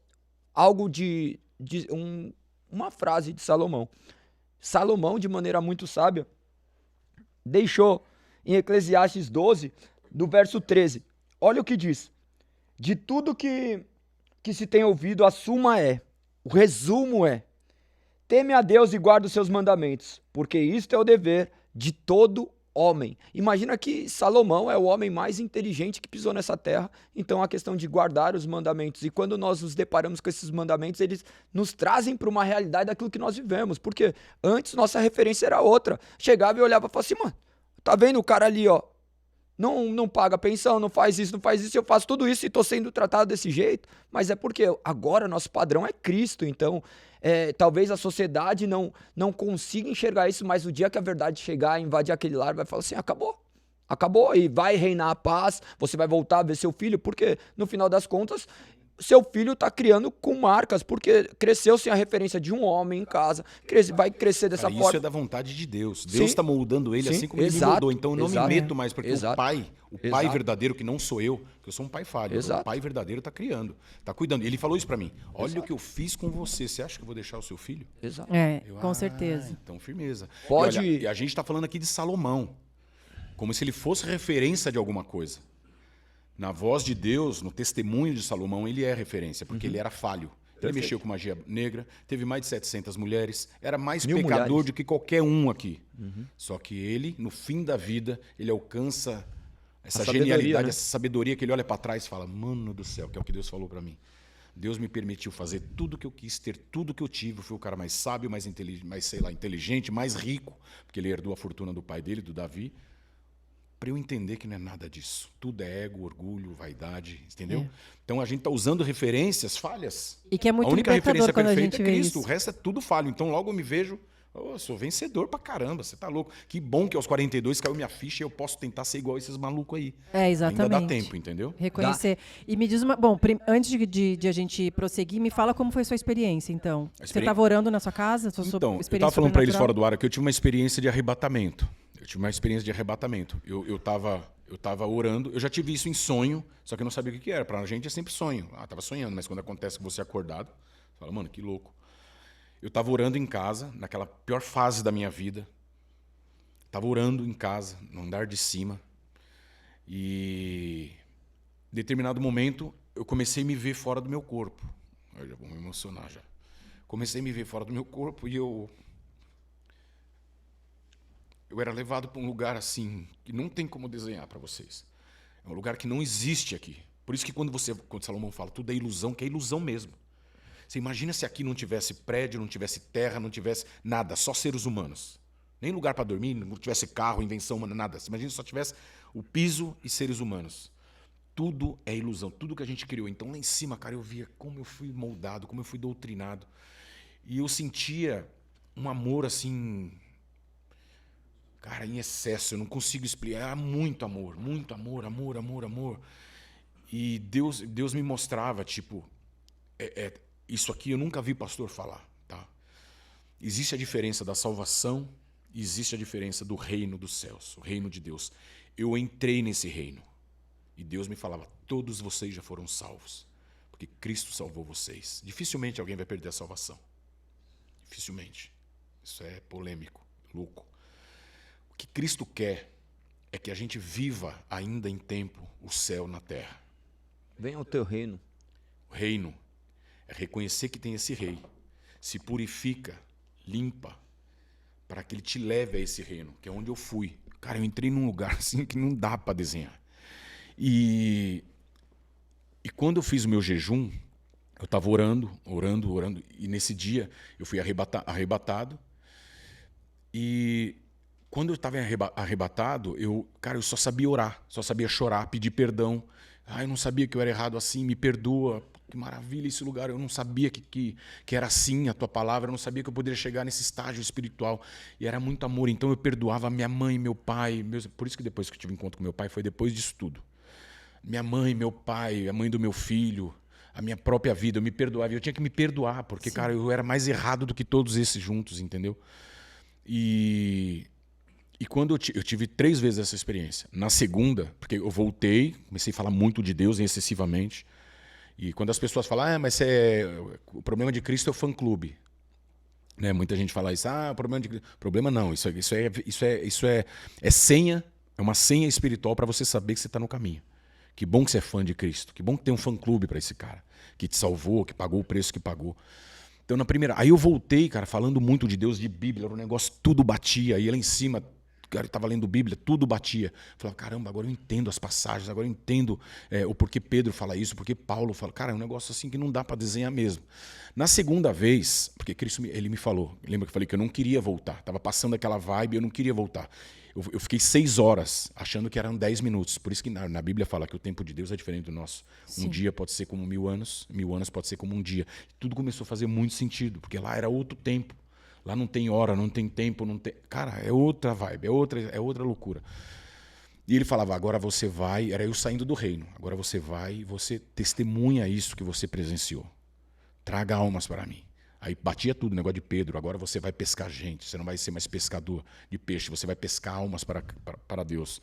Speaker 2: algo uma frase de Salomão. Salomão, de maneira muito sábia, deixou em Eclesiastes 12, do verso 13. Olha o que diz. De tudo que se tem ouvido, a suma o resumo teme a Deus e guarda os seus mandamentos, porque isto é o dever de todo homem. Imagina que Salomão é o homem mais inteligente que pisou nessa terra, então a questão de guardar os mandamentos. E quando nós nos deparamos com esses mandamentos, eles nos trazem para uma realidade daquilo que nós vivemos, porque antes nossa referência era outra. Chegava e olhava e falava assim, mano, tá vendo o cara ali, ó, não paga pensão, não faz isso, eu faço tudo isso e tô sendo tratado desse jeito, mas é porque agora nosso padrão é Cristo, então talvez a sociedade não consiga enxergar isso, mas o dia que a verdade chegar, invadir aquele lar, vai falar assim, acabou e vai reinar a paz, você vai voltar a ver seu filho, porque no final das contas, seu filho tá criando com marcas, porque cresceu sem a referência de um homem em casa, vai crescer dessa
Speaker 3: Cara,
Speaker 2: forma.
Speaker 3: isso é da vontade de Deus.
Speaker 2: Sim.
Speaker 3: Deus está moldando ele
Speaker 2: Sim,
Speaker 3: assim como ele me
Speaker 2: exato,
Speaker 3: moldou. Então eu não
Speaker 2: exato.
Speaker 3: me meto mais, porque
Speaker 2: Exato.
Speaker 3: o pai
Speaker 2: Exato.
Speaker 3: verdadeiro, que não sou eu, que eu sou um pai falho.
Speaker 2: Exato.
Speaker 3: O pai verdadeiro está criando, está cuidando. Ele falou isso para mim. Olha o que eu fiz com você. Você acha que eu vou deixar o seu filho?
Speaker 2: Exato.
Speaker 1: Com certeza.
Speaker 3: Então, firmeza.
Speaker 2: Pode-
Speaker 3: E, olha, e a gente está falando aqui de Salomão, como se ele fosse referência de alguma coisa. Na voz de Deus, no testemunho de Salomão, ele é referência, porque ele era falho. Ele mexeu com magia negra, teve mais de 700 mulheres, era mais
Speaker 2: 1000
Speaker 3: pecador
Speaker 2: mulheres.
Speaker 3: do que qualquer um aqui. Só que ele, no fim da vida, ele alcança essa
Speaker 2: A sabedoria,
Speaker 3: genialidade,
Speaker 2: né?
Speaker 3: essa sabedoria que ele olha para trás e fala, mano do céu, que é o que Deus falou para mim. Deus me permitiu fazer tudo que eu quis, ter tudo que eu tive. Eu fui o cara mais sábio, mais inteligente, mais rico, porque ele herdou a fortuna do pai dele, do Davi, para eu entender que não é nada disso. Tudo é ego, orgulho, vaidade, entendeu? Então a gente está usando referências falhas.
Speaker 1: E que é muito
Speaker 3: A única
Speaker 1: libertador
Speaker 3: referência
Speaker 1: quando a
Speaker 3: perfeita
Speaker 1: gente
Speaker 3: é
Speaker 1: vê
Speaker 3: Cristo,
Speaker 1: isso.
Speaker 3: o resto é tudo falho. Então logo eu me vejo, eu sou vencedor pra caramba, você tá louco. Que bom que aos 42 caiu minha ficha e eu posso tentar ser igual a esses malucos aí.
Speaker 1: Exatamente.
Speaker 3: Ainda dá tempo, entendeu?
Speaker 1: Reconhecer. E me diz antes de a gente prosseguir, me fala como foi a sua experiência, então. Você estava orando na sua casa? Sua
Speaker 3: Então, eu
Speaker 1: experiência
Speaker 3: estava falando para eles
Speaker 1: sobrenatural?
Speaker 3: fora do ar que eu tive uma experiência de arrebatamento. Eu tava orando, eu já tive isso em sonho, só que eu não sabia o que era. Pra gente é sempre sonho. Tava sonhando, mas quando acontece com você acordado, você fala, mano, que louco. Eu tava orando em casa, naquela pior fase da minha vida. Tava orando em casa, no andar de cima. E em determinado momento, eu comecei a me ver fora do meu corpo. Eu já vou me emocionar já. Comecei a me ver fora do meu corpo e eu era levado para um lugar assim, que não tem como desenhar para vocês. É um lugar que não existe aqui. Por isso que quando Salomão fala, tudo é ilusão, que é ilusão mesmo. Você imagina se aqui não tivesse prédio, não tivesse terra, não tivesse nada, só seres humanos. Nem lugar para dormir, não tivesse carro, invenção humana, nada. Imagina se só tivesse o piso e seres humanos. Tudo é ilusão, tudo que a gente criou. Então lá em cima, cara, eu via como eu fui moldado, como eu fui doutrinado. E eu sentia um amor assim, cara, em excesso. Eu não consigo explicar. Muito amor, amor, amor, amor. E Deus me mostrava, tipo, isso aqui eu nunca vi pastor falar, tá? Existe a diferença da salvação, existe a diferença do reino dos céus, o reino de Deus. Eu entrei nesse reino e Deus me falava, todos vocês já foram salvos, porque Cristo salvou vocês. Dificilmente alguém vai perder a salvação. Dificilmente. Isso é polêmico, louco. O que Cristo quer é que a gente viva ainda em tempo o céu na terra.
Speaker 2: Venha ao teu reino.
Speaker 3: O reino é reconhecer que tem esse rei, se purifica, limpa, para que ele te leve a esse reino, que é onde eu fui. Cara, eu entrei num lugar assim que não dá para desenhar. E quando eu fiz o meu jejum, eu estava orando, e nesse dia eu fui arrebatado. E quando eu estava arrebatado, eu só sabia orar, só sabia chorar, pedir perdão. Eu não sabia que eu era errado assim, me perdoa. Que maravilha esse lugar. Eu não sabia que era assim a tua palavra. Eu não sabia que eu poderia chegar nesse estágio espiritual. E era muito amor. Então eu perdoava minha mãe, meu pai. Por isso que depois que eu tive encontro com meu pai, foi depois disso tudo. Minha mãe, meu pai, a mãe do meu filho, a minha própria vida. Eu me perdoava. Eu tinha que me perdoar, porque, cara, eu era mais errado do que todos esses juntos, entendeu? E quando eu tive 3 vezes essa experiência. Na segunda, porque eu voltei, comecei a falar muito de Deus excessivamente. E quando as pessoas falam, mas o problema de Cristo é o fã-clube. Né? Muita gente fala isso, o problema de Cristo. Problema não, isso é senha, é uma senha espiritual para você saber que você está no caminho. Que bom que você é fã de Cristo, que bom que tem um fã-clube para esse cara, que te salvou, que pagou o preço que pagou. Então, aí eu voltei, cara, falando muito de Deus, de Bíblia, era um negócio, tudo batia, aí lá em cima, cara, eu estava lendo Bíblia, tudo batia. Eu falava, caramba, agora eu entendo as passagens, agora eu entendo o porquê Pedro fala isso, porque Paulo fala. Cara, é um negócio assim que não dá para desenhar mesmo. Na segunda vez, porque Cristo ele me falou, lembra que eu falei que eu não queria voltar, estava passando aquela vibe, eu não queria voltar. Eu fiquei 6 horas achando que eram 10 minutos. Por isso que na Bíblia fala que o tempo de Deus é diferente do nosso.
Speaker 1: Sim.
Speaker 3: Um dia pode ser como 1000 anos, 1000 anos pode ser como um dia. Tudo começou a fazer muito sentido, porque lá era outro tempo. Lá não tem hora, não tem tempo, não tem. Cara, é outra vibe, é outra loucura. E ele falava, agora você vai, era eu saindo do reino, agora você vai e você testemunha isso que você presenciou. Traga almas para mim. Aí batia tudo, negócio de Pedro, agora você vai pescar gente, você não vai ser mais pescador de peixe, você vai pescar almas para Deus.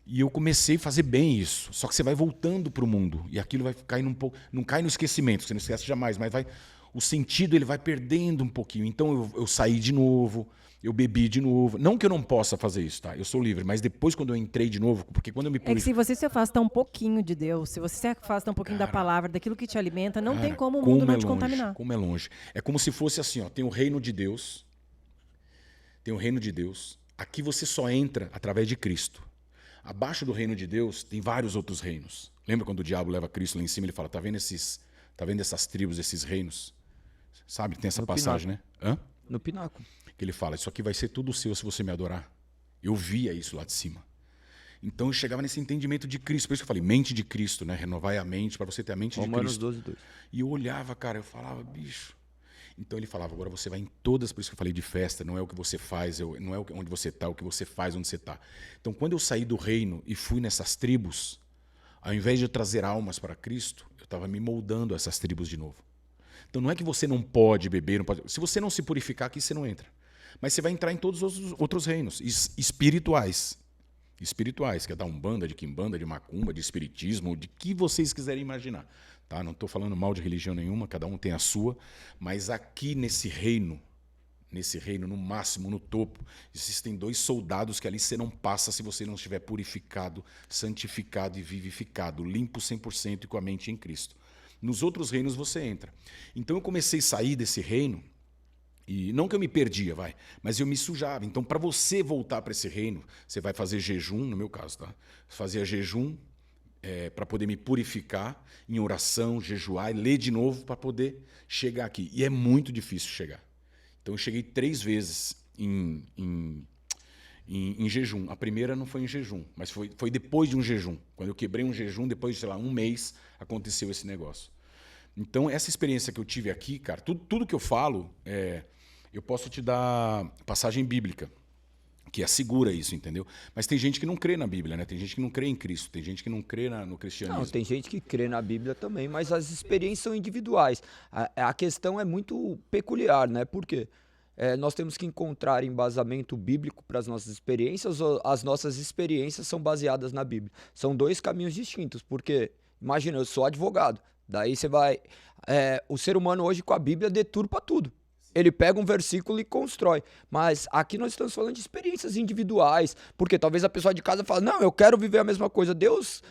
Speaker 3: E eu comecei a fazer bem isso, só que você vai voltando para o mundo, e aquilo vai cair um pouco, não cai no esquecimento, você não esquece jamais, mas o sentido ele vai perdendo um pouquinho. Então eu saí de novo, eu bebi de novo. Não que eu não possa fazer isso, tá? Eu sou livre, mas depois quando eu entrei de novo, porque quando eu me
Speaker 1: É que se você se afasta um pouquinho de Deus, se você se afasta um pouquinho da palavra, daquilo que te alimenta, não tem como o mundo não te contaminar.
Speaker 3: Como é longe. É como se fosse assim, ó, tem o reino de Deus, aqui você só entra através de Cristo. Abaixo do reino de Deus tem vários outros reinos. Lembra quando o diabo leva Cristo lá em cima, ele fala, tá vendo essas tribos, esses reinos? Sabe, tem essa passagem, né?
Speaker 2: No pináculo.
Speaker 3: Que ele fala, isso aqui vai ser tudo seu se você me adorar. Eu via isso lá de cima. Então eu chegava nesse entendimento de Cristo. Por isso que eu falei, mente de Cristo, né? Renovai a mente para você ter a mente de Cristo.
Speaker 2: 12:2.
Speaker 3: E eu olhava, cara, eu falava, bicho. Então ele falava, agora você vai em todas, por isso que eu falei de festa, não é o que você faz, não é onde você está, o que você faz, onde você está. Então quando eu saí do reino e fui nessas tribos, ao invés de eu trazer almas para Cristo, eu estava me moldando a essas tribos de novo. Então não é que você não pode beber, não pode. Se você não se purificar aqui, você não entra. Mas você vai entrar em todos os outros reinos espirituais. Espirituais, que é da Umbanda, de Quimbanda, de Macumba, de Espiritismo, de que vocês quiserem imaginar. Tá? Não estou falando mal de religião nenhuma, cada um tem a sua. Mas aqui nesse reino, no máximo, no topo, existem 2 soldados que ali você não passa se você não estiver purificado, santificado e vivificado, limpo 100% e com a mente em Cristo. Nos outros reinos você entra. Então eu comecei a sair desse reino, e não que eu me perdia, mas eu me sujava. Então, para você voltar para esse reino, você vai fazer jejum, no meu caso, tá? Fazia jejum para poder me purificar em oração, jejuar e ler de novo para poder chegar aqui. E é muito difícil chegar. Então, eu cheguei 3 vezes em jejum. A primeira não foi em jejum, mas foi depois de um jejum. Quando eu quebrei um jejum, depois de, sei lá, um mês, aconteceu esse negócio. Então, essa experiência que eu tive aqui, cara, tudo que eu falo, eu posso te dar passagem bíblica, que assegura isso, entendeu? Mas tem gente que não crê na Bíblia, né? Tem gente que não crê em Cristo, tem gente que não crê no cristianismo.
Speaker 2: Não, tem gente que crê na Bíblia também, mas as experiências são individuais. A questão é muito peculiar, né? Por quê? Nós temos que encontrar embasamento bíblico para as nossas experiências, ou as nossas experiências são baseadas na Bíblia. São dois caminhos distintos, porque, imagina, eu sou advogado, daí você vai... o ser humano hoje com a Bíblia deturpa tudo. Ele pega um versículo e constrói. Mas aqui nós estamos falando de experiências individuais, porque talvez a pessoa de casa fale, não, eu quero viver a mesma coisa. Deus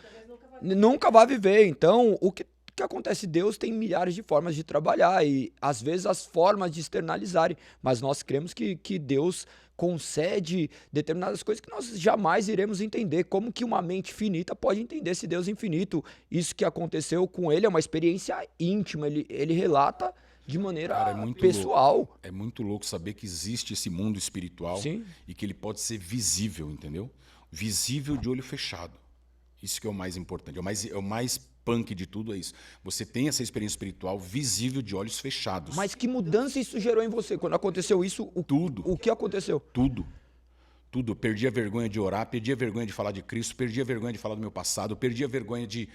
Speaker 2: nunca vai viver. Então, o que acontece? Deus tem milhares de formas de trabalhar e, às vezes, as formas de externalizarem. Mas nós cremos que Deus concede determinadas coisas que nós jamais iremos entender. Como que uma mente finita pode entender esse Deus infinito? Isso que aconteceu com ele é uma experiência íntima. Ele relata de maneira pessoal.
Speaker 3: Louco. É muito louco saber que existe esse mundo espiritual.
Speaker 2: Sim.
Speaker 3: E que ele pode ser visível, entendeu? Visível de olho fechado. Isso que é o mais importante. É o mais punk de tudo é isso. Você tem essa experiência espiritual visível de olhos fechados.
Speaker 2: Mas que mudança isso gerou em você? Quando aconteceu isso, o que aconteceu?
Speaker 3: Tudo. Eu perdi a vergonha de orar, perdi a vergonha de falar de Cristo, perdi a vergonha de falar do meu passado, perdi a vergonha de...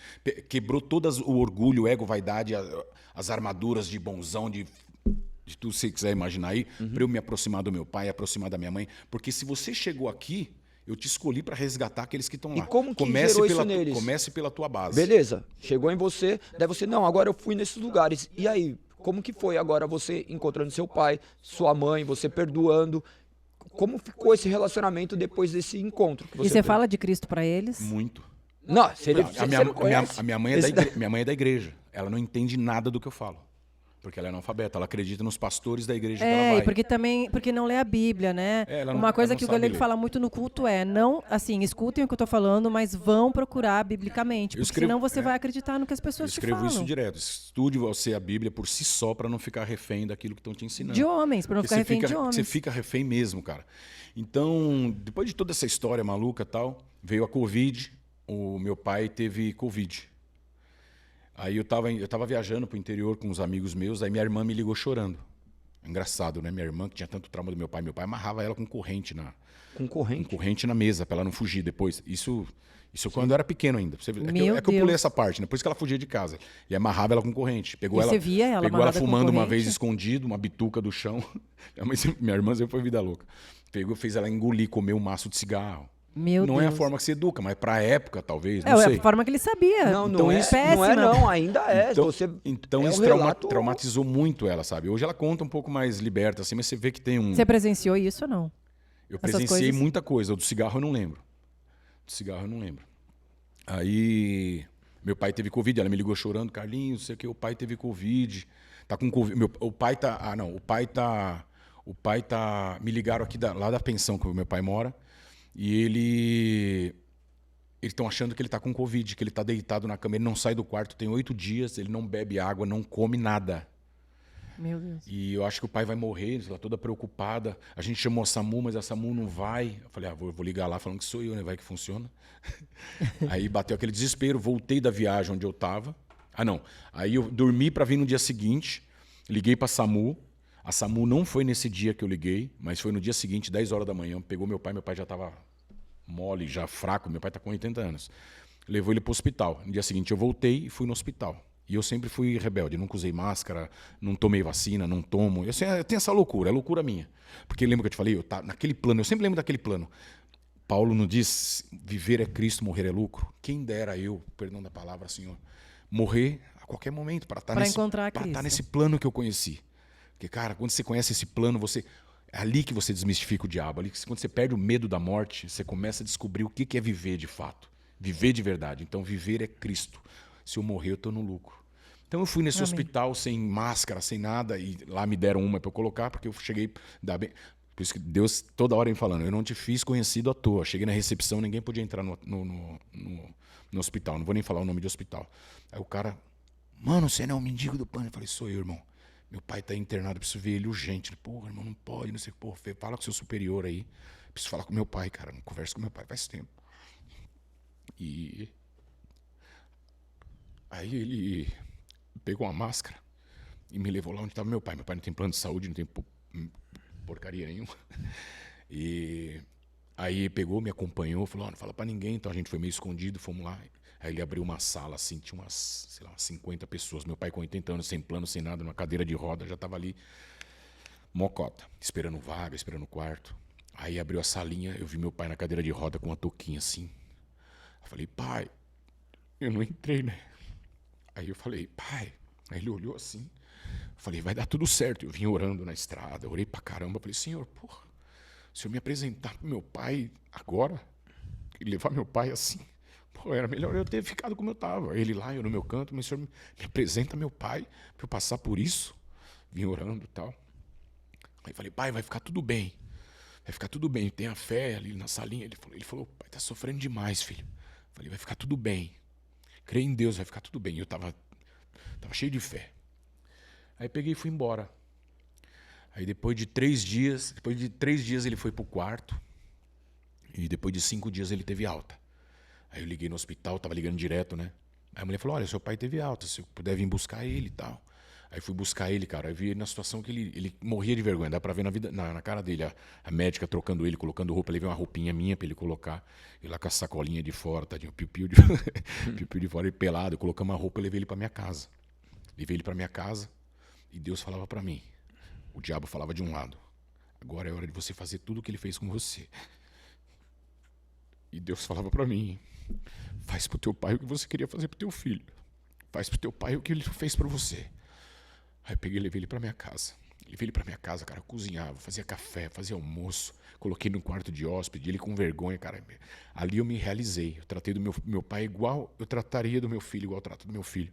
Speaker 3: Quebrou todo o orgulho, o ego, vaidade, as armaduras de bonzão, de tudo que você quiser imaginar aí, para eu me aproximar do meu pai, aproximar da minha mãe. Porque se você chegou aqui, eu te escolhi para resgatar aqueles que estão lá.
Speaker 2: E como que gerou isso neles?
Speaker 3: Comece pela tua base.
Speaker 2: Beleza, chegou em você, daí você, não, agora eu fui nesses lugares. E aí, como que foi agora você encontrando seu pai, sua mãe, você perdoando? Como ficou esse relacionamento depois desse encontro? Que
Speaker 1: E você fala de Cristo para eles?
Speaker 3: Muito.
Speaker 2: Não, você não conhece.
Speaker 3: A minha mãe é da igreja. Ela não entende nada do que eu falo. Porque ela é analfabeta, ela acredita nos pastores da igreja que ela vai.
Speaker 1: Porque não lê a Bíblia, né? Uma coisa que o Galego fala muito no culto não, assim, escutem o que eu estou falando, mas vão procurar biblicamente, porque senão você vai acreditar no que as pessoas te falam.
Speaker 3: Eu escrevo isso direto. Estude você a Bíblia por si só para não ficar refém daquilo que estão te ensinando.
Speaker 1: De homens, para não ficar refém de homens.
Speaker 3: Você fica refém mesmo, cara. Então, depois de toda essa história maluca e tal, veio a Covid, o meu pai teve Covid. Aí eu tava viajando pro interior com uns amigos meus, aí minha irmã me ligou chorando. Engraçado, né? Minha irmã, que tinha tanto trauma do meu pai amarrava ela com corrente
Speaker 2: Com corrente?
Speaker 3: Com corrente na mesa, pra ela não fugir depois. Isso quando eu era pequeno ainda. É que eu pulei essa parte, né? Por isso que ela fugia de casa. E amarrava ela com corrente. Pegou ela fumando uma vez escondido, uma bituca do chão. Minha irmã sempre foi vida louca. Fez ela engolir, comer um maço de cigarro.
Speaker 2: Não
Speaker 3: é a forma que se educa, mas pra época, talvez, não sei.
Speaker 1: É a forma que ele sabia.
Speaker 2: Não é, ainda é.
Speaker 3: Então isso traumatizou muito ela, sabe? Hoje ela conta um pouco mais liberta, assim, mas você vê que tem um...
Speaker 1: Você presenciou isso ou não?
Speaker 3: Eu presenciei muita coisa. O do cigarro eu não lembro. Aí, meu pai teve Covid, ela me ligou chorando, Carlinhos, sei que o pai teve Covid. Tá com Covid. O pai tá... Me ligaram aqui lá da pensão que o meu pai mora. E eles estão achando que ele está com Covid, que ele está deitado na cama, ele não sai do quarto, tem 8 dias, ele não bebe água, não come nada.
Speaker 1: Meu Deus.
Speaker 3: E eu acho que o pai vai morrer, ela toda preocupada. A gente chamou a SAMU, mas a SAMU não vai. Eu falei, vou ligar lá falando que sou eu, né? Vai que funciona. Aí bateu aquele desespero, voltei da viagem onde eu estava. Aí eu dormi para vir no dia seguinte, liguei para a SAMU. A SAMU não foi nesse dia que eu liguei, mas foi no dia seguinte, 10 horas da manhã. Pegou meu pai já estava mole, já fraco. Meu pai está com 80 anos. Levou ele para o hospital. No dia seguinte eu voltei e fui no hospital. E eu sempre fui rebelde. Nunca usei máscara, não tomei vacina, não tomo. Eu tenho essa loucura, é loucura minha. Porque lembra que eu te falei? Naquele plano, eu sempre lembro daquele plano. Paulo não diz, viver é Cristo, morrer é lucro. Quem dera eu, perdão da palavra, Senhor, morrer a qualquer momento para estar nesse plano que eu conheci. Porque, cara, quando você conhece esse plano, é ali que você desmistifica o diabo. Quando você perde o medo da morte, você começa a descobrir o que é viver de fato. Viver de verdade. Então, viver é Cristo. Se eu morrer, eu estou no lucro. Então, eu fui nesse hospital sem máscara, sem nada, e lá me deram uma para eu colocar, porque eu cheguei... Por isso que Deus toda hora me falando, eu não te fiz conhecido à toa. Cheguei na recepção, ninguém podia entrar no hospital. Não vou nem falar o nome de hospital. Aí o cara, mano, você não é um mendigo do pano? Eu falei, sou eu, irmão. Meu pai tá internado, eu preciso ver ele urgente. Porra, irmão, não pode, não sei o que. Porra, Fê, fala com seu superior aí. Preciso falar com meu pai, cara. Não converso com meu pai faz tempo. E aí ele pegou uma máscara e me levou lá onde estava meu pai. Meu pai não tem plano de saúde, não tem porcaria nenhuma. E aí pegou, me acompanhou, falou, não fala pra ninguém. Então a gente foi meio escondido, fomos lá. Aí ele abriu uma sala assim, tinha umas, sei lá, umas 50 pessoas. Meu pai com 80 anos, sem plano, sem nada, numa cadeira de roda, já estava ali, mocota, esperando vaga, esperando quarto. Aí abriu a salinha, eu vi meu pai na cadeira de roda com uma touquinha assim. Eu falei, pai, eu não entrei, né? Aí eu falei, pai. Aí ele olhou assim. Eu falei, vai dar tudo certo. Eu vim orando na estrada, orei pra caramba. Eu falei, senhor, porra, se eu me apresentar pro meu pai agora, e levar meu pai assim, pô, era melhor eu ter ficado como eu tava. Ele lá, eu no meu canto, mas o senhor me apresenta meu pai pra eu passar por isso. Vim orando e tal. Aí falei, pai, vai ficar tudo bem. Vai ficar tudo bem. Tenha fé ali na salinha. Ele falou, pai, tá sofrendo demais, filho. Eu falei, vai ficar tudo bem. Creio em Deus, vai ficar tudo bem. Eu tava cheio de fé. Aí peguei e fui embora. Aí depois de 3 dias ele foi pro quarto. E depois de 5 dias ele teve alta. Aí eu liguei no hospital, tava ligando direto, né? Aí a mulher falou, olha, seu pai teve alta, se eu puder vir buscar ele e tal. Aí fui buscar ele, cara. Aí vi ele na situação que ele morria de vergonha. Dá pra ver na cara dele. A médica trocando ele, colocando roupa. Levei uma roupinha minha pra ele colocar. E lá com a sacolinha de fora, tadinho. Piu-piu de fora e pelado. Colocamos uma roupa e levei ele pra minha casa. Levei ele pra minha casa. E Deus falava pra mim. O diabo falava de um lado. Agora é hora de você fazer tudo o que ele fez com você. E Deus falava pra mim. Faz pro teu pai o que você queria fazer pro teu filho. Faz pro teu pai o que ele fez pra você. Aí eu peguei e levei ele pra minha casa. Levei ele pra minha casa, cara, cozinhava, fazia café, fazia almoço. Coloquei no quarto de hóspede, ele com vergonha, cara. Ali eu me realizei. Eu tratei do meu pai igual eu trataria do meu filho, igual eu trato do meu filho.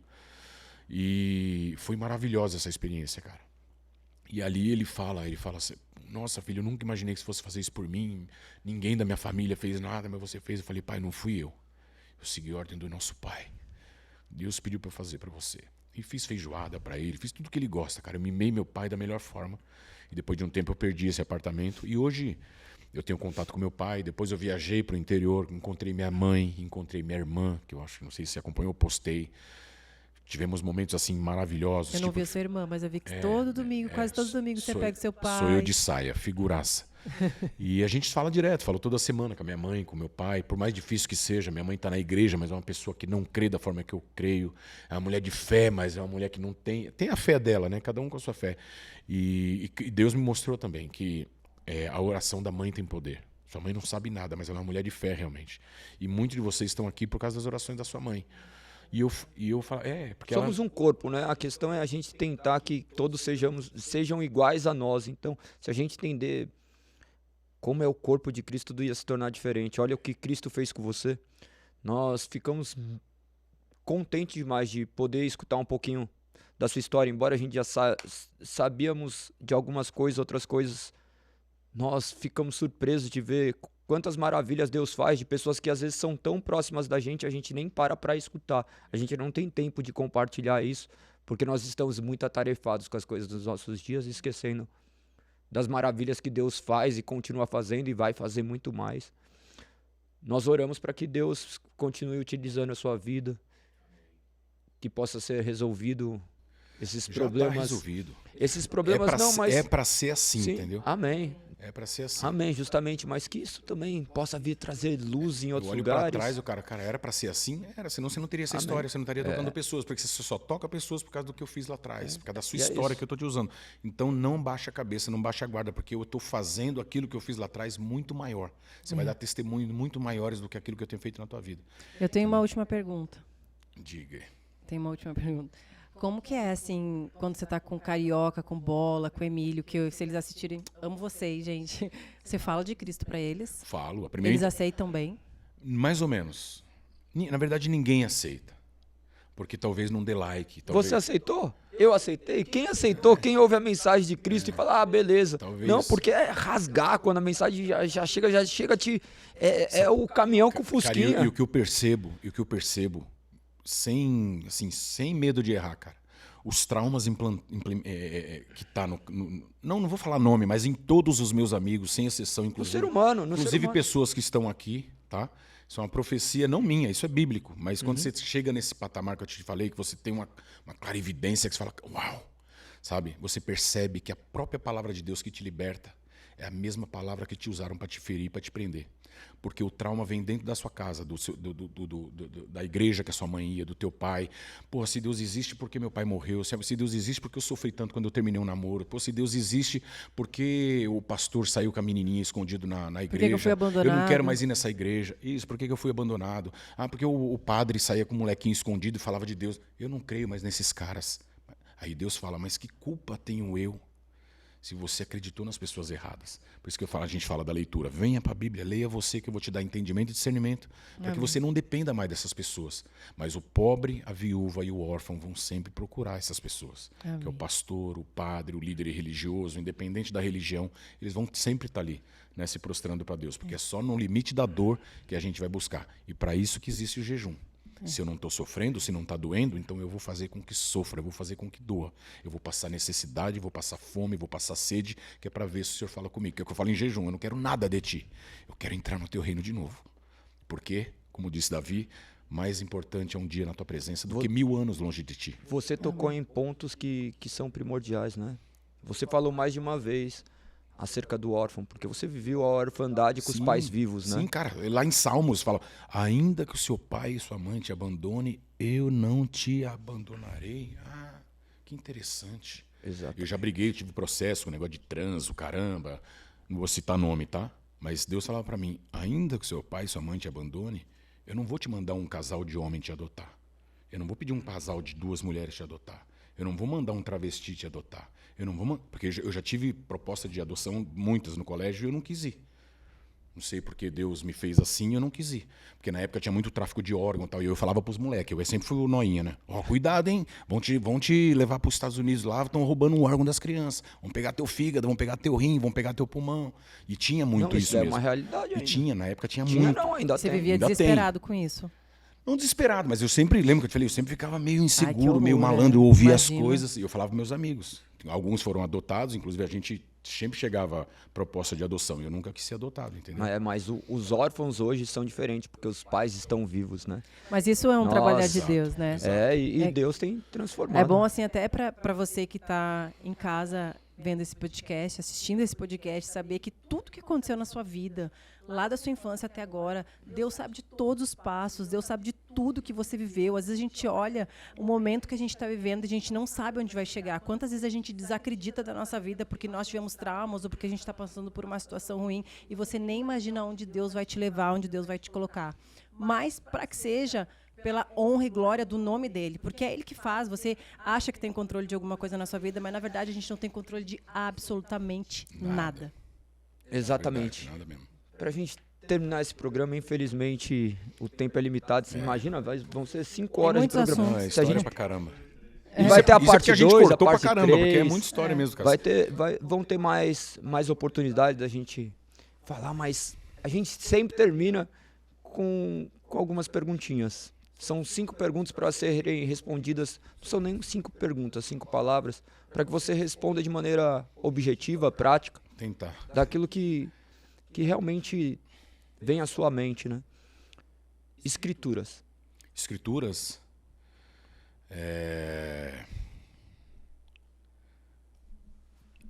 Speaker 3: E foi maravilhosa essa experiência, cara. E ali ele fala assim, nossa, filho, eu nunca imaginei que você fosse fazer isso por mim. Ninguém da minha família fez nada, mas você fez. Eu falei, pai, não fui eu. Eu segui a ordem do nosso pai. Deus pediu pra eu fazer pra você. E fiz feijoada pra ele, fiz tudo que ele gosta, cara. Eu mimei meu pai da melhor forma. E depois de um tempo eu perdi esse apartamento. E hoje eu tenho contato com meu pai. Depois eu viajei pro interior, encontrei minha mãe, encontrei minha irmã, que eu acho, não sei se você acompanhou, eu postei. Tivemos momentos assim maravilhosos.
Speaker 1: Eu não vi a sua irmã, mas eu vi que todo domingo, quase todo domingo, você pega o seu pai.
Speaker 3: Sou eu de saia, figuraça. E a gente fala direto, falo toda semana com a minha mãe, com meu pai, por mais difícil que seja. Minha mãe está na igreja, mas é uma pessoa que não crê da forma que eu creio. É uma mulher de fé, mas é uma mulher que não tem a fé dela, né? Cada um com a sua fé. E Deus me mostrou também que a oração da mãe tem poder. Sua mãe não sabe nada, mas ela é uma mulher de fé realmente. E muitos de vocês estão aqui por causa das orações da sua mãe. E eu falo, porque
Speaker 2: somos um corpo, né? A questão é a gente tentar que todos sejam iguais a nós. Então, se a gente entender como é o corpo de Cristo, tudo ia se tornar diferente. Olha o que Cristo fez com você. Nós ficamos contentes demais de poder escutar um pouquinho da sua história, embora a gente já sabíamos de algumas coisas, outras coisas, nós ficamos surpresos de ver quantas maravilhas Deus faz de pessoas que às vezes são tão próximas da gente, a gente nem para escutar. A gente não tem tempo de compartilhar isso, porque nós estamos muito atarefados com as coisas dos nossos dias, esquecendo das maravilhas que Deus faz e continua fazendo e vai fazer muito mais. Nós oramos para que Deus continue utilizando a sua vida, que possa ser resolvido esses problemas.
Speaker 3: Já tá resolvido.
Speaker 2: Esses problemas mas...
Speaker 3: É para ser assim,
Speaker 2: sim,
Speaker 3: entendeu?
Speaker 2: Amém.
Speaker 3: É para ser assim.
Speaker 2: Amém, justamente, mas que isso também possa vir trazer luz em outros lugares.
Speaker 3: Olho para trás, o cara, era para ser assim? Era, senão você não teria essa história, você não estaria tocando pessoas, porque você só toca pessoas por causa do que eu fiz lá atrás, por causa da sua história que eu tô te usando. Então não baixa a cabeça, não baixa a guarda, porque eu tô fazendo aquilo que eu fiz lá atrás muito maior. Você vai dar testemunhos muito maiores do que aquilo que eu tenho feito na tua vida.
Speaker 1: Eu tenho uma última pergunta.
Speaker 3: Diga.
Speaker 1: Tem uma última pergunta. Como que é, assim, quando você tá com Carioca, com Bola, com Emílio, que se eles assistirem, amo vocês, gente. Você fala de Cristo pra eles?
Speaker 3: Falo. A primeira...
Speaker 1: Eles aceitam bem?
Speaker 3: Mais ou menos. Na verdade, ninguém aceita. Porque talvez não dê like. Talvez...
Speaker 2: Você aceitou? Eu aceitei. Quem aceitou? Quem ouve a mensagem de Cristo e fala, beleza.
Speaker 3: Talvez...
Speaker 2: Não, porque é rasgar quando a mensagem já chega a te... É o caminhão com fusquinha.
Speaker 3: Cara, e o que eu percebo, sem medo de errar, cara. os traumas que tá não vou falar nome, mas em todos os meus amigos, sem exceção,
Speaker 2: No
Speaker 3: inclusive.
Speaker 2: ser humano, no ser
Speaker 3: Inclusive
Speaker 2: humano.
Speaker 3: pessoas que estão aqui, tá? Isso é uma profecia não minha, isso é bíblico. Mas quando você chega nesse patamar que eu te falei, que você tem uma clarividência, que você fala, uau, sabe? Você percebe que a própria palavra de Deus que te liberta é a mesma palavra que te usaram para te ferir, para te prender. Porque o trauma vem dentro da sua casa, da igreja que a sua mãe ia, do teu pai. Pô, se Deus existe, porque meu pai morreu? Se Deus existe, porque eu sofri tanto quando eu terminei um namoro? Pô, se Deus existe, porque o pastor saiu com a menininha escondido na igreja?
Speaker 1: que eu fui abandonado?
Speaker 3: Eu não quero mais ir nessa igreja. Isso, por que eu fui abandonado? Ah, porque o padre saía com um molequinho escondido e falava de Deus. Eu não creio mais nesses caras. Aí Deus fala, mas que culpa tenho eu se você acreditou nas pessoas erradas? Por isso que a gente fala da leitura. Venha para a Bíblia, leia você que eu vou te dar entendimento e discernimento, para que você não dependa mais dessas pessoas. Mas o pobre, a viúva e o órfão vão sempre procurar essas pessoas.
Speaker 1: Amém.
Speaker 3: Que é o pastor, o padre, o líder religioso, independente da religião, eles vão sempre estar ali, né, se prostrando para Deus, porque é só no limite da dor que a gente vai buscar. E para isso que existe o jejum. Se eu não estou sofrendo, se não está doendo, então eu vou fazer com que sofra, eu vou fazer com que doa. Eu vou passar necessidade, vou passar fome, vou passar sede, que é para ver se o Senhor fala comigo. Que é o que eu falo em jejum, eu não quero nada de ti. Eu quero entrar no teu reino de novo. Porque, como disse Davi, mais importante é um dia na tua presença do que 1000 anos longe de ti.
Speaker 2: Você tocou em pontos que são primordiais, né? Você falou mais de uma vez acerca do órfão, porque você viveu a orfandade com os pais vivos, né?
Speaker 3: Sim, cara. Lá em Salmos fala, ainda que o seu pai e sua mãe te abandone, eu não te abandonarei. Ah, que interessante.
Speaker 2: Exato.
Speaker 3: Eu já briguei, eu tive processo com negócio de transo, caramba. Não vou citar nome, tá? Mas Deus falava pra mim, ainda que o seu pai e sua mãe te abandone, eu não vou te mandar um casal de homem te adotar. Eu não vou pedir um casal de 2 mulheres te adotar. Eu não vou mandar um travesti te adotar. Eu não vou, porque eu já tive proposta de adoção, muitas no colégio, e eu não quis ir. Não sei porque Deus me fez assim, eu não quis ir. Porque na época tinha muito tráfico de órgão e tal, e eu falava pros moleques, eu sempre fui o noinha, né? Ó, cuidado, hein? Vão te levar pros Estados Unidos lá, estão roubando o órgão das crianças. Vão pegar teu fígado, vão pegar teu rim, vão pegar teu pulmão. E tinha muito
Speaker 2: Não,
Speaker 3: isso
Speaker 2: é
Speaker 3: mesmo.
Speaker 2: uma realidade
Speaker 3: E
Speaker 2: ainda.
Speaker 3: tinha, na época tinha
Speaker 2: Tinha
Speaker 3: muito.
Speaker 2: não, ainda
Speaker 1: Você
Speaker 2: tem.
Speaker 1: vivia
Speaker 3: ainda tem.
Speaker 1: desesperado com isso.
Speaker 3: Não desesperado, mas eu sempre lembro que eu te falei, eu sempre ficava meio
Speaker 1: que
Speaker 3: inseguro,
Speaker 1: horror,
Speaker 3: meio
Speaker 1: né?
Speaker 3: malandro, eu ouvia
Speaker 1: Imagina.
Speaker 3: as coisas e eu falava para meus amigos. Alguns foram adotados, inclusive a gente sempre chegava a proposta de adoção e eu nunca quis ser adotado, entendeu?
Speaker 2: Mas os órfãos hoje são diferentes, porque os pais estão vivos, né?
Speaker 1: Mas isso é um trabalhar de
Speaker 2: Nossa.
Speaker 1: Deus, né?
Speaker 2: E
Speaker 1: É-
Speaker 2: Deus tem transformado.
Speaker 1: É bom, assim, até para você que está em casa vendo esse podcast, assistindo esse podcast, saber que tudo que aconteceu na sua vida, lá da sua infância até agora, Deus sabe de todos os passos, Deus sabe de tudo que você viveu. Às vezes a gente olha o momento que a gente está vivendo e a gente não sabe onde vai chegar. Quantas vezes a gente desacredita da nossa vida porque nós tivemos traumas ou porque a gente está passando por uma situação ruim e você nem imagina onde Deus vai te levar, onde Deus vai te colocar. Mas para que seja pela honra e glória do nome dele, porque é ele que faz. Você acha que tem controle de alguma coisa na sua vida, mas na verdade a gente não tem controle de absolutamente nada.
Speaker 2: Exatamente.
Speaker 3: Verdade, nada mesmo.
Speaker 2: Pra gente terminar esse programa, infelizmente, o tempo é limitado. Você imagina, vão ser 5 horas de
Speaker 1: muitos
Speaker 2: programa.
Speaker 1: assuntos.
Speaker 3: Não, é
Speaker 2: Se a
Speaker 3: história
Speaker 2: gente
Speaker 3: pra caramba.
Speaker 2: E vai ter a
Speaker 3: Isso é
Speaker 2: parte
Speaker 3: porque a gente
Speaker 2: 2, a
Speaker 3: cortou pra
Speaker 2: parte
Speaker 3: caramba, porque é
Speaker 2: 3.
Speaker 3: muita história mesmo, cara.
Speaker 2: Vão ter mais oportunidades da gente falar, mas a gente sempre termina com algumas perguntinhas. São 5 perguntas para serem respondidas. Não são nem 5 perguntas, 5 palavras, para que você responda de maneira objetiva, prática,
Speaker 3: Tentar.
Speaker 2: daquilo que realmente vem à sua mente, né? Escrituras.
Speaker 3: Escrituras.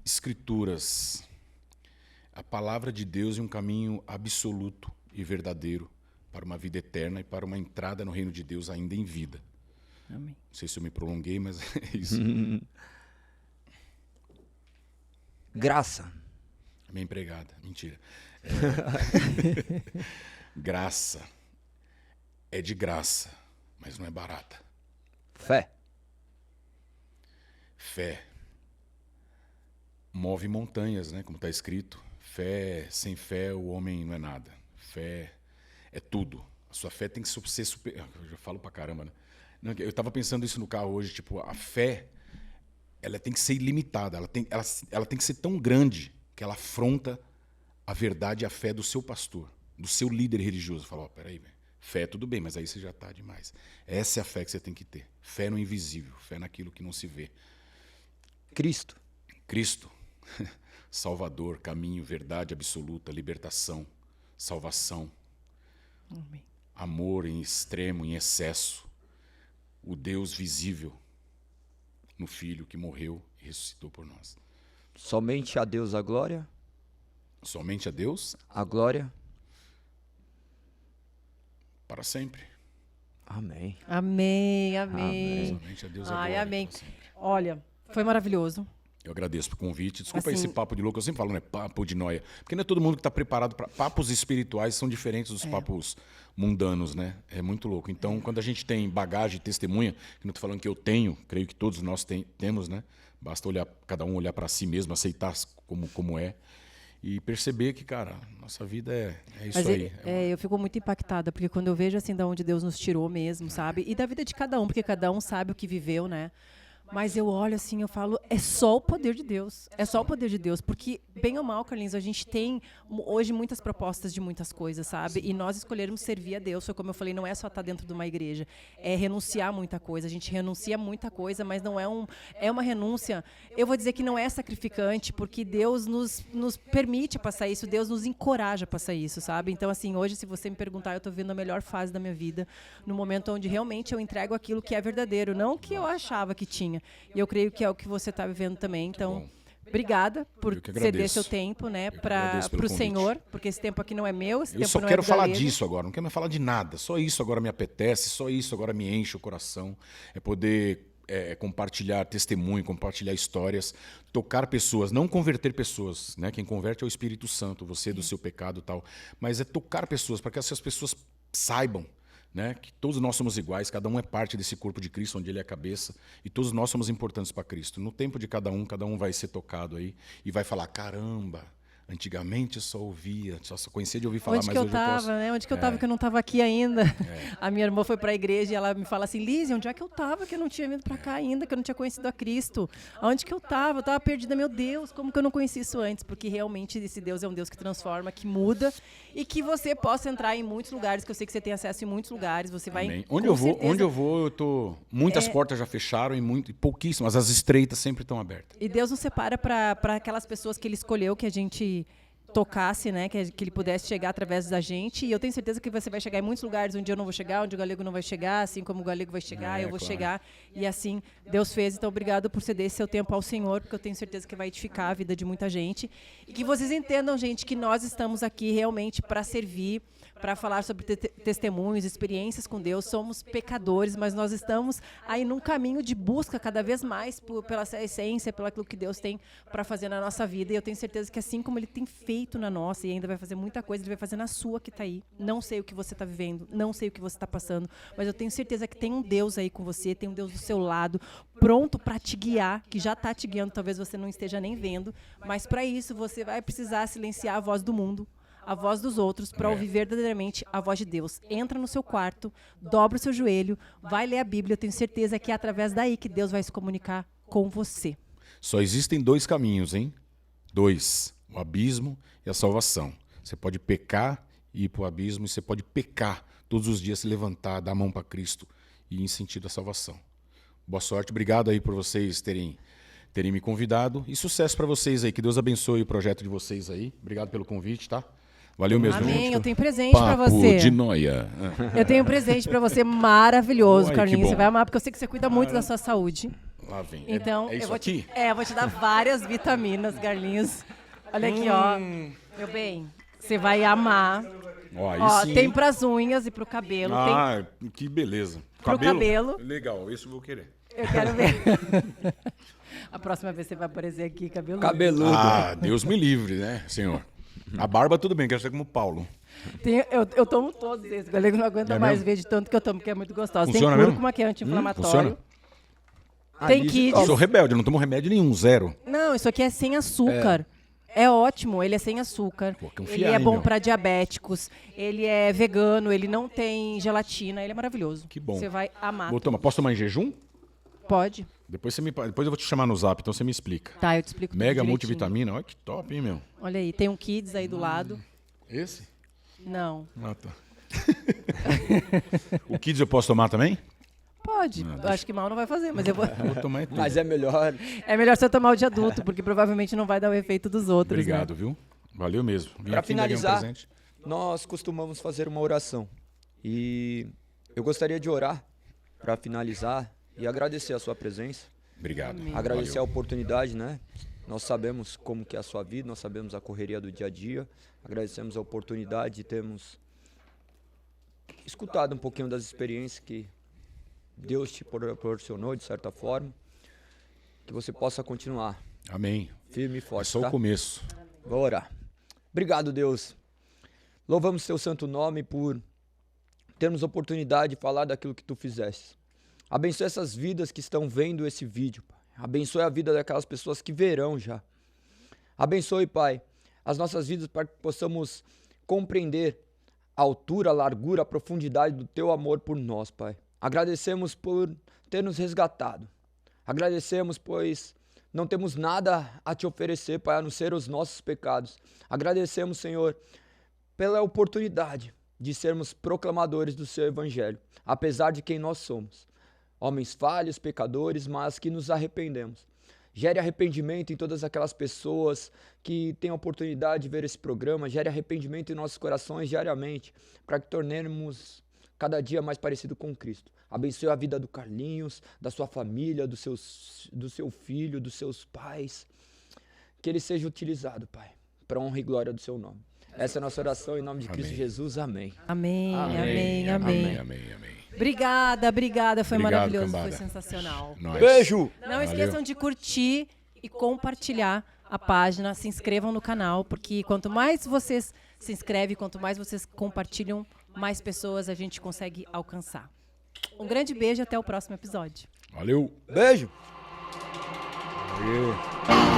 Speaker 3: Escrituras. A palavra de Deus é um caminho absoluto e verdadeiro para uma vida eterna e para uma entrada no reino de Deus ainda em vida.
Speaker 1: Amém.
Speaker 3: Não sei se eu me prolonguei, mas é isso.
Speaker 2: Graça.
Speaker 3: Minha empregada. Mentira. Graça. É de graça, mas não é barata.
Speaker 2: Fé.
Speaker 3: Fé move montanhas, né? Como está escrito. Fé, sem fé o homem não é nada. Fé é tudo. A sua fé tem que ser super. Eu já falo pra caramba, né? Não, eu estava pensando isso no carro hoje, tipo, a fé, ela tem que ser ilimitada, ela tem que ser tão grande que ela afronta a verdade e a fé do seu pastor, do seu líder religioso. Fala, ó, peraí, velho. Fé, tudo bem, mas aí você já está demais. Essa é a fé que você tem que ter. Fé no invisível, fé naquilo que não se vê.
Speaker 2: Cristo.
Speaker 3: Cristo, Salvador, caminho, verdade absoluta, libertação, salvação,
Speaker 1: Amém.
Speaker 3: amor em extremo, em excesso, o Deus visível no Filho que morreu e ressuscitou por nós.
Speaker 2: Somente a Deus a glória.
Speaker 3: Somente a Deus,
Speaker 2: A glória.
Speaker 3: para sempre.
Speaker 2: Amém.
Speaker 1: Amém.
Speaker 3: Somente a Deus a
Speaker 1: Ai,
Speaker 3: glória,
Speaker 1: amém.
Speaker 3: para sempre.
Speaker 1: Olha, foi maravilhoso.
Speaker 3: Eu agradeço pelo convite. Desculpa
Speaker 1: Assim-
Speaker 3: esse papo de louco. Eu sempre falo, né? Papo de noia. Porque não é todo mundo que está preparado para... Papos espirituais são diferentes dos papos mundanos, né? É muito louco. Então, quando a gente tem bagagem, testemunha, que não estou falando que eu tenho, creio que todos nós temos, né? Basta olhar, cada um olhar para si mesmo, aceitar como é. E perceber que, cara, nossa vida é isso
Speaker 1: Mas
Speaker 3: aí.
Speaker 1: eu fico muito impactada, porque quando eu vejo assim, da onde Deus nos tirou mesmo, sabe? E da vida de cada um, porque cada um sabe o que viveu, né? Mas eu olho assim, eu falo, é só o poder de Deus. É só o poder de Deus. Porque, bem ou mal, Carlinhos, a gente tem hoje muitas propostas de muitas coisas, sabe? E nós escolhermos servir a Deus. Foi como eu falei, não é só estar dentro de uma igreja. É renunciar a muita coisa. A gente renuncia a muita coisa, mas não é uma renúncia. Eu vou dizer que não é sacrificante, porque Deus nos permite passar isso. Deus nos encoraja a passar isso, sabe? Então, assim, hoje, se você me perguntar, eu estou vivendo a melhor fase da minha vida. No momento onde realmente eu entrego aquilo que é verdadeiro. Não o que eu achava que tinha. E eu creio que é o que você está vivendo também. Então, obrigada por
Speaker 3: Eu que
Speaker 1: ceder
Speaker 3: agradeço.
Speaker 1: seu tempo, né,
Speaker 3: que agradeço pelo
Speaker 1: para o
Speaker 3: convite.
Speaker 1: Senhor, porque esse tempo aqui não é meu, esse
Speaker 3: Eu
Speaker 1: tempo
Speaker 3: só
Speaker 1: não
Speaker 3: quero
Speaker 1: é do
Speaker 3: falar
Speaker 1: Galego.
Speaker 3: disso agora, não quero mais falar de nada. Só isso agora me apetece, só isso agora me enche o coração. É poder compartilhar testemunho, compartilhar histórias, tocar pessoas, não converter pessoas, né? Quem converte é o Espírito Santo, você do seu pecado e tal. Mas é tocar pessoas, para que essas pessoas saibam, né, que todos nós somos iguais, cada um é parte desse corpo de Cristo, onde ele é a cabeça, e todos nós somos importantes para Cristo. No tempo de cada um vai ser tocado aí e vai falar, caramba, antigamente eu só ouvia, só conhecia de ouvir falar,
Speaker 1: Onde
Speaker 3: mas
Speaker 1: que eu
Speaker 3: hoje eu
Speaker 1: estava,
Speaker 3: posso...
Speaker 1: né? Onde que eu estava que eu não estava aqui ainda? A minha irmã foi para a igreja e ela me fala assim, Lízia, onde é que eu estava que eu não tinha vindo para cá ainda, que eu não tinha conhecido a Cristo? Onde que eu estava? Eu estava perdida, meu Deus, como que eu não conheci isso antes? Porque realmente esse Deus é um Deus que transforma, que muda e que você possa entrar em muitos lugares, que eu sei que você tem acesso em muitos lugares, você vai...
Speaker 3: Amém.
Speaker 1: com
Speaker 3: Onde eu
Speaker 1: certeza-
Speaker 3: vou, eu tô... Muitas portas já fecharam e pouquíssimas, as estreitas sempre estão abertas.
Speaker 1: E Deus nos separa para aquelas pessoas que Ele escolheu que a gente tocasse, né, que Ele pudesse chegar através da gente. E eu tenho certeza que você vai chegar em muitos lugares onde eu não vou chegar, onde o Galego não vai chegar, assim como o Galego vai chegar, eu vou
Speaker 3: claro.
Speaker 1: chegar. E assim Deus fez. Então, obrigado por ceder esse seu tempo ao Senhor, porque eu tenho certeza que vai edificar a vida de muita gente. E que vocês entendam, gente, que nós estamos aqui realmente para servir, para falar sobre testemunhos, experiências com Deus. Somos pecadores, mas nós estamos aí num caminho de busca cada vez mais pela essência, pelo aquilo que Deus tem para fazer na nossa vida. E eu tenho certeza que assim como Ele tem feito na nossa e ainda vai fazer muita coisa, Ele vai fazer na sua que está aí. Não sei o que você está vivendo, não sei o que você está passando, mas eu tenho certeza que tem um Deus aí com você, tem um Deus do seu lado, pronto para te guiar, que já está te guiando, talvez você não esteja nem vendo, mas para isso você vai precisar silenciar a voz do mundo, a voz dos outros, para ouvir verdadeiramente a voz de Deus. Entra no seu quarto, dobra o seu joelho, vai ler a Bíblia. Eu tenho certeza que é através daí que Deus vai se comunicar com você.
Speaker 3: Só existem 2 caminhos, hein? 2, o abismo e a salvação. Você pode pecar e ir para o abismo, e você pode pecar todos os dias, se levantar, dar a mão para Cristo e ir em sentido da salvação. Boa sorte, obrigado aí por vocês terem me convidado e sucesso para vocês aí, que Deus abençoe o projeto de vocês aí. Obrigado pelo convite, tá? Valeu mesmo.
Speaker 1: Amém,
Speaker 3: gente.
Speaker 1: eu tenho presente para
Speaker 3: Papo
Speaker 1: você.
Speaker 3: de noia.
Speaker 1: Eu tenho um presente para você maravilhoso,
Speaker 3: Uai, que
Speaker 1: Carlinhos.
Speaker 3: bom.
Speaker 1: Você vai amar, porque eu sei que você cuida muito da sua saúde.
Speaker 3: Lá vem.
Speaker 1: Então,
Speaker 3: é isso
Speaker 1: eu vou
Speaker 3: aqui?
Speaker 1: eu vou te dar várias vitaminas, Carlinhos. Olha aqui, ó. Meu bem, você vai amar.
Speaker 3: Ó, aí
Speaker 1: Ó,
Speaker 3: sim,
Speaker 1: tem
Speaker 3: hein?
Speaker 1: pras unhas e pro cabelo.
Speaker 3: Que beleza.
Speaker 1: Pro cabelo.
Speaker 3: Legal, esse eu vou querer.
Speaker 1: Eu quero ver. A próxima vez você vai aparecer aqui, cabelo.
Speaker 2: Cabeludo.
Speaker 3: Ah, Deus me livre, né, senhor? A barba tudo bem, quero ser como o Paulo.
Speaker 1: Eu tomo todos esses. O Galego não aguenta
Speaker 3: É
Speaker 1: mais
Speaker 3: mesmo?
Speaker 1: ver de tanto que eu tomo, porque é muito gostoso.
Speaker 3: Funciona
Speaker 1: Tem cúrcuma,
Speaker 3: mesmo?
Speaker 1: que é anti-inflamatório.
Speaker 3: Funciona?
Speaker 1: Tem
Speaker 2: Ali,
Speaker 1: kids.
Speaker 3: Eu sou rebelde, eu não tomo remédio nenhum, zero.
Speaker 1: Não, isso aqui é sem açúcar. É ótimo, ele é sem açúcar.
Speaker 3: Pô, confiar,
Speaker 1: Ele é
Speaker 3: hein,
Speaker 1: bom
Speaker 3: meu?
Speaker 1: para diabéticos. Ele é vegano, ele não tem gelatina, ele é maravilhoso.
Speaker 3: Que bom.
Speaker 1: Você vai amar.
Speaker 3: Vou tomar. Posso tomar em jejum?
Speaker 1: Pode.
Speaker 3: Depois eu vou te chamar no zap, então você me explica.
Speaker 1: Tá, eu te explico tudo
Speaker 3: Mega
Speaker 1: direitinho.
Speaker 3: multivitamina, olha que top, hein, meu?
Speaker 1: Olha aí, tem um Kids aí do lado.
Speaker 3: Esse?
Speaker 1: Não.
Speaker 3: Ah, tá. O Kids eu posso tomar também?
Speaker 1: Pode. Eu acho que mal não vai fazer, mas eu vou...
Speaker 3: Vou tomar tudo.
Speaker 2: Mas é melhor.
Speaker 1: É melhor você tomar o de adulto, porque provavelmente não vai dar o efeito dos outros,
Speaker 3: Obrigado,
Speaker 1: né?
Speaker 3: viu? Valeu mesmo. Vim
Speaker 2: Para
Speaker 3: aqui, entreguei
Speaker 2: finalizar,
Speaker 3: presente.
Speaker 2: nós costumamos fazer uma oração. E eu gostaria de orar para finalizar e agradecer a sua presença.
Speaker 3: Obrigado.
Speaker 2: Agradecer a
Speaker 3: Valeu.
Speaker 2: oportunidade, né? Nós sabemos como que é a sua vida, nós sabemos a correria do dia a dia. Agradecemos a oportunidade de termos escutado um pouquinho das experiências que Deus te proporcionou, de certa forma. Que você possa continuar
Speaker 3: Amém.
Speaker 2: firme e
Speaker 3: É
Speaker 2: forte,
Speaker 3: só
Speaker 2: tá?
Speaker 3: o começo.
Speaker 2: Vou orar. Obrigado, Deus. Louvamos teu santo nome por termos oportunidade de falar daquilo que tu fizeste. Abençoe essas vidas que estão vendo esse vídeo, Pai. Abençoe a vida daquelas pessoas que verão já. Abençoe, Pai, as nossas vidas para que possamos compreender a altura, a largura, a profundidade do teu amor por nós, Pai. Agradecemos por ter nos resgatado. Agradecemos, pois não temos nada a te oferecer, Pai, a não ser os nossos pecados. Agradecemos, Senhor, pela oportunidade de sermos proclamadores do seu evangelho, apesar de quem nós somos. Homens falhos, pecadores, mas que nos arrependemos. Gere arrependimento em todas aquelas pessoas que têm a oportunidade de ver esse programa. Gere arrependimento em nossos corações diariamente, para que tornemos cada dia mais parecido com Cristo. Abençoe a vida do Carlinhos, da sua família, do seu filho, dos seus pais. Que ele seja utilizado, Pai, para honra e glória do seu nome. Essa é a nossa oração em nome de Cristo Jesus. Amém.
Speaker 1: Amém,
Speaker 2: Amém,
Speaker 1: amém,
Speaker 3: Amém,
Speaker 1: amém.
Speaker 3: amém, amém.
Speaker 1: Obrigada. Foi
Speaker 3: Obrigado,
Speaker 1: maravilhoso,
Speaker 3: cambada.
Speaker 1: foi sensacional.
Speaker 3: Nós.
Speaker 2: Beijo!
Speaker 1: Não esqueçam de curtir e compartilhar a página. Se inscrevam no canal, porque quanto mais vocês se inscrevem, quanto mais vocês compartilham, mais pessoas a gente consegue alcançar. Um grande beijo e até o próximo episódio.
Speaker 3: Valeu.
Speaker 2: Beijo!
Speaker 3: Valeu.